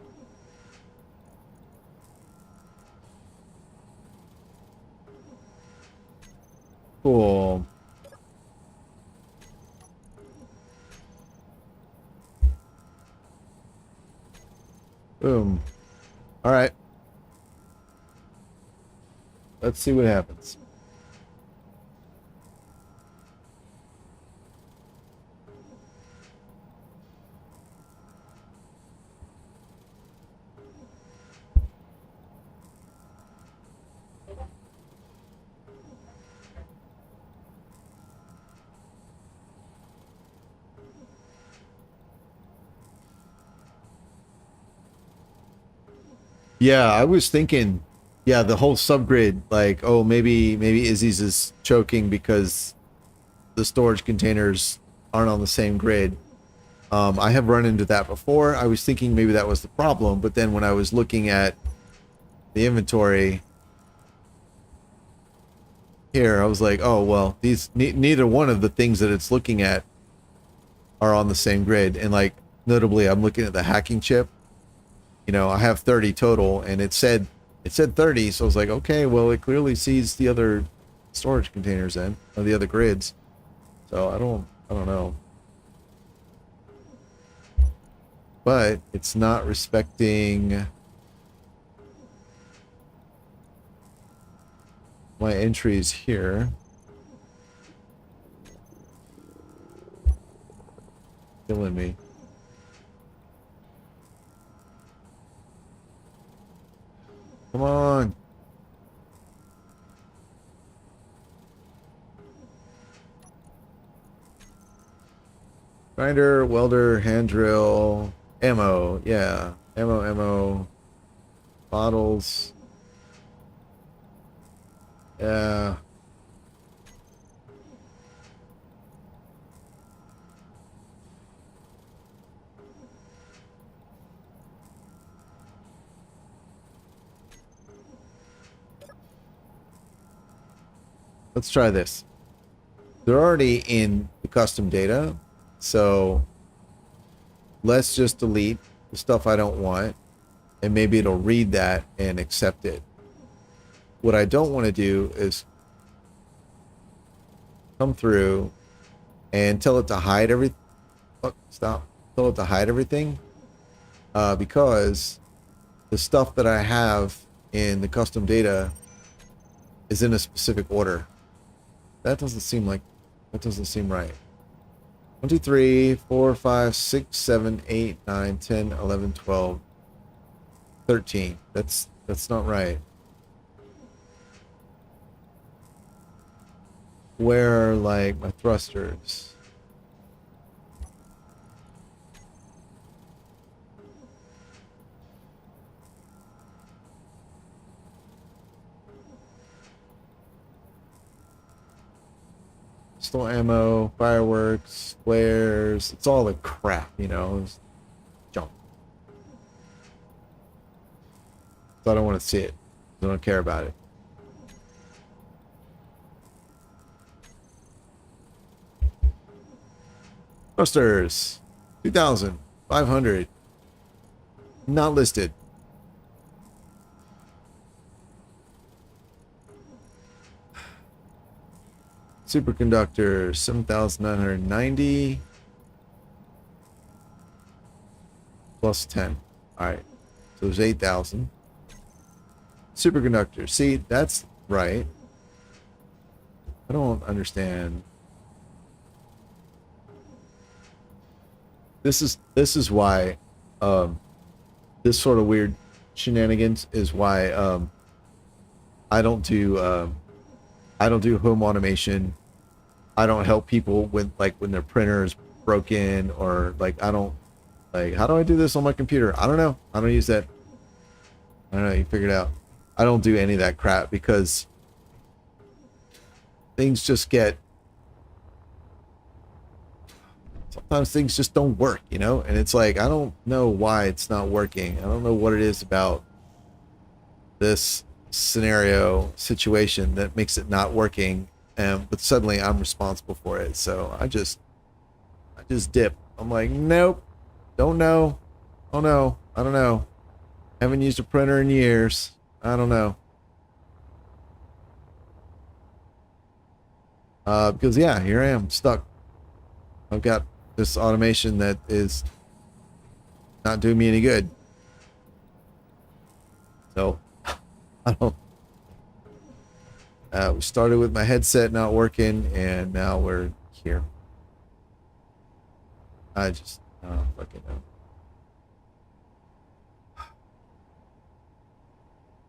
Cool. Boom. All right. Let's see what happens. Yeah, I was thinking, yeah, the whole subgrid, like, oh, maybe Izzy's is choking because the storage containers aren't on the same grid. I have run into that before. I was thinking maybe that was the problem, but then when I was looking at the inventory here, I was like, oh well, these neither one of the things that it's looking at are on the same grid. And like, notably, I'm looking at the hacking chip. You know, I have 30 total, and it said 30, so I was like, okay, well, it clearly sees the other storage containers then, or the other grids. So I don't know. But it's not respecting my entries here. Killing me. Come on. Grinder, welder, hand drill, ammo. Yeah. Ammo. Bottles. Yeah. Let's try this. They're already in the custom data, so let's just delete the stuff I don't want, and maybe it'll read that and accept it. What I don't want to do is come through and tell it to hide everything. Oh, stop. Tell it to hide everything, because the stuff that I have in the custom data is in a specific order. That doesn't seem right. 1, 2, 3, 4, 5, 6, 7, 8, 9, 10, 11, 12, 13. That's not right. Where are like my thrusters? Pistol ammo, fireworks, flares. It's all the crap, you know. It's junk. So I don't want to see it. I don't care about it. Thrusters. 2,500. Not listed. Superconductor, 7,990 plus 10. All right, so there's 8,000. Superconductor, see, that's right. I don't understand. This is why this sort of weird shenanigans is why I don't do home automation. I don't help people when their printer is broken, or like I don't like, how do I do this on my computer? I don't know. I don't use that. I don't know, you figure it out. I don't do any of that crap because things just get, sometimes things just don't work, you know? And it's like, I don't know why it's not working. I don't know what it is about this scenario situation that makes it not working, but suddenly I'm responsible for it. So I just dip. I'm like, nope, don't know. Oh no, I don't know. Haven't used a printer in years. I don't know. Because yeah, here I am stuck. I've got this automation that is not doing me any good. So I don't. We started with my headset not working, and now we're here. I just fucking know.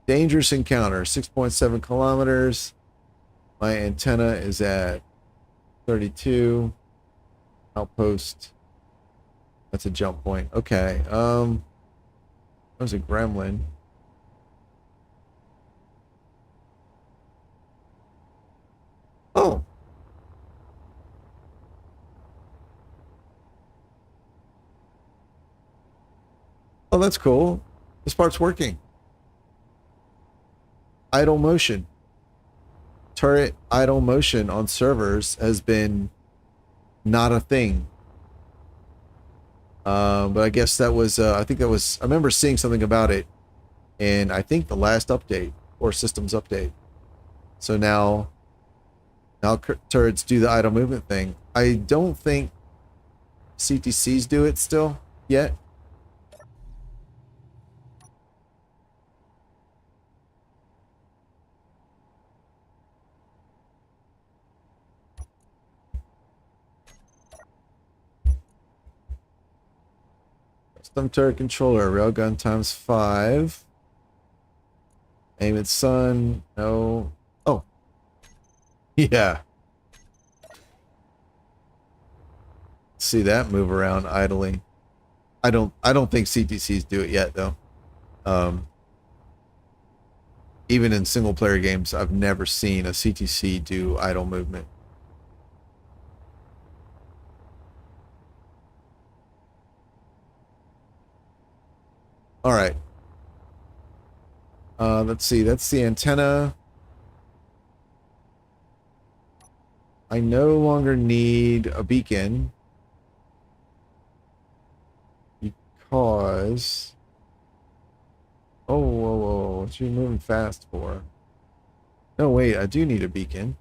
Dangerous encounter, 6.7 kilometers. My antenna is at 32. Outpost. That's a jump point. Okay. There's a gremlin. Oh, that's cool. This part's working. Idle motion. Turret idle motion on servers has been not a thing. But I guess that was, I remember seeing something about it in, I think, the last update or systems update. So now turrets do the idle movement thing. I don't think CTCs do it still yet. Custom turret controller, railgun ×5. Aim at sun. No. Oh. Yeah. See that move around idly. I don't think CTCs do it yet though. Even in single player games, I've never seen a CTC do idle movement. All right. Let's see. That's the antenna. I no longer need a beacon because... Oh, whoa, whoa. What you moving fast for? No, wait. I do need a beacon.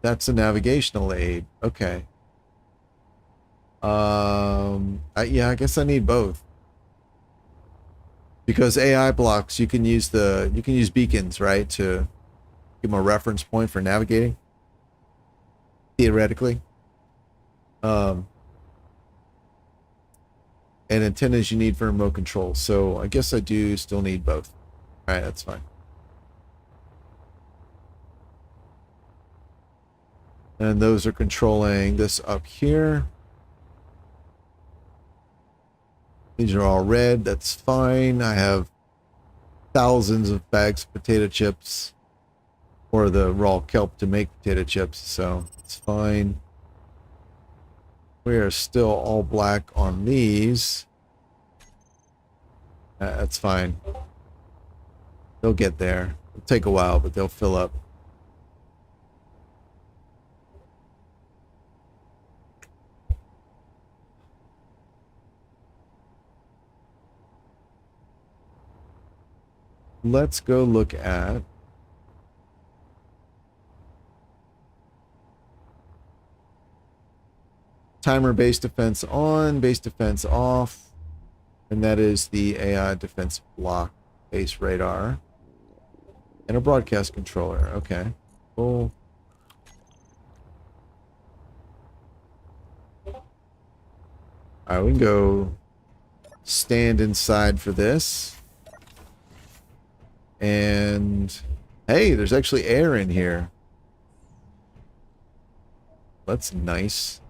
That's a navigational aid. Okay. Yeah, I guess I need both. Because AI blocks, you can use beacons, right, to give them a reference point for navigating. Theoretically. And antennas you need for remote control. So I guess I do still need both. All right, that's fine. And those are controlling this up here. These are all red. That's fine. I have thousands of bags of potato chips or the raw kelp to make potato chips, so it's fine. We are still all black on these. That's fine. They'll get there. It'll take a while, but they'll fill up. Let's go look at timer base defense on, base defense off, and that is the AI defense block base radar and a broadcast controller. Okay, cool. All right, we can go stand inside for this. And hey, there's actually air in here. That's nice.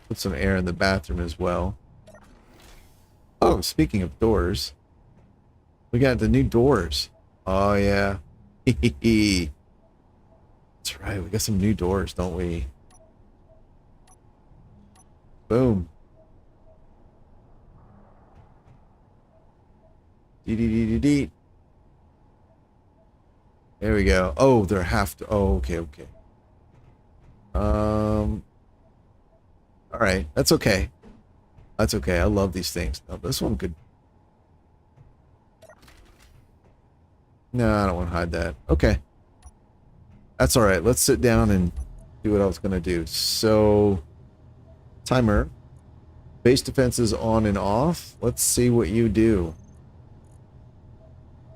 Put some air in the bathroom as well. Oh, speaking of doors, we got the new doors. Oh yeah. That's right, we got some new doors, don't we? Boom. Dee. There we go. Oh, they're half to... Oh, okay, okay. All right. That's okay. That's okay. I love these things. Oh, this one could... No, I don't want to hide that. Okay. That's all right. Let's sit down and do what I was going to do. So, timer. Base defense is on and off. Let's see what you do.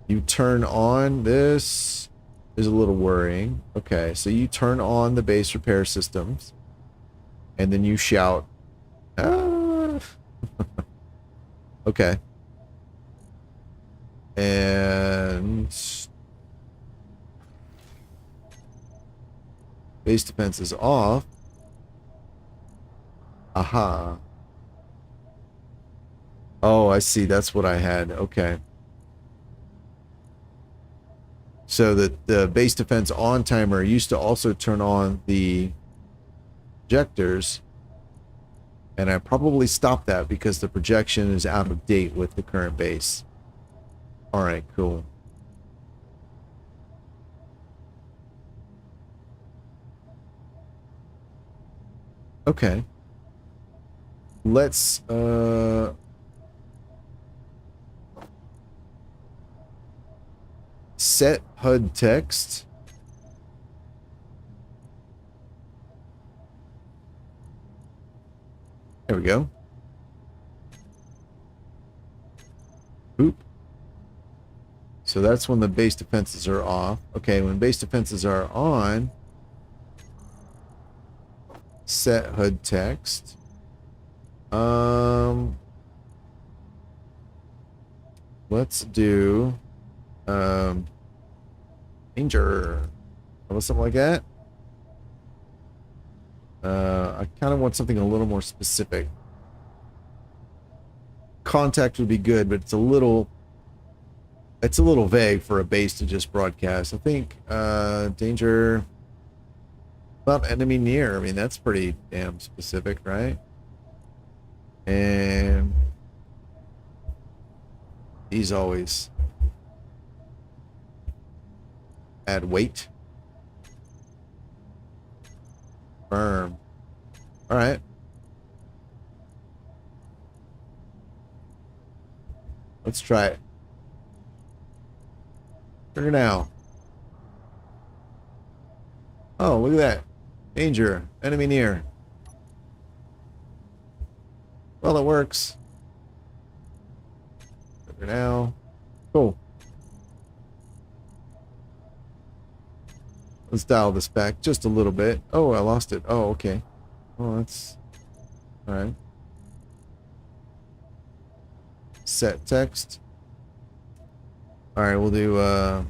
You turn on this... is a little worrying. Okay, so you turn on the base repair systems and then you shout, ah. Okay. And base defense is off. Aha. Oh, I see. That's what I had. Okay. So the base defense on timer used to also turn on the projectors, And I probably stopped that because the projection is out of date with the current base. All right, cool. Okay. Let's set HUD text. There we go. Boop. So that's when the base defenses are off. Okay, when base defenses are on, set HUD text. Let's do danger. How about something like that? I kind of want something a little more specific. Contact would be good, but it's a little vague for a base to just broadcast. I think danger about enemy near. I mean, that's pretty damn specific, right? And these always add weight. Firm. All right. Let's try it. Trigger now. Oh, look at that. Danger. Enemy near. Well, it works. Trigger now. Cool. Let's dial this back just a little bit. Oh, I lost it. Oh, okay. Oh, that's... Alright. Set text. Alright, we'll do,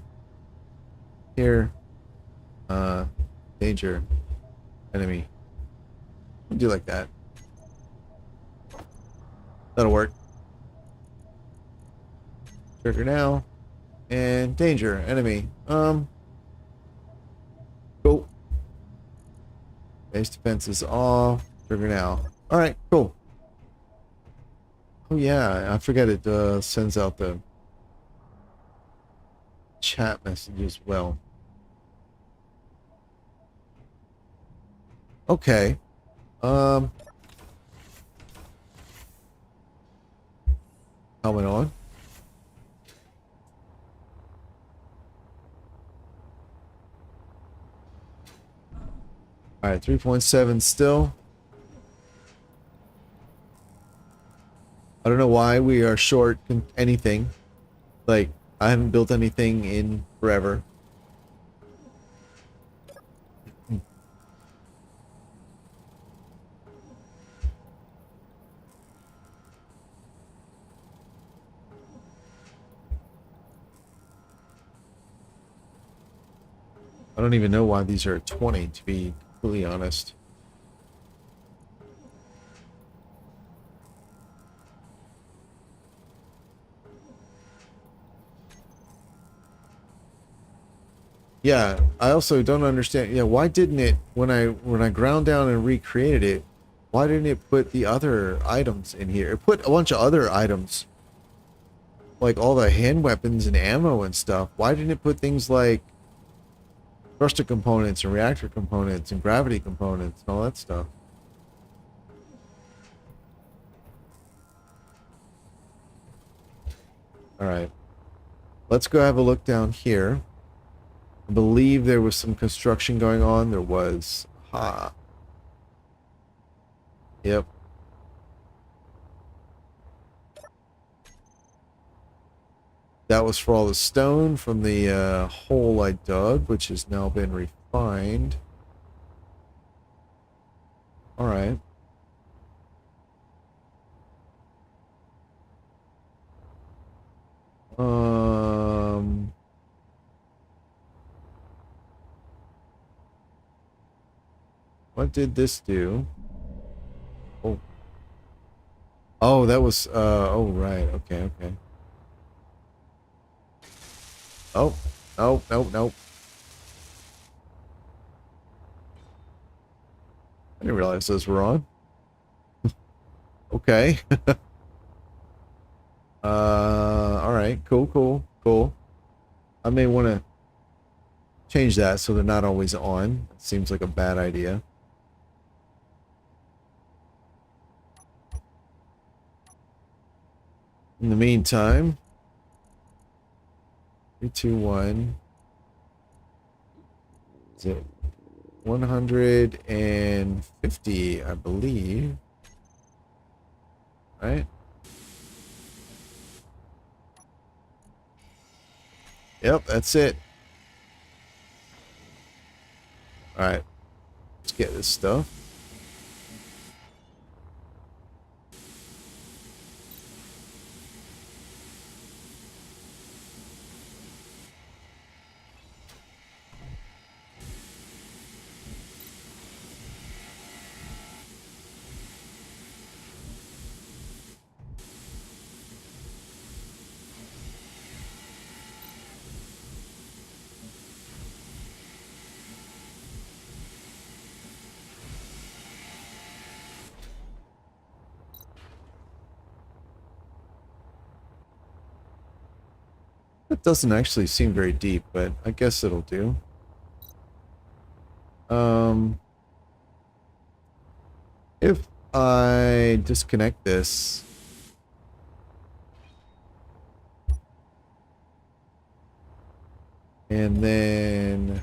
here. Danger. Enemy. We'll do like that. That'll work. Trigger now. And danger. Enemy. Cool. Base defense is off. Trigger now. Alright, cool. Oh yeah, I forget it sends out the chat message as well. Okay. Helmet on. Alright, 3.7 still. I don't know why we are short anything. Like, I haven't built anything in forever. I don't even know why these are at 20, to be completely honest. Yeah, I also don't understand. Yeah, why didn't it when I ground down and recreated it? Why didn't it put the other items in here? It put a bunch of other items, like all the hand weapons and ammo and stuff. Why didn't it put things like thruster components and reactor components and gravity components and all that stuff? All right, let's go have a look down here. I believe there was some construction going on. There was. Ha. Yep. That was for all the stone from the hole I dug, which has now been refined. All right. What did this do? Oh. Oh, that was, oh, right. Okay, okay. Oh, nope, nope, nope. I didn't realize those were on. Okay. All right. Cool, cool, cool. I may want to change that so they're not always on. Seems like a bad idea. In the meantime, 3, 2, 1. Is it 150, I believe. Right? Yep, that's it. All right. Let's get this stuff. It doesn't actually seem very deep, but I guess it'll do. If I disconnect this, and then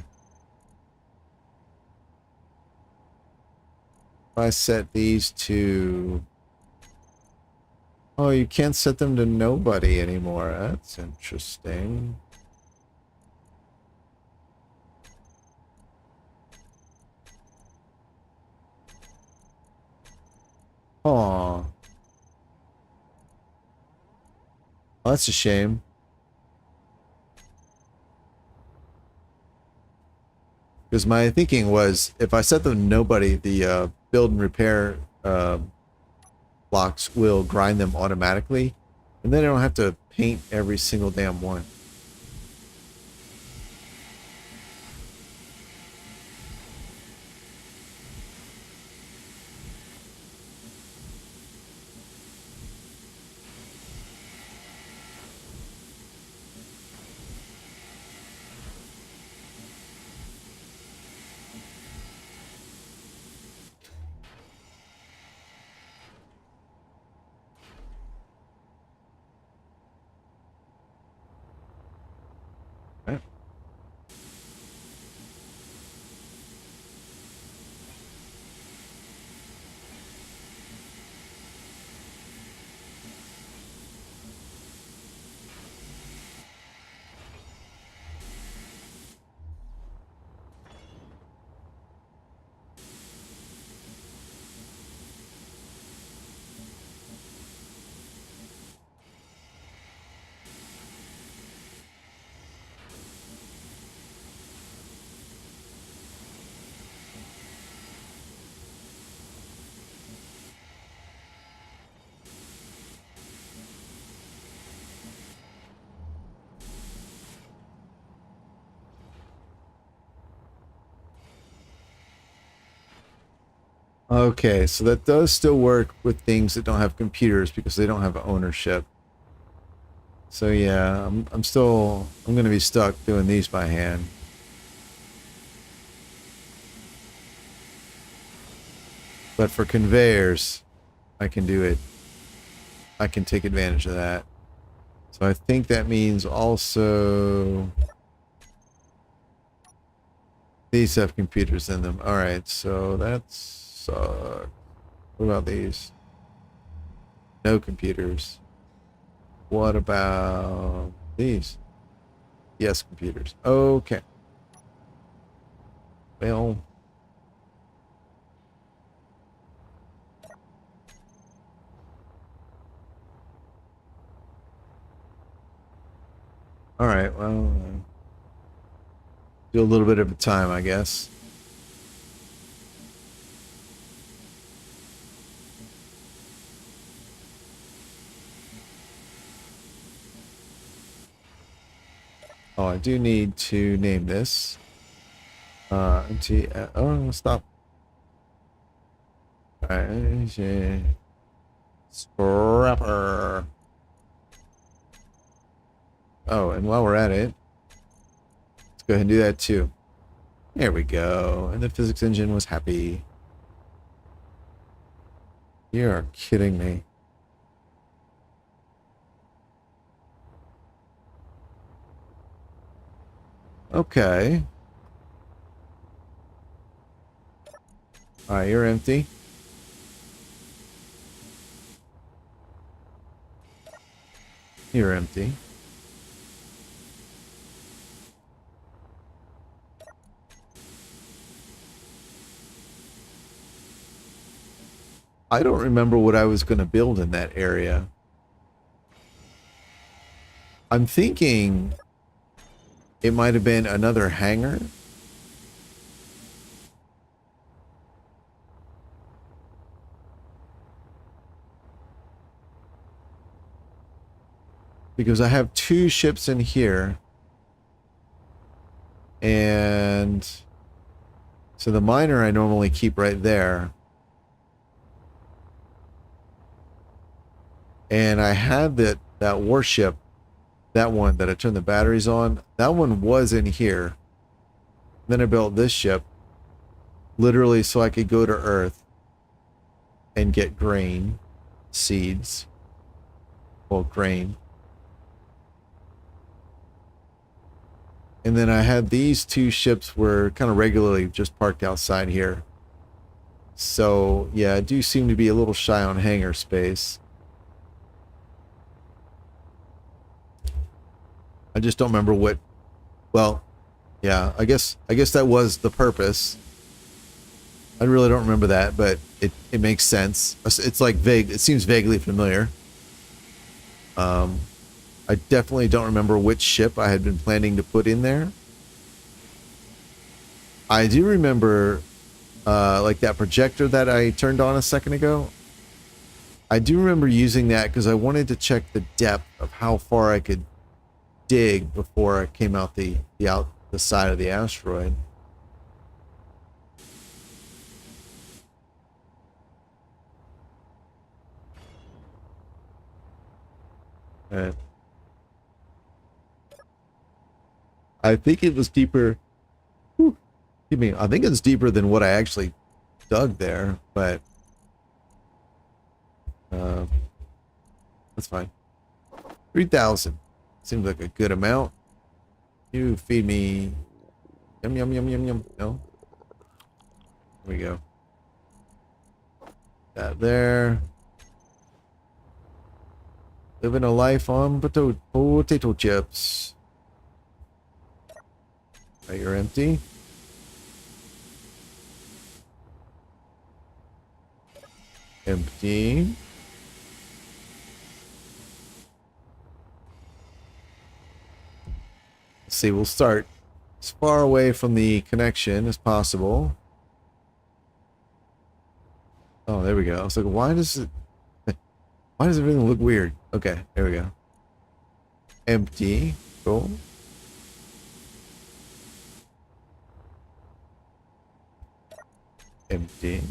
if I set these to, oh, you can't set them to nobody anymore. That's interesting. Aw. Well, that's a shame. Because my thinking was, if I set them to nobody, the build and repair blocks will grind them automatically, and then I don't have to paint every single damn one. Right? Okay, so that does still work with things that don't have computers because they don't have ownership. So yeah, I'm gonna be stuck doing these by hand. But for conveyors, I can do it. I can take advantage of that. So I think that means also these have computers in them. All right, so that's what about these? No computers. What about these? Yes, computers. Okay. Well, all right. Well, do a little bit of a time, I guess. Oh, I do need to name this. Oh, stop. All right. Scrapper. Oh, and while we're at it, let's go ahead and do that too. There we go. And the physics engine was happy. You are kidding me. Okay. Alright, you're empty. You're empty. I don't remember what I was going to build in that area. I'm thinking it might have been another hangar. Because I have 2 ships in here. And so the miner I normally keep right there. And I had that warship, that one that I turned the batteries on. That one was in here. Then I built this ship literally so I could go to Earth and get grain, seeds. Well, grain. And then I had these 2 ships were kind of regularly just parked outside here. So, yeah, I do seem to be a little shy on hangar space. I just don't remember what... Well, yeah, I guess that was the purpose. I really don't remember that, but it makes sense. It's like vague. It seems vaguely familiar. I definitely don't remember which ship I had been planning to put in there. I do remember, like that projector that I turned on a second ago. I do remember using that because I wanted to check the depth of how far I could dig before I came out the side of the asteroid. I think it was deeper. Whew, excuse me. I think it's deeper than what I actually dug there, but that's fine. 3,000 seems like a good amount. You feed me. Yum yum yum yum yum. No. There we go. That there. Living a life on potato chips. Right, you're empty. Empty. Let's see, we'll start as far away from the connection as possible. Oh, there we go. I was like, why does everything look weird? Okay, there we go. Empty. Cool. Empty.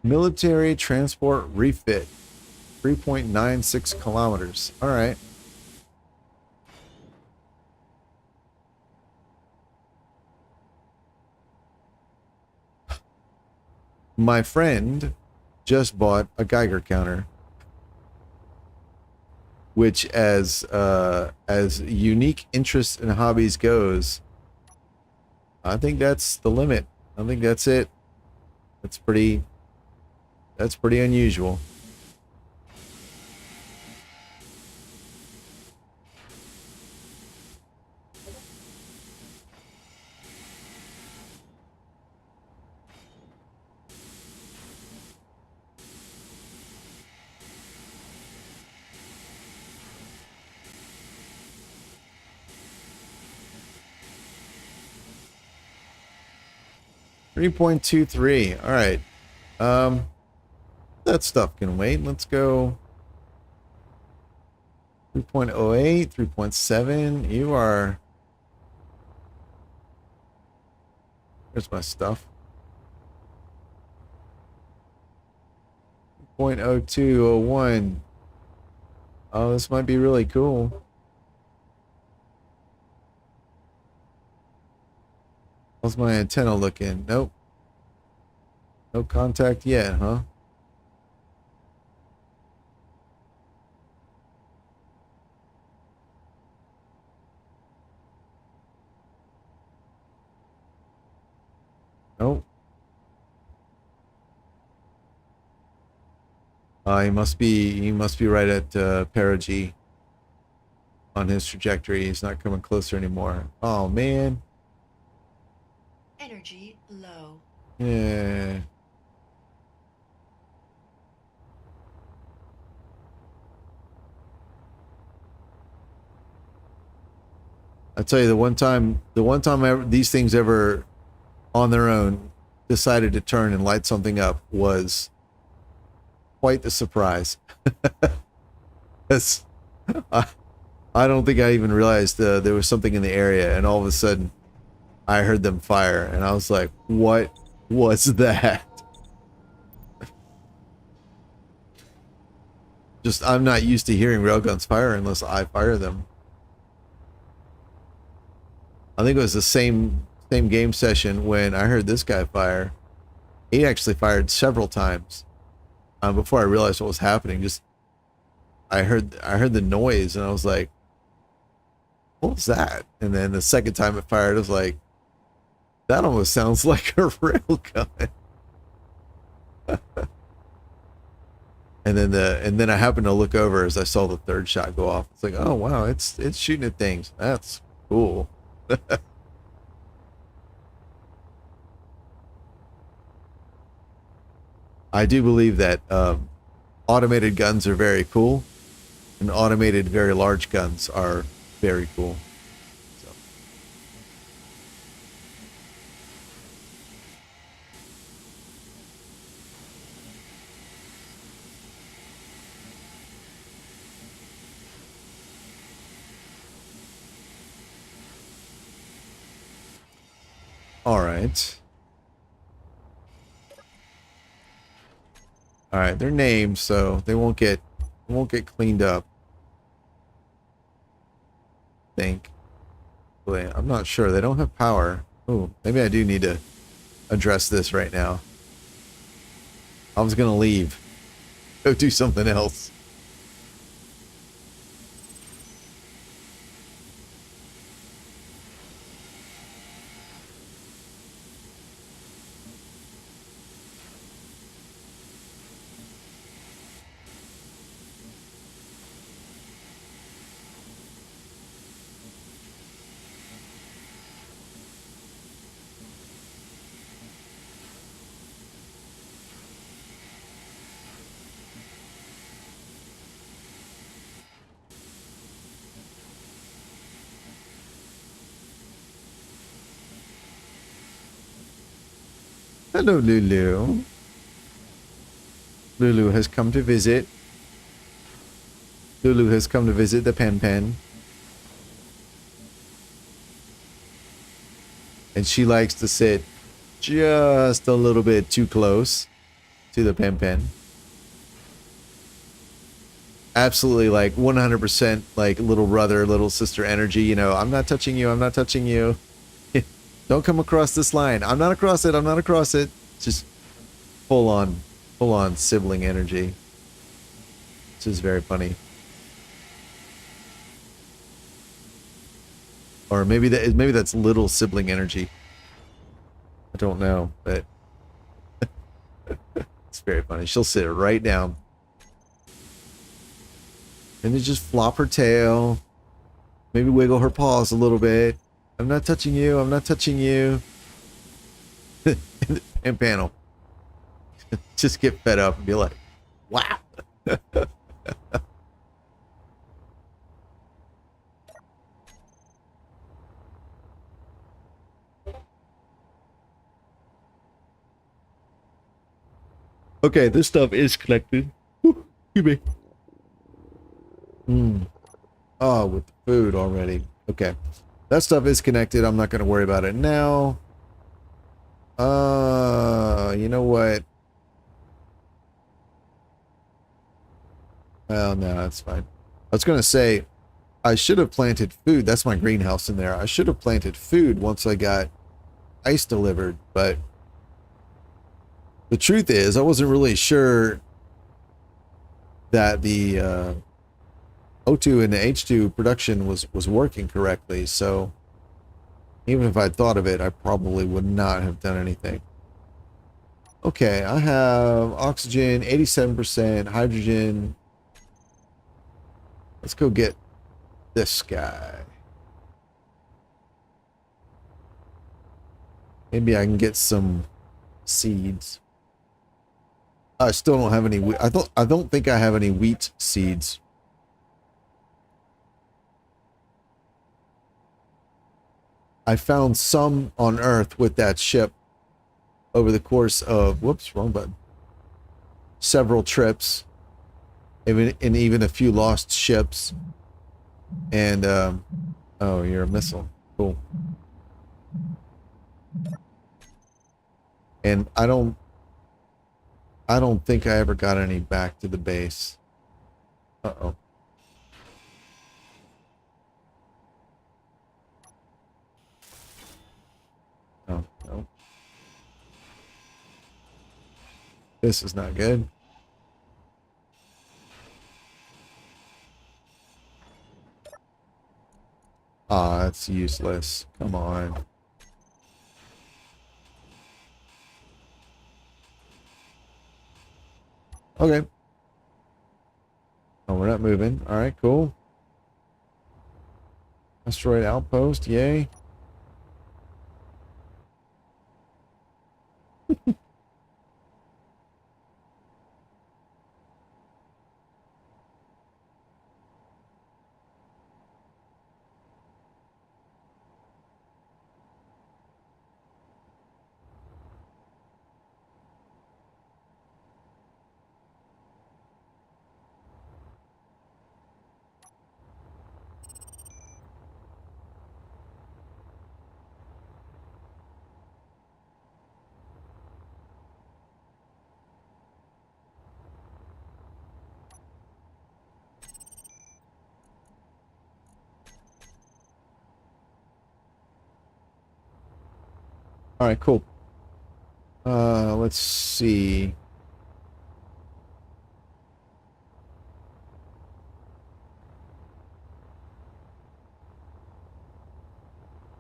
Military transport refit. 3.96 kilometers. All right. My friend just bought a Geiger counter, which as unique interests and hobbies goes, I think that's the limit. I think that's it. That's pretty unusual. 3.23. All right. That stuff can wait. Let's go 3.08, 3.7. You are... Here's my stuff. 0.0201. Oh, this might be really cool. How's my antenna looking? Nope. No contact yet, huh? Nope. He must be right at perigee on his trajectory. He's not coming closer anymore. Oh man. Energy low. Yeah. I tell you, the one time these things ever on their own decided to turn and light something up was quite the surprise. It's, I don't think I even realized there was something in the area, and all of a sudden I heard them fire, and I was like, what was that? Just, I'm not used to hearing railguns fire unless I fire them. I think it was the same game session when I heard this guy fire. He actually fired several times before I realized what was happening. Just I heard the noise, and I was like, what was that? And then the second time it fired, I was like, that almost sounds like a railgun. And then I happened to look over as I saw the third shot go off. It's like, oh wow, it's shooting at things. That's cool. I do believe that automated guns are very cool, and automated very large guns are very cool. So. All right. All right, they're named, so they won't get cleaned up. I think. I'm not sure. They don't have power. Oh, maybe I do need to address this right now. I was gonna leave. Go do something else. Hello, Lulu. Lulu has come to visit. Lulu has come to visit the Pen Pen. And she likes to sit just a little bit too close to the Pen Pen. Absolutely, like 100% like little brother, little sister energy. You know, I'm not touching you. I'm not touching you. Don't come across this line. I'm not across it. I'm not across it. Just full on sibling energy. Which is very funny. Or maybe that's little sibling energy. I don't know, but it's very funny. She'll sit right down. And then just flop her tail. Maybe wiggle her paws a little bit. I'm not touching you. I'm not touching you. And panel. Just get fed up and be like, wow. Okay, this stuff is connected. Whew, excuse me. Oh, with the food already. Okay. That stuff is connected. I'm not going to worry about it now. You know what? Well, no, that's fine. I was going to say, I should have planted food. That's my greenhouse in there. I should have planted food once I got ice delivered, but the truth is I wasn't really sure that the O2 and the H2 production was working correctly, so even if I'd thought of it, I probably would not have done anything. Okay, I have oxygen, 87%, hydrogen. Let's go get this guy. Maybe I can get some seeds. I still don't have any wheat. I don't think I have any wheat seeds. I found some on Earth with that ship over the course of, whoops, wrong button, several trips, and even a few lost ships. And oh, you're a missile. Cool. And I don't think I ever got any back to the base. Uh-oh. Oh, no. This is not good. Ah, it's useless. Come on. Okay. Oh, we're not moving. All right, cool. Asteroid outpost, yay. All right, cool. Let's see.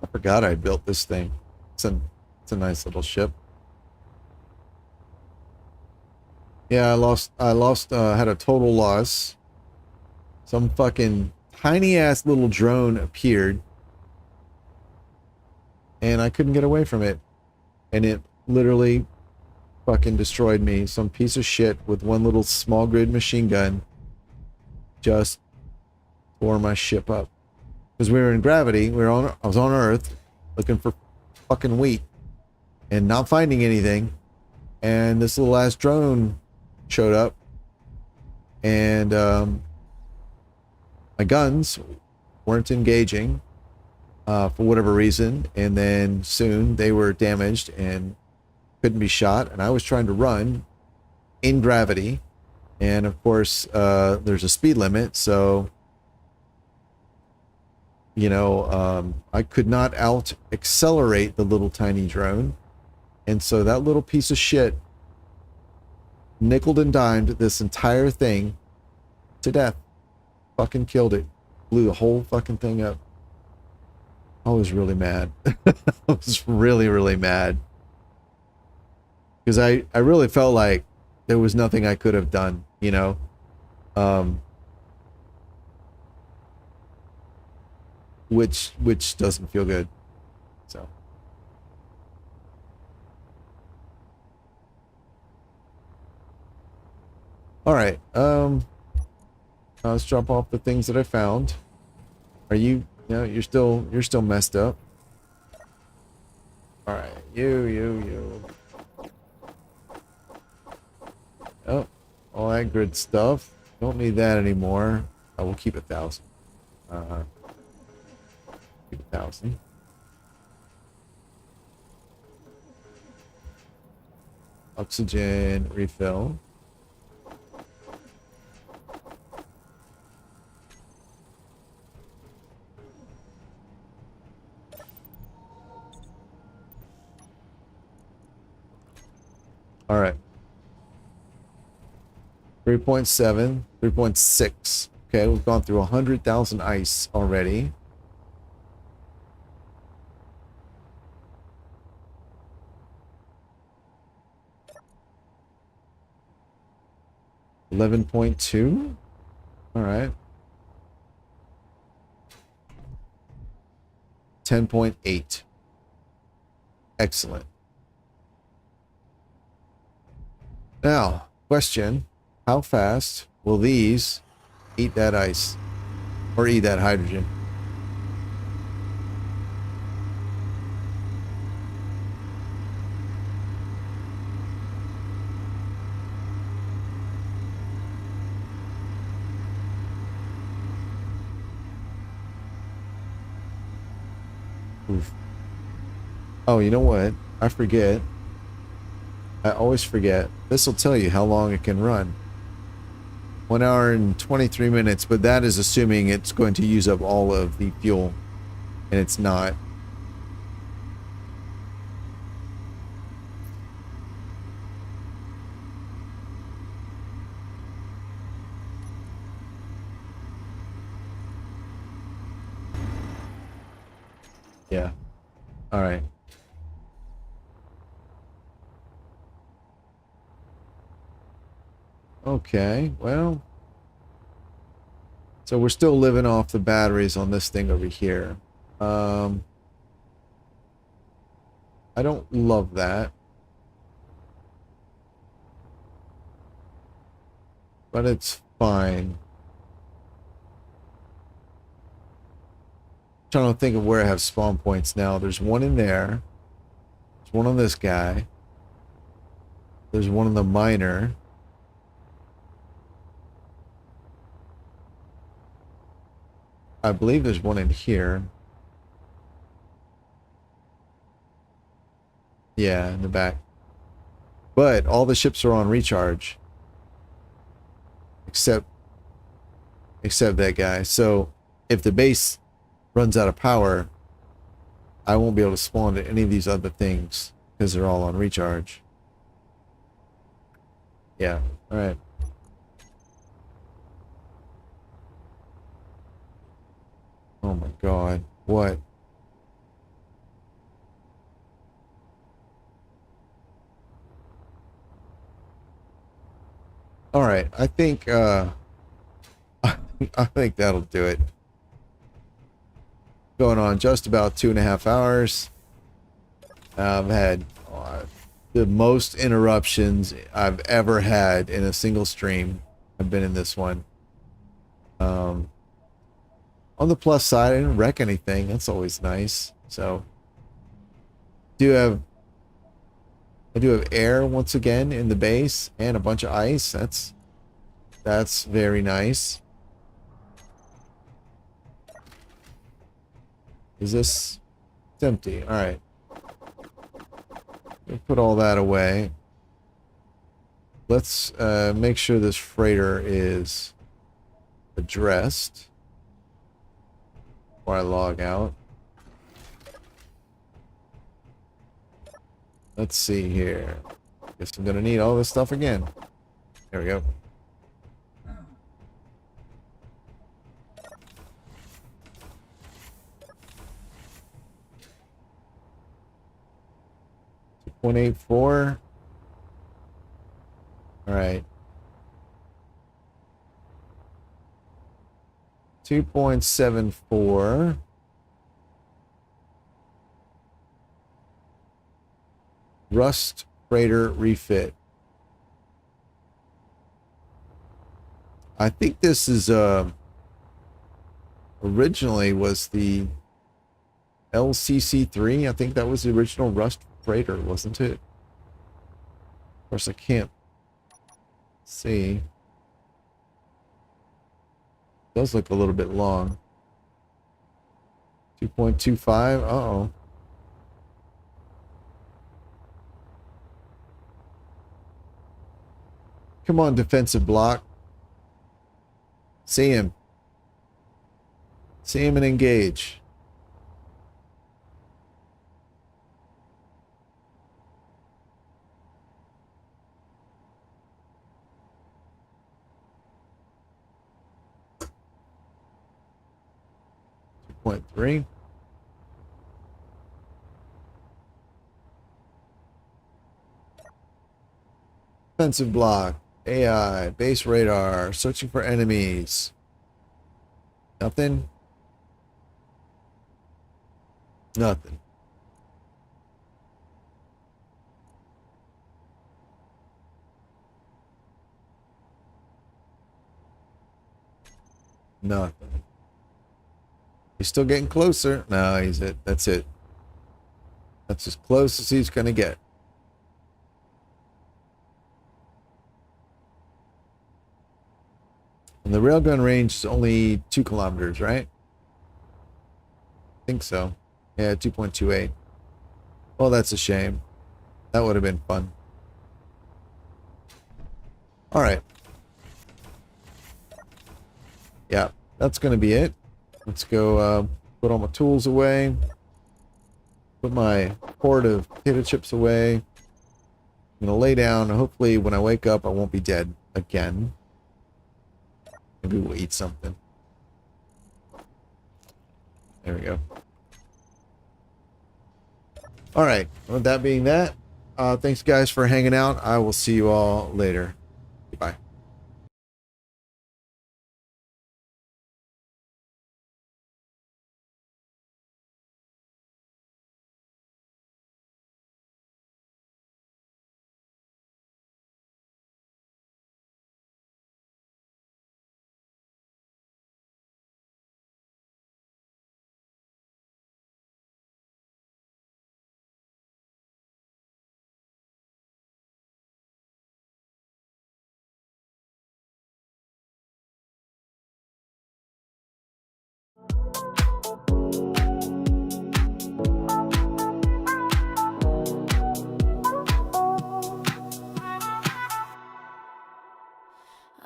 I forgot I built this thing. It's a nice little ship. Yeah, had a total loss. Some fucking tiny ass little drone appeared and I couldn't get away from it. And it literally fucking destroyed me. Some piece of shit with one little small grid machine gun just tore my ship up. Because we were in gravity, I was on Earth looking for fucking wheat and not finding anything. And this little ass drone showed up and my guns weren't engaging for whatever reason, and then soon they were damaged and couldn't be shot, and I was trying to run in gravity, and of course there's a speed limit, so you know, I could not out accelerate the little tiny drone, and so that little piece of shit nickeled and dimed this entire thing to death. Fucking killed it. Blew the whole fucking thing up. I was really mad. I was really, really mad. Because I really felt like there was nothing I could have done, you know? Which doesn't feel good. So. Alright, let's drop off the things that I found. Are you... No, you're still messed up. Alright, you. all that good stuff. Don't need that anymore. I will keep 1,000. Keep 1,000. Oxygen refill. All right. 3.7, 3.6. Okay, we've gone through 100,000 ice already. $11.2. All right. 10.8. Excellent. Now, question. How fast will these eat that ice? Or eat that hydrogen? Oof. Oh, you know what? I forget. I always forget. This will tell you how long it can run. 1 hour and 23 minutes, but that is assuming it's going to use up all of the fuel, and it's not. Yeah. All right. Okay, well. So we're still living off the batteries on this thing over here. I don't love that. But it's fine. Trying to think of where I have spawn points now. There's one in there. There's one on this guy. There's one on the miner. I believe there's one in here. Yeah, in the back. But all the ships are on recharge. Except that guy. So if the base runs out of power, I won't be able to spawn to any of these other things because they're all on recharge. Yeah, alright. Oh my god, what? Alright, I think I think that'll do it. Going on just about 2.5 hours. I've had the most interruptions I've ever had in a single stream. I've been in this one. On the plus side, I didn't wreck anything. That's always nice. So, I do have air once again in the base and a bunch of ice. That's very nice. Is this? It's empty. All right. We'll put all that away. Let's make sure this freighter is addressed before I log out. Let's see here. Guess I'm gonna need all this stuff again. There we go. .84. All right. 2.74. Rust freighter refit. I think this is originally was the LCC3. I think that was the original Rust freighter, wasn't it? Of course, I can't See. Does look a little bit long. 2.25. Uh-oh. Come on, defensive block. See him. See him and engage. Point 3. Defensive block. AI. Base radar. Searching for enemies. Nothing. Nothing. Nothing. He's still getting closer. No, he's it. That's it. That's as close as he's going to get. And the railgun range is only 2 kilometers, right? I think so. Yeah, 2.28. Well, that's a shame. That would have been fun. All right. Yeah, that's going to be it. Let's go put all my tools away. Put my hoard of potato chips away. I'm going to lay down. Hopefully when I wake up, I won't be dead again. Maybe we'll eat something. There we go. All right. With that being that, thanks guys for hanging out. I will see you all later. Goodbye.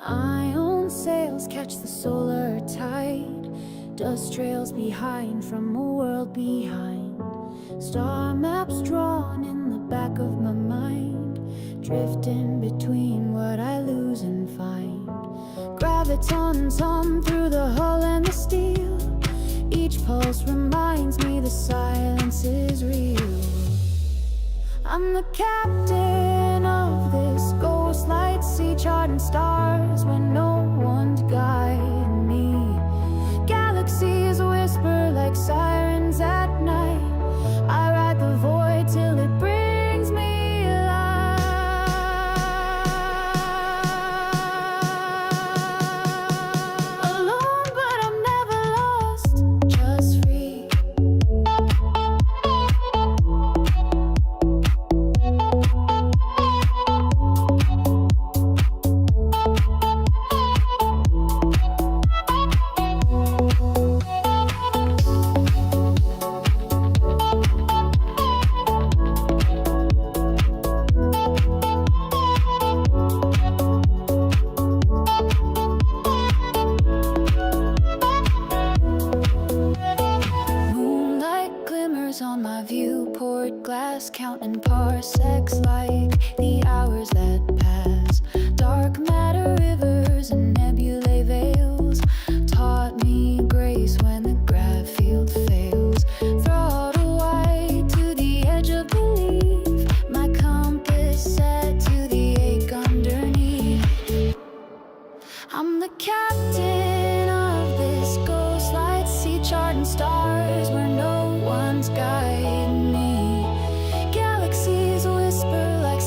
Ion sails catch the solar tide, dust trails behind from a world behind. Star maps drawn in the back of my mind, drifting between what I lose and find. Gravitons hum through the hull and the steel. Each pulse reminds me the silence is real. I'm the captain of this ghost light sea, charting stars when no one's guiding me. Galaxies whisper like sirens at night. I ride the void till it brings me alive. Alone, but I'm never lost, just free. Moonlight glimmers on my viewport glass, counting parsecs like the hours that pass. Dark matter rivers and nebulae veils taught me grace when the grav field fails. Throttle wide to the edge of belief, my compass set to the ache underneath. I'm the captain of this ghost light sea, charting stars where no one's guiding me. Galaxies whisper like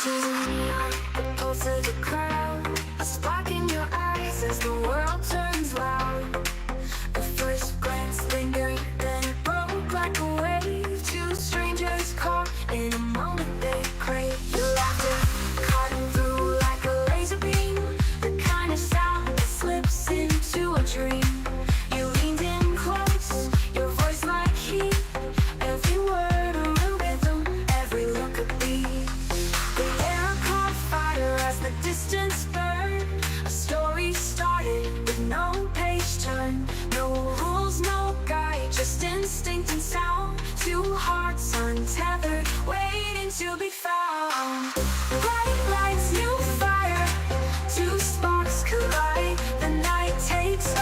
Flashes of neon